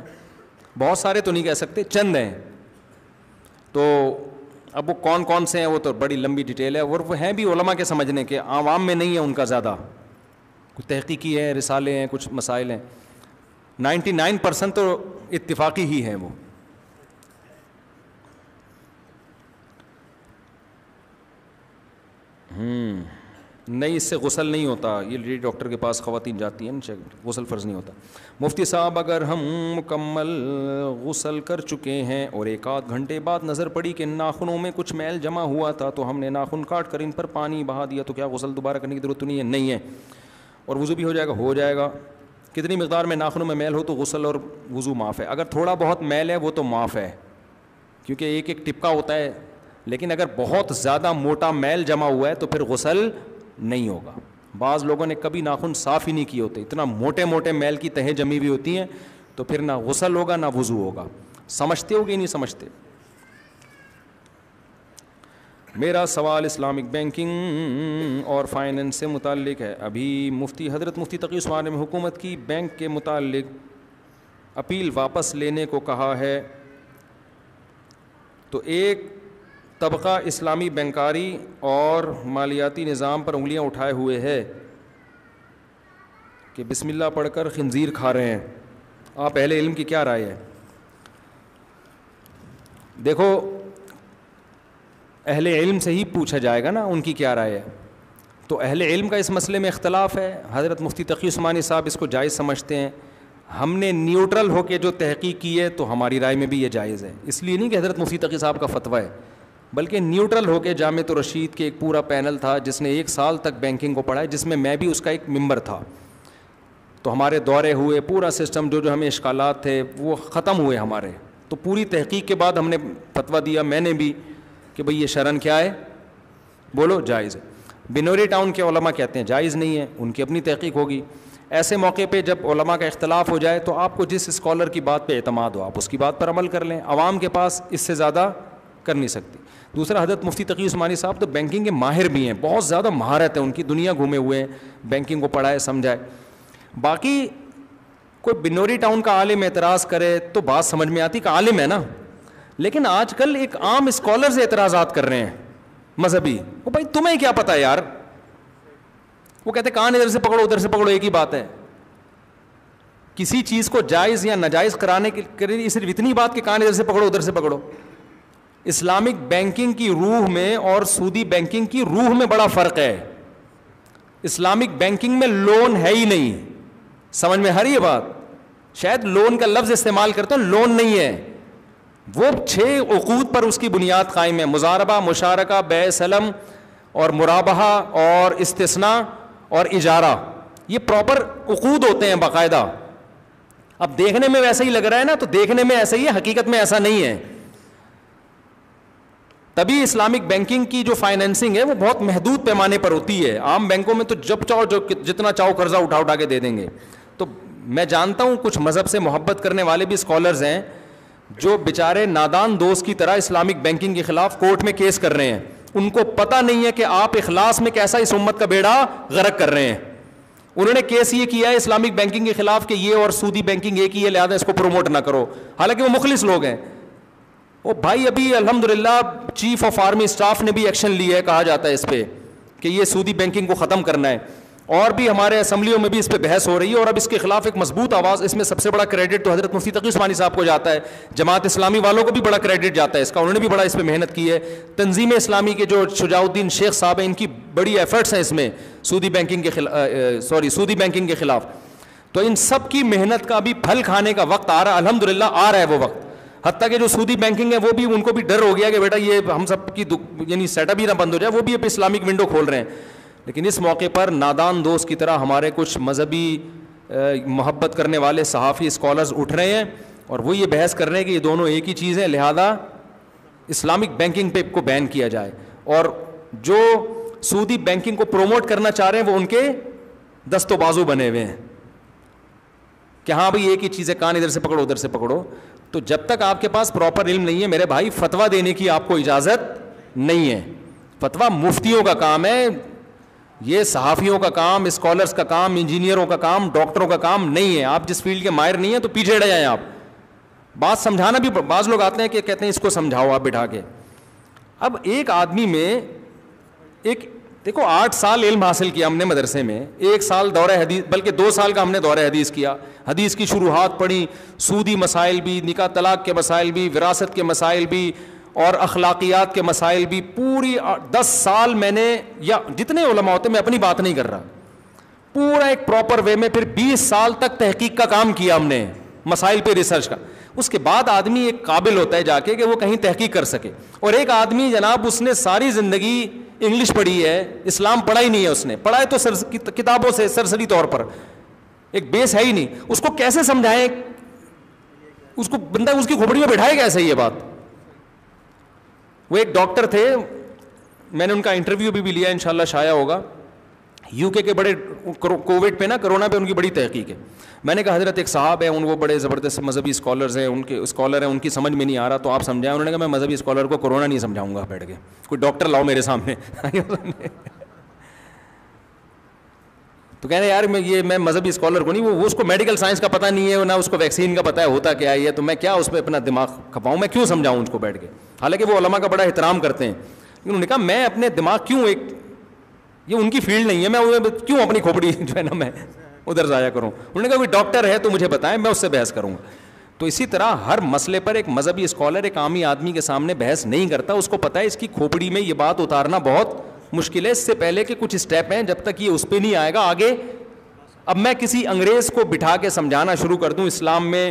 بہت سارے تو نہیں کہہ سکتے, چند ہیں. تو اب وہ کون کون سے ہیں وہ تو بڑی لمبی ڈیٹیل ہے, اور وہ ہیں بھی علماء کے سمجھنے کے, عوام میں نہیں ہے ان کا زیادہ. کچھ تحقیقی ہیں, رسالے ہیں, کچھ مسائل ہیں. 99% تو اتفاقی ہی ہیں وہ. نہیں, اس سے غسل نہیں ہوتا. یہ لیڈی ڈاکٹر کے پاس خواتین جاتی ہیں, غسل فرض نہیں ہوتا. مفتی صاحب, اگر ہم مکمل غسل کر چکے ہیں اور ایک آدھ گھنٹے بعد نظر پڑی کہ ناخنوں میں کچھ میل جمع ہوا تھا تو ہم نے ناخن کاٹ کر ان پر پانی بہا دیا, تو کیا غسل دوبارہ کرنے کی ضرورت نہیں ہے؟ نہیں ہے. اور وضو بھی ہو جائے گا؟ ہو جائے گا. کتنی مقدار میں ناخنوں میں میل ہو تو غسل اور وضو معاف ہے. اگر تھوڑا بہت میل ہے وہ تو معاف ہے, کیونکہ ایک ایک ٹپکا ہوتا ہے. لیکن اگر بہت زیادہ موٹا میل جمع ہوا ہے تو پھر غسل نہیں ہوگا. بعض لوگوں نے کبھی ناخن صاف ہی نہیں کیے ہوتے, اتنا موٹے موٹے میل کی تہیں جمی ہوئی ہوتی ہیں, تو پھر نہ غسل ہوگا نہ وضو ہوگا. سمجھتے ہو کہ نہیں سمجھتے؟ میرا سوال اسلامک بینکنگ اور فائننس سے متعلق ہے. ابھی حضرت مفتی تقی عثمانی نے حکومت کی بینک کے متعلق اپیل واپس لینے کو کہا ہے, تو ایک طبقہ اسلامی بینکاری اور مالیاتی نظام پر انگلیاں اٹھائے ہوئے ہے کہ بسم اللہ پڑھ کر خنزیر کھا رہے ہیں. آپ اہل علم کی کیا رائے ہے؟ دیکھو, اہل علم سے ہی پوچھا جائے گا نا ان کی کیا رائے ہے. تو اہل علم کا اس مسئلے میں اختلاف ہے. حضرت مفتی تقی عثمانی صاحب اس کو جائز سمجھتے ہیں. ہم نے نیوٹرل ہو کے جو تحقیق کی ہے تو ہماری رائے میں بھی یہ جائز ہے. اس لیے نہیں کہ حضرت مفتی تقی صاحب کا فتویٰ ہے, بلکہ نیوٹرل ہو کے جامعۃ الرشید کے ایک پورا پینل تھا جس نے 1 سال تک بینکنگ کو پڑھا ہے, جس میں میں بھی اس کا ایک ممبر تھا. تو ہمارے دورے ہوئے, پورا سسٹم جو ہمیں اشکالات تھے وہ ختم ہوئے ہمارے. تو پوری تحقیق کے بعد ہم نے فتویٰ دیا, میں نے بھی, کہ بھئی یہ شرعاً کیا ہے, بولو جائز ہے. بنوری ٹاؤن کے علماء کہتے ہیں جائز نہیں ہے, ان کی اپنی تحقیق ہوگی. ایسے موقع پہ جب علماء کا اختلاف ہو جائے تو آپ کو جس اسکالر کی بات پہ اعتماد ہو آپ اس کی بات پر عمل کر لیں. عوام کے پاس اس سے زیادہ کر نہیں سکتی. دوسرا, حضرت مفتی تقی عثمانی صاحب تو بینکنگ کے ماہر بھی ہیں, بہت زیادہ مہارت ہے ان کی, دنیا گھومے ہوئے ہیں, بینکنگ کو پڑھائے سمجھائے. باقی کوئی بنوری ٹاؤن کا عالم اعتراض کرے تو بات سمجھ میں آتی کہ عالم ہے نا, لیکن آج کل ایک عام اسکالرز اعتراضات کر رہے ہیں مذہبی. وہ بھائی تمہیں کیا پتہ ہے یار, وہ کہتے کان ادھر سے پکڑو ادھر سے پکڑو, ایک ہی بات ہے. کسی چیز کو جائز یا ناجائز کرانے کے صرف اتنی بات کہ کان ادھر سے پکڑو ادھر سے پکڑو. اسلامک بینکنگ کی روح میں اور سودی بینکنگ کی روح میں بڑا فرق ہے. اسلامک بینکنگ میں لون ہے ہی نہیں, سمجھ میں ہر یہ بات, شاید لون کا لفظ استعمال کرتے ہو, لون نہیں ہے. وہ 6 عقود پر اس کی بنیاد قائم ہے, مضاربہ, مشارکہ, بیع سلم اور مرابحہ اور استثناء اور اجارہ. یہ پراپر عقود ہوتے ہیں باقاعدہ. اب دیکھنے میں ویسا ہی لگ رہا ہے نا, تو دیکھنے میں ایسا ہی ہے, حقیقت میں ایسا نہیں ہے. تبھی اسلامک بینکنگ کی جو فائنینسنگ ہے وہ بہت محدود پیمانے پر ہوتی ہے. عام بینکوں میں تو جب چاہو جتنا چاہو قرضہ اٹھا کے دے دیں گے. تو میں جانتا ہوں کچھ مذہب سے محبت کرنے والے بھی اسکالرز ہیں جو بیچارے نادان دوست کی طرح اسلامک بینکنگ کے خلاف کورٹ میں کیس کر رہے ہیں. ان کو پتہ نہیں ہے کہ آپ اخلاص میں کیسا اس امت کا بیڑا غرق کر رہے ہیں. انہوں نے کیس یہ کیا ہے اسلامک بینکنگ کے خلاف کہ یہ اور سودی بینکنگ ایک ہی ہے, لہذا اس کو پروموٹ نہ کرو, حالانکہ وہ مخلص لوگ ہیں. او بھائی, ابھی الحمدللہ چیف آف آرمی اسٹاف نے بھی ایکشن لیا ہے, کہا جاتا ہے اس پہ کہ یہ سودی بینکنگ کو ختم کرنا ہے. اور بھی ہمارے اسمبلیوں میں بھی اس پہ بحث ہو رہی ہے, اور اب اس کے خلاف ایک مضبوط آواز. اس میں سب سے بڑا کریڈٹ تو حضرت مفتی تقی عثمانی صاحب کو جاتا ہے, جماعت اسلامی والوں کو بھی بڑا کریڈٹ جاتا ہے اس کا, انہوں نے بھی بڑا اس پہ محنت کی ہے. تنظیم اسلامی کے جو شجاع الدین شیخ صاحب ہیں, ان کی بڑی ایفرٹس ہیں اس میں سودی بینکنگ کے خلاف. تو ان سب کی محنت کا بھی پھل کھانے کا وقت آ رہا ہے, الحمدللہ آ رہا ہے وہ وقت. حتیٰ کہ جو سودی بینکنگ ہے وہ بھی, ان کو بھی ڈر ہو گیا کہ بیٹا یہ ہم سب کی یعنی سیٹ اپ ہی نہ بند ہو جائے, وہ بھی اب اسلامک ونڈو کھول رہے ہیں. لیکن اس موقع پر نادان دوست کی طرح ہمارے کچھ مذہبی محبت کرنے والے صحافی اسکالرز اٹھ رہے ہیں, اور وہ یہ بحث کر رہے ہیں کہ یہ دونوں ایک ہی چیز ہے, لہذا اسلامک بینکنگ پہ کو بین کیا جائے. اور جو سودی بینکنگ کو پروموٹ کرنا چاہ رہے ہیں وہ ان کے دست و بازو بنے ہوئے ہیں کہ ہاں بھائی ایک ہی چیز ہے, کان ادھر سے پکڑو ادھر سے پکڑو. تو جب تک آپ کے پاس پراپر علم نہیں ہے میرے بھائی, فتویٰ دینے کی آپ کو اجازت نہیں ہے. فتویٰ مفتیوں کا کام ہے, یہ صحافیوں کا کام, اسکالرس کا کام, انجینئروں کا کام, ڈاکٹروں کا کام نہیں ہے. آپ جس فیلڈ کے ماہر نہیں ہیں تو پیچھے ہٹ جائیں. آپ بات سمجھانا بھی, بعض لوگ آتے ہیں کہ کہتے ہیں اس کو سمجھاؤ آپ بٹھا کے. اب ایک آدمی میں ایک دیکھو 8 سال علم حاصل کیا ہم نے مدرسے میں, 1 سال دورہ حدیث, بلکہ 2 سال کا ہم نے دورہ حدیث کیا, حدیث کی شروحات پڑھی, سودی مسائل بھی, نکاح طلاق کے مسائل بھی, وراثت کے مسائل بھی, اور اخلاقیات کے مسائل بھی. پوری 10 سال میں نے, یا جتنے علماء ہوتے, میں اپنی بات نہیں کر رہا, پورا ایک پراپر وے میں پھر 20 سال تک تحقیق کا کام کیا ہم نے, مسائل پہ ریسرچ کا. اس کے بعد آدمی ایک قابل ہوتا ہے جا کے کہ وہ کہیں تحقیق کر سکے. اور ایک آدمی جناب اس نے ساری زندگی انگلش پڑھی ہے, اسلام پڑھا ہی نہیں ہے, اس نے پڑھا ہے تو کتابوں سے سرسری طور پر, ایک بیس ہے ہی نہیں. اس کو کیسے سمجھائیں, اس کو بندہ اس کی کھوپڑی میں بٹھائے کیسے یہ بات. وہ ایک ڈاکٹر تھے, میں نے ان کا انٹرویو بھی لیا, انشاءاللہ شائع ہوگا. یو کے بڑے کووڈ پہ نا, کرونا پہ ان کی بڑی تحقیق ہے. میں نے کہا حضرت ایک صاحب ہیں, ان وہ بڑے زبردست مذہبی اسکالرز ہیں, ان کے اسکالر ہیں, ان کی سمجھ میں نہیں آ رہا تو آپ سمجھائیں. انہوں نے کہا میں مذہبی اسکالر کو کرونا نہیں سمجھاؤں گا بیٹھ کے, کوئی ڈاکٹر لاؤ میرے سامنے. تو کہہ رہے یار میں مذہبی اسکالر کو نہیں, وہ اس کو میڈیکل سائنس کا پتہ نہیں ہے, نہ اس کو ویکسین کا پتہ ہے ہوتا کیا ہے, تو میں کیا اس پہ اپنا دماغ کھپاؤں, میں کیوں سمجھاؤں اس کو بیٹھ کے. حالانکہ وہ علماء کا بڑا احترام کرتے ہیں. انہوں نے کہا میں اپنے دماغ کیوں, ایک یہ ان کی فیلڈ نہیں ہے, میں کیوں اپنی کھوپڑی جو ہے نا میں ادھر ضائع کروں. انہوں نے کہا کوئی ڈاکٹر ہے تو مجھے بتائیں, میں اس سے بحث کروں گا. تو اسی طرح ہر مسئلے پر ایک مذہبی اسکالر ایک عامی آدمی کے سامنے بحث نہیں کرتا, اس کو پتہ ہے اس کی کھوپڑی میں یہ بات اتارنا بہت مشکل ہے. اس سے پہلے کہ کچھ اسٹیپ ہیں, جب تک یہ اس پہ نہیں آئے گا آگے. اب میں کسی انگریز کو بٹھا کے سمجھانا شروع کر دوں اسلام میں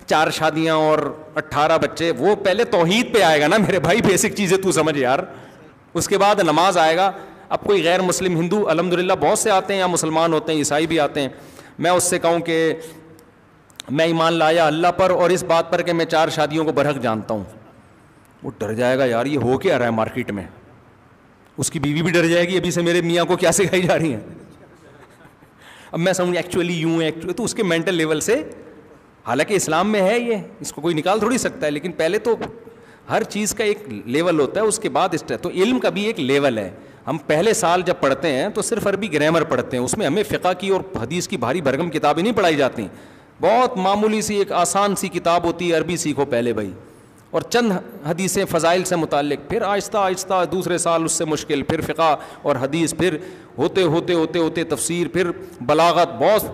4 شادیاں اور 18 بچے, وہ پہلے توحید پہ آئے گا نا میرے بھائی, بیسک چیزیں تو سمجھ یار, اس کے بعد نماز آئے گا. اب کوئی غیر مسلم ہندو الحمدللہ بہت سے آتے ہیں, یا مسلمان ہوتے ہیں, عیسائی بھی آتے ہیں, میں اس سے کہوں کہ میں ایمان لایا اللہ پر اور اس بات پر کہ میں 4 شادیوں کو برحق جانتا ہوں, وہ ڈر جائے گا یار یہ ہو کیا رہا ہے مارکیٹ میں. اس کی بیوی بھی ڈر جائے گی ابھی سے میرے میاں کو کیا سکھائی جا رہی ہیں. اب میں سمجھ ایکچولی یوں ہے, تو اس کے مینٹل لیول سے, حالانکہ اسلام میں ہے یہ, اس کو کوئی نکال تھوڑی سکتا ہے, لیکن پہلے تو ہر چیز کا ایک لیول ہوتا ہے, اس کے بعد تو علم کا بھی ایک لیول ہے. ہم پہلے سال جب پڑھتے ہیں تو صرف عربی گرامر پڑھتے ہیں, اس میں ہمیں فقہ کی اور حدیث کی بھاری بھرکم کتابیں نہیں پڑھائی جاتی. بہت معمولی سی ایک آسان سی کتاب ہوتی ہے, عربی سیکھو پہلے بھائی, اور چند حدیثیں فضائل سے متعلق, پھر آہستہ آہستہ دوسرے سال اس سے مشکل, پھر فقہ اور حدیث, پھر ہوتے ہوتے ہوتے ہوتے تفسیر, پھر بلاغت, بہت.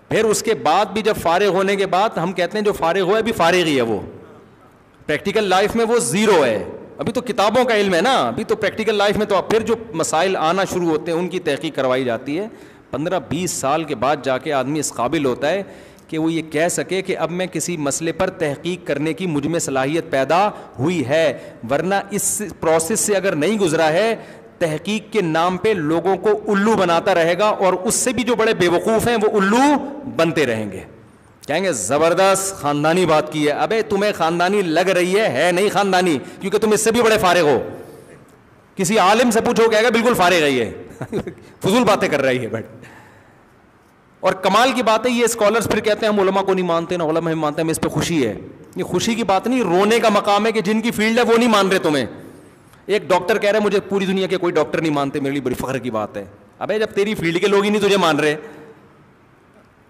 پھر اس کے بعد بھی جب فارغ ہونے کے بعد ہم کہتے ہیں جو فارغ ہوا ہے ابھی فارغ ہی ہے, وہ پریکٹیکل لائف میں وہ زیرو ہے, ابھی تو کتابوں کا علم ہے نا, ابھی تو پریکٹیکل لائف میں تو پھر جو مسائل آنا شروع ہوتے ہیں ان کی تحقیق کروائی جاتی ہے. 15-20 سال کے بعد جا کے آدمی اس قابل ہوتا ہے کہ وہ یہ کہہ سکے کہ اب میں کسی مسئلے پر تحقیق کرنے کی مجھ میں صلاحیت پیدا ہوئی ہے, ورنہ اس پروسیس سے اگر نہیں گزرا ہے تحقیق کے نام پہ لوگوں کو الو بناتا رہے گا, اور اس سے بھی جو بڑے بے وقوف ہیں وہ الو بنتے رہیں گے. کہیں گے زبردست خاندانی بات کی ہے, ابے تمہیں خاندانی لگ رہی ہے نہیں خاندانی, کیونکہ تم اس سے بھی بڑے فارغ ہو. کسی عالم سے پوچھو کہے گا بالکل فارغ ہے, یہ فضول باتیں کر رہی ہے بیٹھ. اور کمال کی بات ہے یہ اسکالرز پھر کہتے ہیں ہم علماء کو نہیں مانتے, نہ علماء ہم مانتے ہیں, ہمیں اس پہ خوشی ہے. یہ خوشی کی بات نہیں, رونے کا مقام ہے کہ جن کی فیلڈ ہے وہ نہیں مان رہے تمہیں. ایک ڈاکٹر کہہ رہے مجھے پوری دنیا کے کوئی ڈاکٹر نہیں مانتے, میرے لیے بڑی فخر کی بات ہے. ابے جب تیری فیلڈ کے لوگ ہی نہیں تجھے مان رہے,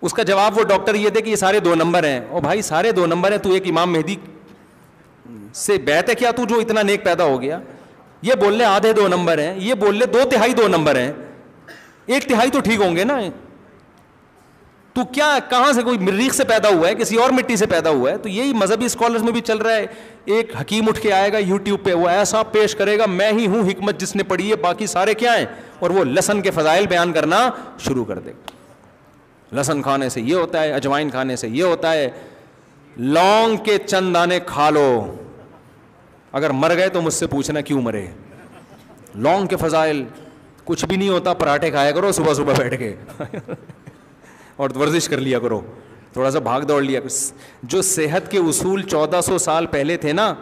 اس کا جواب وہ ڈاکٹر یہ دے کہ یہ سارے 2 نمبر ہیں. او بھائی سارے 2 نمبر ہیں, تو ایک امام مہدی سے بیعت ہے کیا تو جو اتنا نیک پیدا ہو گیا؟ یہ بول لے آدھے 2 نمبر ہیں, یہ بول لے 2/3 2 نمبر ہیں, 1/3 تو ٹھیک ہوں گے نا. تو کیا کہاں سے, کوئی مریخ سے پیدا ہوا ہے, کسی اور مٹی سے پیدا ہوا ہے؟ تو یہی مذہبی اسکالرز میں بھی چل رہا ہے. ایک حکیم اٹھ کے آئے گا یوٹیوب پہ, وہ ایسا پیش کرے گا میں ہی ہوں حکمت جس نے پڑھی ہے, باقی سارے کیا ہیں, اور وہ لہسن کے فضائل بیان کرنا شروع کر دے گا. لہسن کھانے سے یہ ہوتا ہے, اجوائن کھانے سے یہ ہوتا ہے, لونگ کے چند دانے کھا لو, اگر مر گئے تو مجھ سے پوچھنا کیوں مرے. لونگ کے فضائل, کچھ بھی نہیں ہوتا, پراٹھے کھایا کرو صبح صبح بیٹھ کے اور ورزش کر لیا کرو, تھوڑا سا بھاگ دوڑ لیا. جو صحت کے اصول 1400 سال پہلے تھے نا,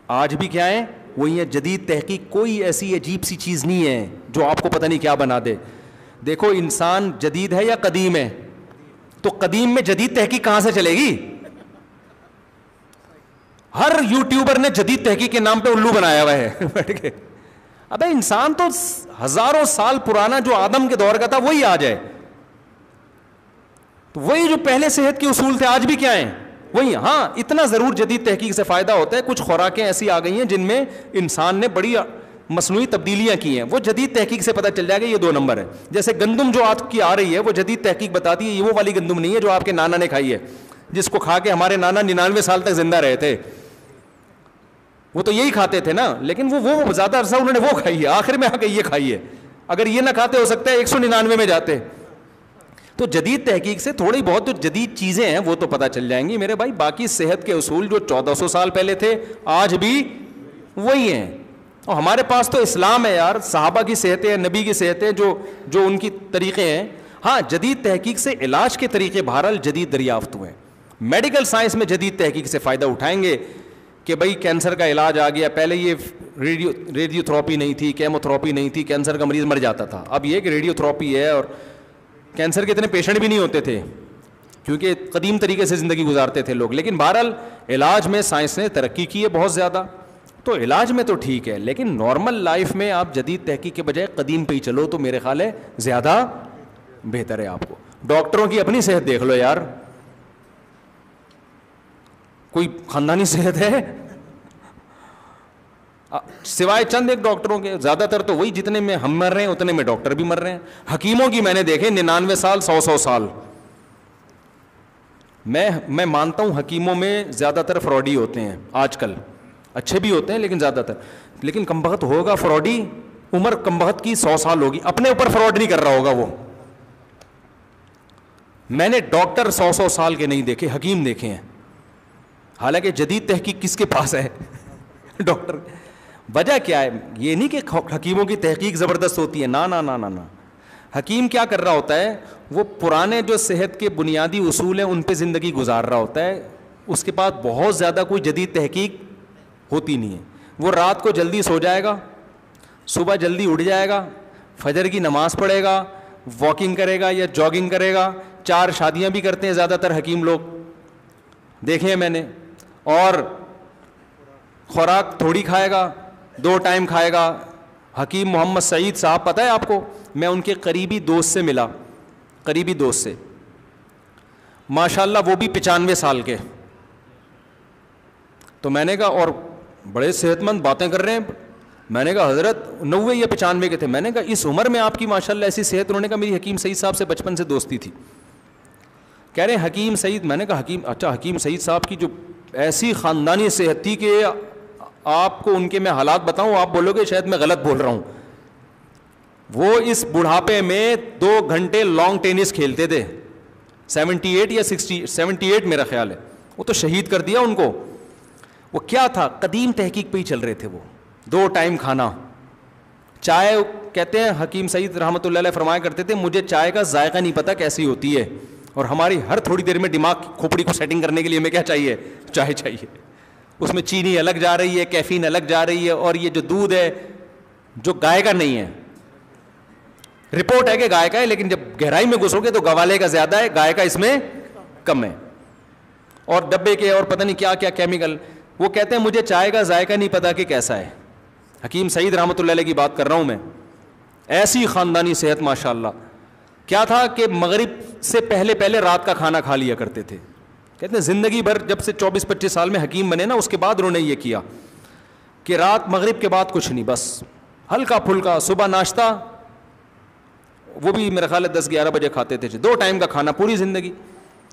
آج بھی کیا ہیں, وہی ہے. جدید تحقیق کوئی ایسی عجیب سی چیز نہیں ہے جو آپ کو پتہ نہیں کیا بنا دے. دیکھو انسان جدید ہے یا قدیم ہے, تو قدیم میں جدید تحقیق کہاں سے چلے گی؟ ہر یوٹیوبر نے جدید تحقیق کے نام پہ الو بنایا ہوا ہے بیٹھ کے. ابے انسان تو ہزاروں سال پرانا جو آدم کے دور کا تھا وہی آ جائے, تو وہی جو پہلے صحت کے اصول تھے آج بھی کیا ہیں وہی. ہاں اتنا ضرور جدید تحقیق سے فائدہ ہوتا ہے, کچھ خوراکیں ایسی آ گئی ہیں جن میں انسان نے بڑی مصنوعی تبدیلیاں کی ہیں, وہ جدید تحقیق سے پتہ چل جائے گا یہ 2 نمبر ہے. جیسے گندم جو آج کی آ رہی ہے وہ جدید تحقیق بتاتی ہے یہ وہ والی گندم نہیں ہے جو آپ کے نانا نے کھائی ہے, جس کو کھا کے ہمارے نانا 99 سال تک زندہ رہے تھے. وہ تو یہی کھاتے تھے نا, لیکن وہ زیادہ عرصہ انہوں نے وہ کھائی ہے, آخر میں آ کے یہ کھائی ہے. اگر یہ نہ کھاتے ہو سکتا ہے 199 میں جاتے. تو جدید تحقیق سے تھوڑی بہت جو جدید چیزیں ہیں وہ تو پتہ چل جائیں گی میرے بھائی. باقی صحت کے اصول جو 1400 سال پہلے تھے آج بھی وہی ہیں. اور ہمارے پاس تو اسلام ہے یار, صحابہ کی صحتیں, نبی کی صحتیں, جو ان کی طریقے ہیں. ہاں جدید تحقیق سے علاج کے طریقے بہرحال جدید دریافت ہوئے. میڈیکل سائنس میں جدید تحقیق سے فائدہ اٹھائیں گے کہ بھائی کینسر کا علاج آ گیا. پہلے یہ ریڈیو تھراپی نہیں تھی, کیمو تھراپی نہیں تھی, کینسر کا مریض مر جاتا تھا. اب یہ کہ ریڈیو تھراپی ہے اور کینسر کے اتنے پیشنٹ بھی نہیں ہوتے تھے کیونکہ قدیم طریقے سے زندگی گزارتے تھے لوگ. لیکن بہرحال علاج میں سائنس نے ترقی کی ہے بہت زیادہ, تو علاج میں تو ٹھیک ہے. لیکن نارمل لائف میں آپ جدید تحقیق کے بجائے قدیم پہ ہی چلو تو میرے خیال ہے زیادہ بہتر ہے آپ کو. ڈاکٹروں کی اپنی صحت دیکھ لو یار, کوئی خاندانی صحت ہے سوائے چند ایک ڈاکٹروں کے؟ زیادہ تر تو وہی جتنے میں ہم مر رہے ہیں اتنے میں ڈاکٹر بھی مر رہے ہیں. حکیموں کی میں نے دیکھے 99 سال 100 سال. میں مانتا ہوں حکیموں میں زیادہ تر فراڈی ہوتے ہیں آج کل, اچھے بھی ہوتے ہیں لیکن زیادہ تر. لیکن کمبخت ہوگا فراڈی, عمر کمبخت کی 100 سال ہوگی, اپنے اوپر فراڈ نہیں کر رہا ہوگا وہ. میں نے ڈاکٹر 100 سال کے نہیں دیکھے, حکیم دیکھے ہیں. حالانکہ جدید تحقیق کس کے پاس ہے؟ ڈاکٹر. وجہ کیا ہے؟ یہ نہیں کہ حکیموں کی تحقیق زبردست ہوتی ہے, نا نا نا نا نا. حکیم کیا کر رہا ہوتا ہے, وہ پرانے جو صحت کے بنیادی اصول ہیں ان پہ زندگی گزار رہا ہوتا ہے. اس کے پاس بہت زیادہ کوئی جدید تحقیق ہوتی نہیں ہے. وہ رات کو جلدی سو جائے گا, صبح جلدی اٹھ جائے گا, فجر کی نماز پڑھے گا, واکنگ کرے گا یا جاگنگ کرے گا. 4 شادیاں بھی کرتے ہیں زیادہ تر حکیم لوگ, دیکھے ہیں میں نے. اور خوراک تھوڑی کھائے گا, 2 ٹائم کھائے گا. حکیم محمد سعید صاحب پتہ ہے آپ کو, میں ان کے قریبی دوست سے ملا, قریبی دوست سے, ماشاءاللہ وہ بھی 95 سال کے. تو میں نے کہا, اور بڑے صحت مند باتیں کر رہے ہیں. میں نے کہا حضرت 90 یا 95 کے تھے. میں نے کہا اس عمر میں آپ کی ماشاءاللہ ایسی صحت؟ انہوں نے کہا میری حکیم سعید صاحب سے بچپن سے دوستی تھی. کہہ رہے ہیں حکیم سعید. میں نے کہا حکیم, اچھا حکیم سعید صاحب کی جو ایسی خاندانی صحت تھی کہ آپ کو ان کے میں حالات بتاؤں آپ بولو گے شاید میں غلط بول رہا ہوں. وہ اس بڑھاپے میں 2 گھنٹے لانگ ٹینس کھیلتے تھے. 78 یا 78 میرا خیال ہے. وہ تو شہید کر دیا ان کو. وہ کیا تھا, قدیم تحقیق پہ ہی چل رہے تھے وہ. 2 ٹائم کھانا, چائے. کہتے ہیں حکیم سعید رحمۃ اللہ علیہ فرمایا کرتے تھے مجھے چائے کا ذائقہ نہیں پتہ کیسی ہوتی ہے, اور ہماری ہر تھوڑی دیر میں دماغ کھوپڑی کو سیٹنگ کرنے کے لیے ہمیں کیا چاہیے, چائے چاہیے. اس میں چینی الگ جا رہی ہے, کیفین الگ جا رہی ہے, اور یہ جو دودھ ہے جو گائے کا نہیں ہے. رپورٹ ہے کہ گائے کا ہے, لیکن جب گہرائی میں گھسو گے تو گوالے کا زیادہ ہے, گائے کا اس میں کم ہے. اور ڈبے کے اور پتہ نہیں کیا کیا کیمیکل. وہ کہتے ہیں مجھے چائے کا ذائقہ نہیں پتا کہ کیسا ہے. حکیم سعید رحمۃ اللہ علیہ کی بات کر رہا ہوں میں. ایسی خاندانی صحت ماشاءاللہ. کیا تھا کہ مغرب سے پہلے رات کا کھانا کھا لیا کرتے تھے. کہتے ہیں زندگی بھر جب سے 24-25 سال میں حکیم بنے نا, اس کے بعد انہوں نے یہ کیا کہ رات مغرب کے بعد کچھ نہیں, بس ہلکا پھلکا. صبح ناشتہ وہ بھی میرا خیال ہے 10-11 بجے کھاتے تھے. 2 ٹائم کا کھانا پوری زندگی,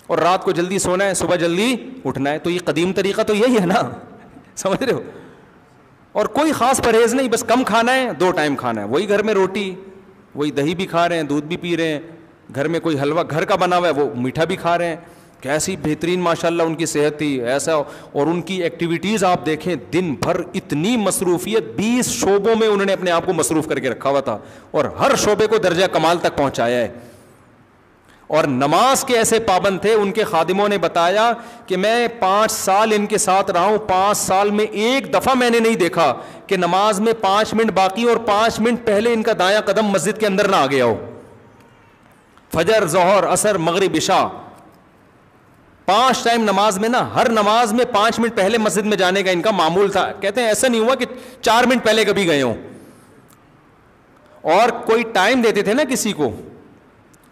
اور رات کو جلدی سونا ہے, صبح جلدی اٹھنا ہے. تو یہ قدیم طریقہ تو یہی ہے نا, سمجھ رہے ہو. اور کوئی خاص پرہیز نہیں, بس کم کھانا ہے, 2 ٹائم کھانا ہے. وہی گھر میں روٹی, وہی دہی بھی کھا رہے ہیں, دودھ بھی پی رہے ہیں, گھر میں کوئی حلوہ گھر کا بنا ہوا ہے وہ میٹھا بھی کھا رہے ہیں. کیسی بہترین ماشاءاللہ ان کی صحت تھی ایسا. اور ان کی ایکٹیویٹیز آپ دیکھیں, دن بھر اتنی مصروفیت, 20 شعبوں میں انہوں نے اپنے آپ کو مصروف کر کے رکھا ہوا تھا, اور ہر شعبے کو درجہ کمال تک پہنچایا ہے. اور نماز کے ایسے پابند تھے. ان کے خادموں نے بتایا کہ میں 5 سال ان کے ساتھ رہا ہوں, 5 سال میں ایک دفعہ میں نے نہیں دیکھا کہ نماز میں 5 منٹ باقی اور 5 منٹ پہلے ان کا دایاں قدم مسجد کے اندر نہ آ گیا ہو. فجر, ظہر, عصر, مغرب, عشاء, 5 ٹائم نماز میں نا, ہر نماز میں 5 منٹ پہلے مسجد میں جانے کا ان کا معمول تھا. کہتے ہیں ایسا نہیں ہوا کہ 4 منٹ پہلے کبھی گئے ہوں. اور کوئی ٹائم دیتے تھے نا کسی کو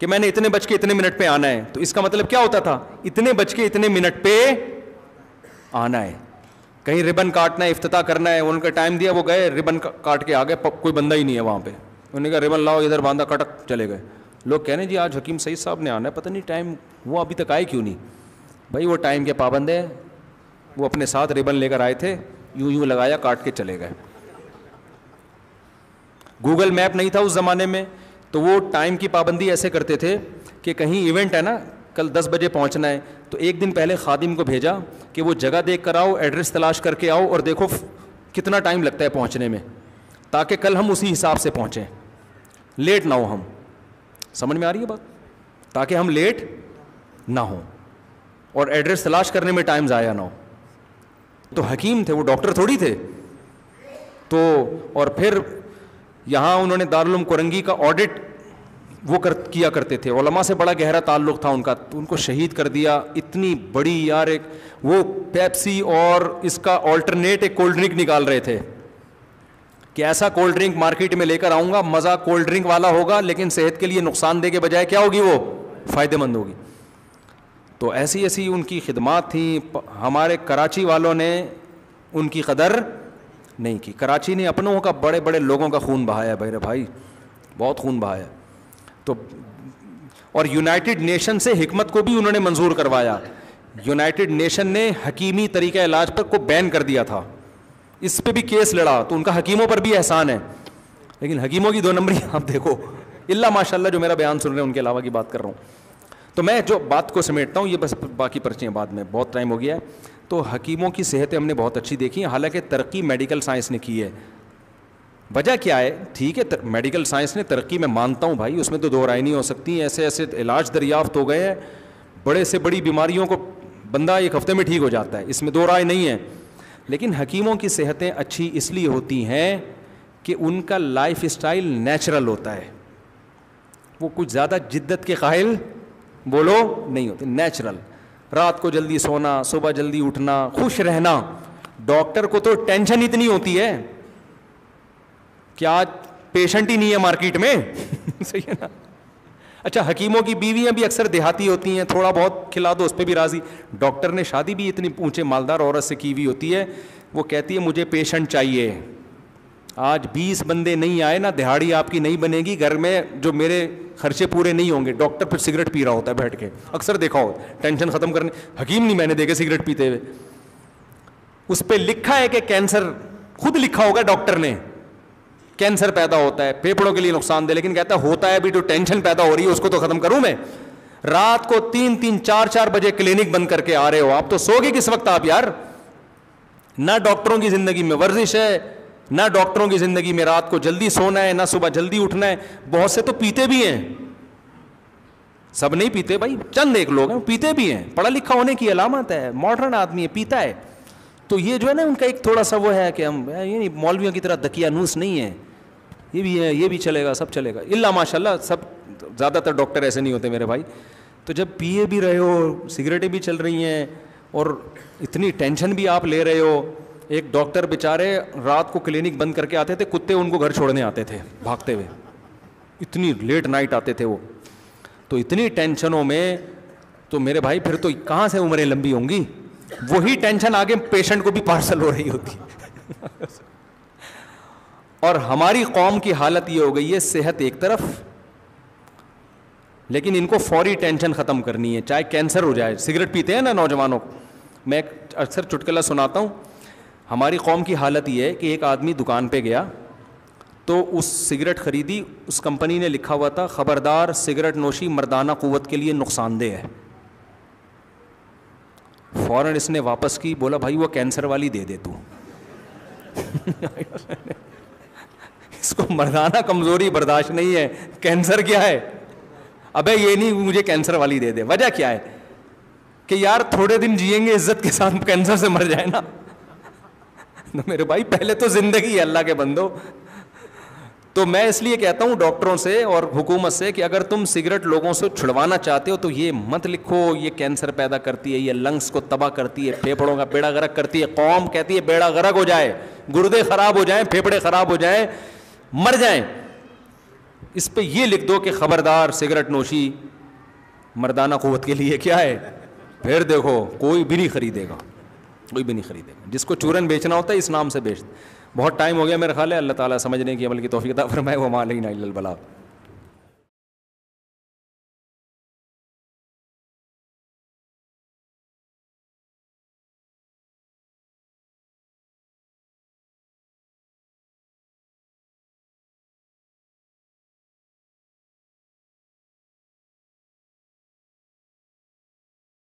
کہ میں نے اتنے بج کے اتنے منٹ پہ آنا ہے, تو اس کا مطلب کیا ہوتا تھا, اتنے بج کے اتنے منٹ پہ آنا ہے. کہیں ربن کاٹنا ہے, افتتاح کرنا ہے, ان کا ٹائم دیا, وہ گئے ربن کاٹ کے آ گئے, کوئی بندہ ہی نہیں ہے وہاں پہ, انہوں نے کہا ربن لاؤ ادھر باندھا, کٹک چلے گئے. لوگ کہہ رہے ہیں جی آج حکیم سعید صاحب نے آنا ہے, پتہ نہیں ٹائم, وہ ابھی تک آئے کیوں نہیں. بھائی وہ ٹائم کے پابند ہیں, وہ اپنے ساتھ ربن لے کر آئے تھے, یوں یوں لگایا, کاٹ کے چلے گئے. گوگل میپ نہیں تھا اس زمانے میں, تو وہ ٹائم کی پابندی ایسے کرتے تھے کہ کہیں ایونٹ ہے نا, کل 10 بجے پہنچنا ہے, تو ایک دن پہلے خادم کو بھیجا کہ وہ جگہ دیکھ کر آؤ, ایڈریس تلاش کر کے آؤ, اور دیکھو کتنا ٹائم لگتا ہے پہنچنے میں, تاکہ کل ہم اسی حساب سے پہنچیں, لیٹ نہ ہو ہم. سمجھ میں آ رہی ہے بات, تاکہ ہم لیٹ نہ ہوں اور ایڈریس تلاش کرنے میں ٹائم ضائع نہ ہو. تو حکیم تھے وہ, ڈاکٹر تھوڑی تھے. تو اور پھر یہاں انہوں نے دارالعلوم کورنگی کا آڈٹ وہ کیا کرتے تھے, علماء سے بڑا گہرا تعلق تھا ان کا, تو ان کو شہید کر دیا. اتنی بڑی یار, ایک وہ پیپسی اور اس کا آلٹرنیٹ ایک کولڈ ڈرنک نکال رہے تھے کہ ایسا کولڈ ڈرنک مارکیٹ میں لے کر آؤں گا, مزہ کولڈ ڈرنک والا ہوگا لیکن صحت کے لیے نقصان دہ کے بجائے کیا ہوگی, وہ فائدہ مند ہوگی. تو ایسی ایسی ان کی خدمات تھیں. ہمارے کراچی والوں نے ان کی قدر نہیں کی. کراچی نے اپنوں کا, بڑے بڑے لوگوں کا خون بہایا بھائی, بھائی بہت خون بہایا. تو اور یونائٹڈ نیشن سے حکمت کو بھی انہوں نے منظور کروایا. یونائٹڈ نیشن نے حکیمی طریقہ علاج پر کو بین کر دیا تھا, اس پہ بھی کیس لڑا, تو ان کا حکیموں پر بھی احسان ہے. لیکن حکیموں کی 2 نمبری آپ دیکھو, اللہ ماشاء اللہ جو میرا بیان سن رہے ہیں ان کے علاوہ کی بات کر رہا ہوں. تو میں جو بات کو سمیٹتا ہوں, یہ بس باقی پرچیاں بعد میں, بہت ٹائم ہو گیا ہے. تو حکیموں کی صحتیں ہم نے بہت اچھی دیکھی ہیں, حالانکہ ترقی میڈیکل سائنس نے کی ہے. وجہ کیا ہے, ٹھیک ہے میڈیکل سائنس نے ترقی, میں مانتا ہوں بھائی, اس میں تو 2 رائے نہیں ہو سکتی. ایسے ایسے علاج دریافت ہو گئے ہیں, بڑے سے بڑی بیماریوں کو بندہ 1 ہفتے میں ٹھیک ہو جاتا ہے, اس میں 2 رائے نہیں ہے. لیکن حکیموں کی صحتیں اچھی اس لیے ہوتی ہیں کہ ان کا لائف اسٹائل نیچرل ہوتا ہے. وہ کچھ زیادہ جدت کے قائل بولو نہیں ہوتے, نیچرل. رات کو جلدی سونا, صبح جلدی اٹھنا, خوش رہنا. ڈاکٹر کو تو ٹینشن اتنی ہوتی ہے کہ آج پیشنٹ ہی نہیں ہے مارکیٹ میں. صحیح ہے نا. اچھا, حکیموں کی بیویاں بھی اکثر دیہاتی ہوتی ہیں, تھوڑا بہت کھلا دو اس پہ بھی راضی. ڈاکٹر نے شادی بھی اتنی اونچے مالدار عورت سے کی ہوئی ہوتی ہے, وہ کہتی ہے مجھے پیشنٹ چاہیے. آج 20 بندے نہیں آئے نا, دہاڑی آپ کی نہیں بنے گی گھر میں, جو میرے خرچے پورے نہیں ہوں گے. ڈاکٹر پھر سگریٹ پی رہا ہوتا ہے بیٹھ کے, اکثر دیکھا ہو, ٹینشن ختم کرنے. حکیم نہیں میں نے دیکھے سگریٹ پیتے ہوئے. اس پہ لکھا ہے کہ کینسر, خود لکھا ہوگا ڈاکٹر نے, کینسر پیدا ہوتا ہے, پھیپھڑوں کے لیے نقصان دہ, لیکن کہتا ہے ہوتا ہے بھی تو ٹینشن پیدا ہو رہی ہے, اس کو تو ختم کروں میں. رات کو 3-3, 4-4 بجے کلینک بند کر کے آ رہے ہو آپ, تو سو گے کس وقت آپ یار. نہ ڈاکٹروں کی زندگی میں ورزش ہے, نہ ڈاکٹروں کی زندگی میں رات کو جلدی سونا ہے, نہ صبح جلدی اٹھنا ہے. بہت سے تو پیتے بھی ہیں, سب نہیں پیتے بھائی, چند ایک لوگ ہیں پیتے بھی ہیں, پڑھا لکھا ہونے کی علامت ہے, ماڈرن آدمی ہے, پیتا ہے. تو یہ جو ہے نا ان کا ایک تھوڑا سا وہ ہے کہ ہم یہ مولویوں کی طرح دقیانوس نہیں ہے, یہ بھی ہے, یہ بھی چلے گا, سب چلے گا. اللہ ماشاء اللہ سب, زیادہ تر ڈاکٹر ایسے نہیں ہوتے میرے بھائی. تو جب پیے بھی رہے ہو, سگریٹیں بھی چل رہی ہیں, اور اتنی ٹینشن بھی آپ لے رہے ہو. ایک ڈاکٹر بیچارے رات کو کلینک بند کر کے آتے تھے, کتے ان کو گھر چھوڑنے آتے تھے بھاگتے ہوئے, اتنی لیٹ نائٹ آتے تھے وہ. تو اتنی ٹینشنوں میں تو میرے بھائی پھر تو کہاں سے عمریں لمبی ہوں گی. وہی ٹینشن آگے پیشنٹ کو بھی پارسل ہو رہی ہوتی. اور ہماری قوم کی حالت یہ ہو گئی ہے, صحت ایک طرف, لیکن ان کو فوری ٹینشن ختم کرنی ہے, چاہے کینسر ہو جائے. سگریٹ پیتے ہیں نا نوجوانوں, میں اکثر چٹکلا سناتا ہوں. ہماری قوم کی حالت یہ ہے کہ ایک آدمی دکان پہ گیا تو اس سگریٹ خریدی, اس کمپنی نے لکھا ہوا تھا خبردار سگریٹ نوشی مردانہ قوت کے لیے نقصان دہ ہے. فوراً اس نے واپس کی, بولا بھائی وہ کینسر والی دے دے تو. اس کو مردانہ کمزوری برداشت نہیں ہے, کینسر کیا ہے, ابے یہ نہیں مجھے کینسر والی دے دے. وجہ کیا ہے کہ یار تھوڑے دن جئیں گے عزت کے ساتھ, کینسر سے مر جائے نا. میرے بھائی پہلے تو زندگی ہے اللہ کے بندو. تو میں اس لیے کہتا ہوں ڈاکٹروں سے اور حکومت سے کہ اگر تم سگریٹ لوگوں سے چھڑوانا چاہتے ہو تو یہ مت لکھو یہ کینسر پیدا کرتی ہے, یہ لنگس کو تباہ کرتی ہے, پھیپھڑوں کا بیڑا غرق کرتی ہے. قوم کہتی ہے بیڑا غرق ہو جائے, گردے خراب ہو جائیں, پھیپھڑے خراب ہو جائیں, مر جائیں. اس پہ یہ لکھ دو کہ خبردار سگریٹ نوشی مردانہ قوت کے لیے کیا ہے, پھر دیکھو کوئی بھی نہیں خریدے گا, کوئی بھی نہیں خریدے گا. جس کو چورن بیچنا ہوتا ہے اس نام سے بیچ. بہت ٹائم ہو گیا میرا خیال ہے. اللہ تعالیٰ سمجھنے کی عمل کی توفیق عطا فرمائے. وما علینا الا البلاغ.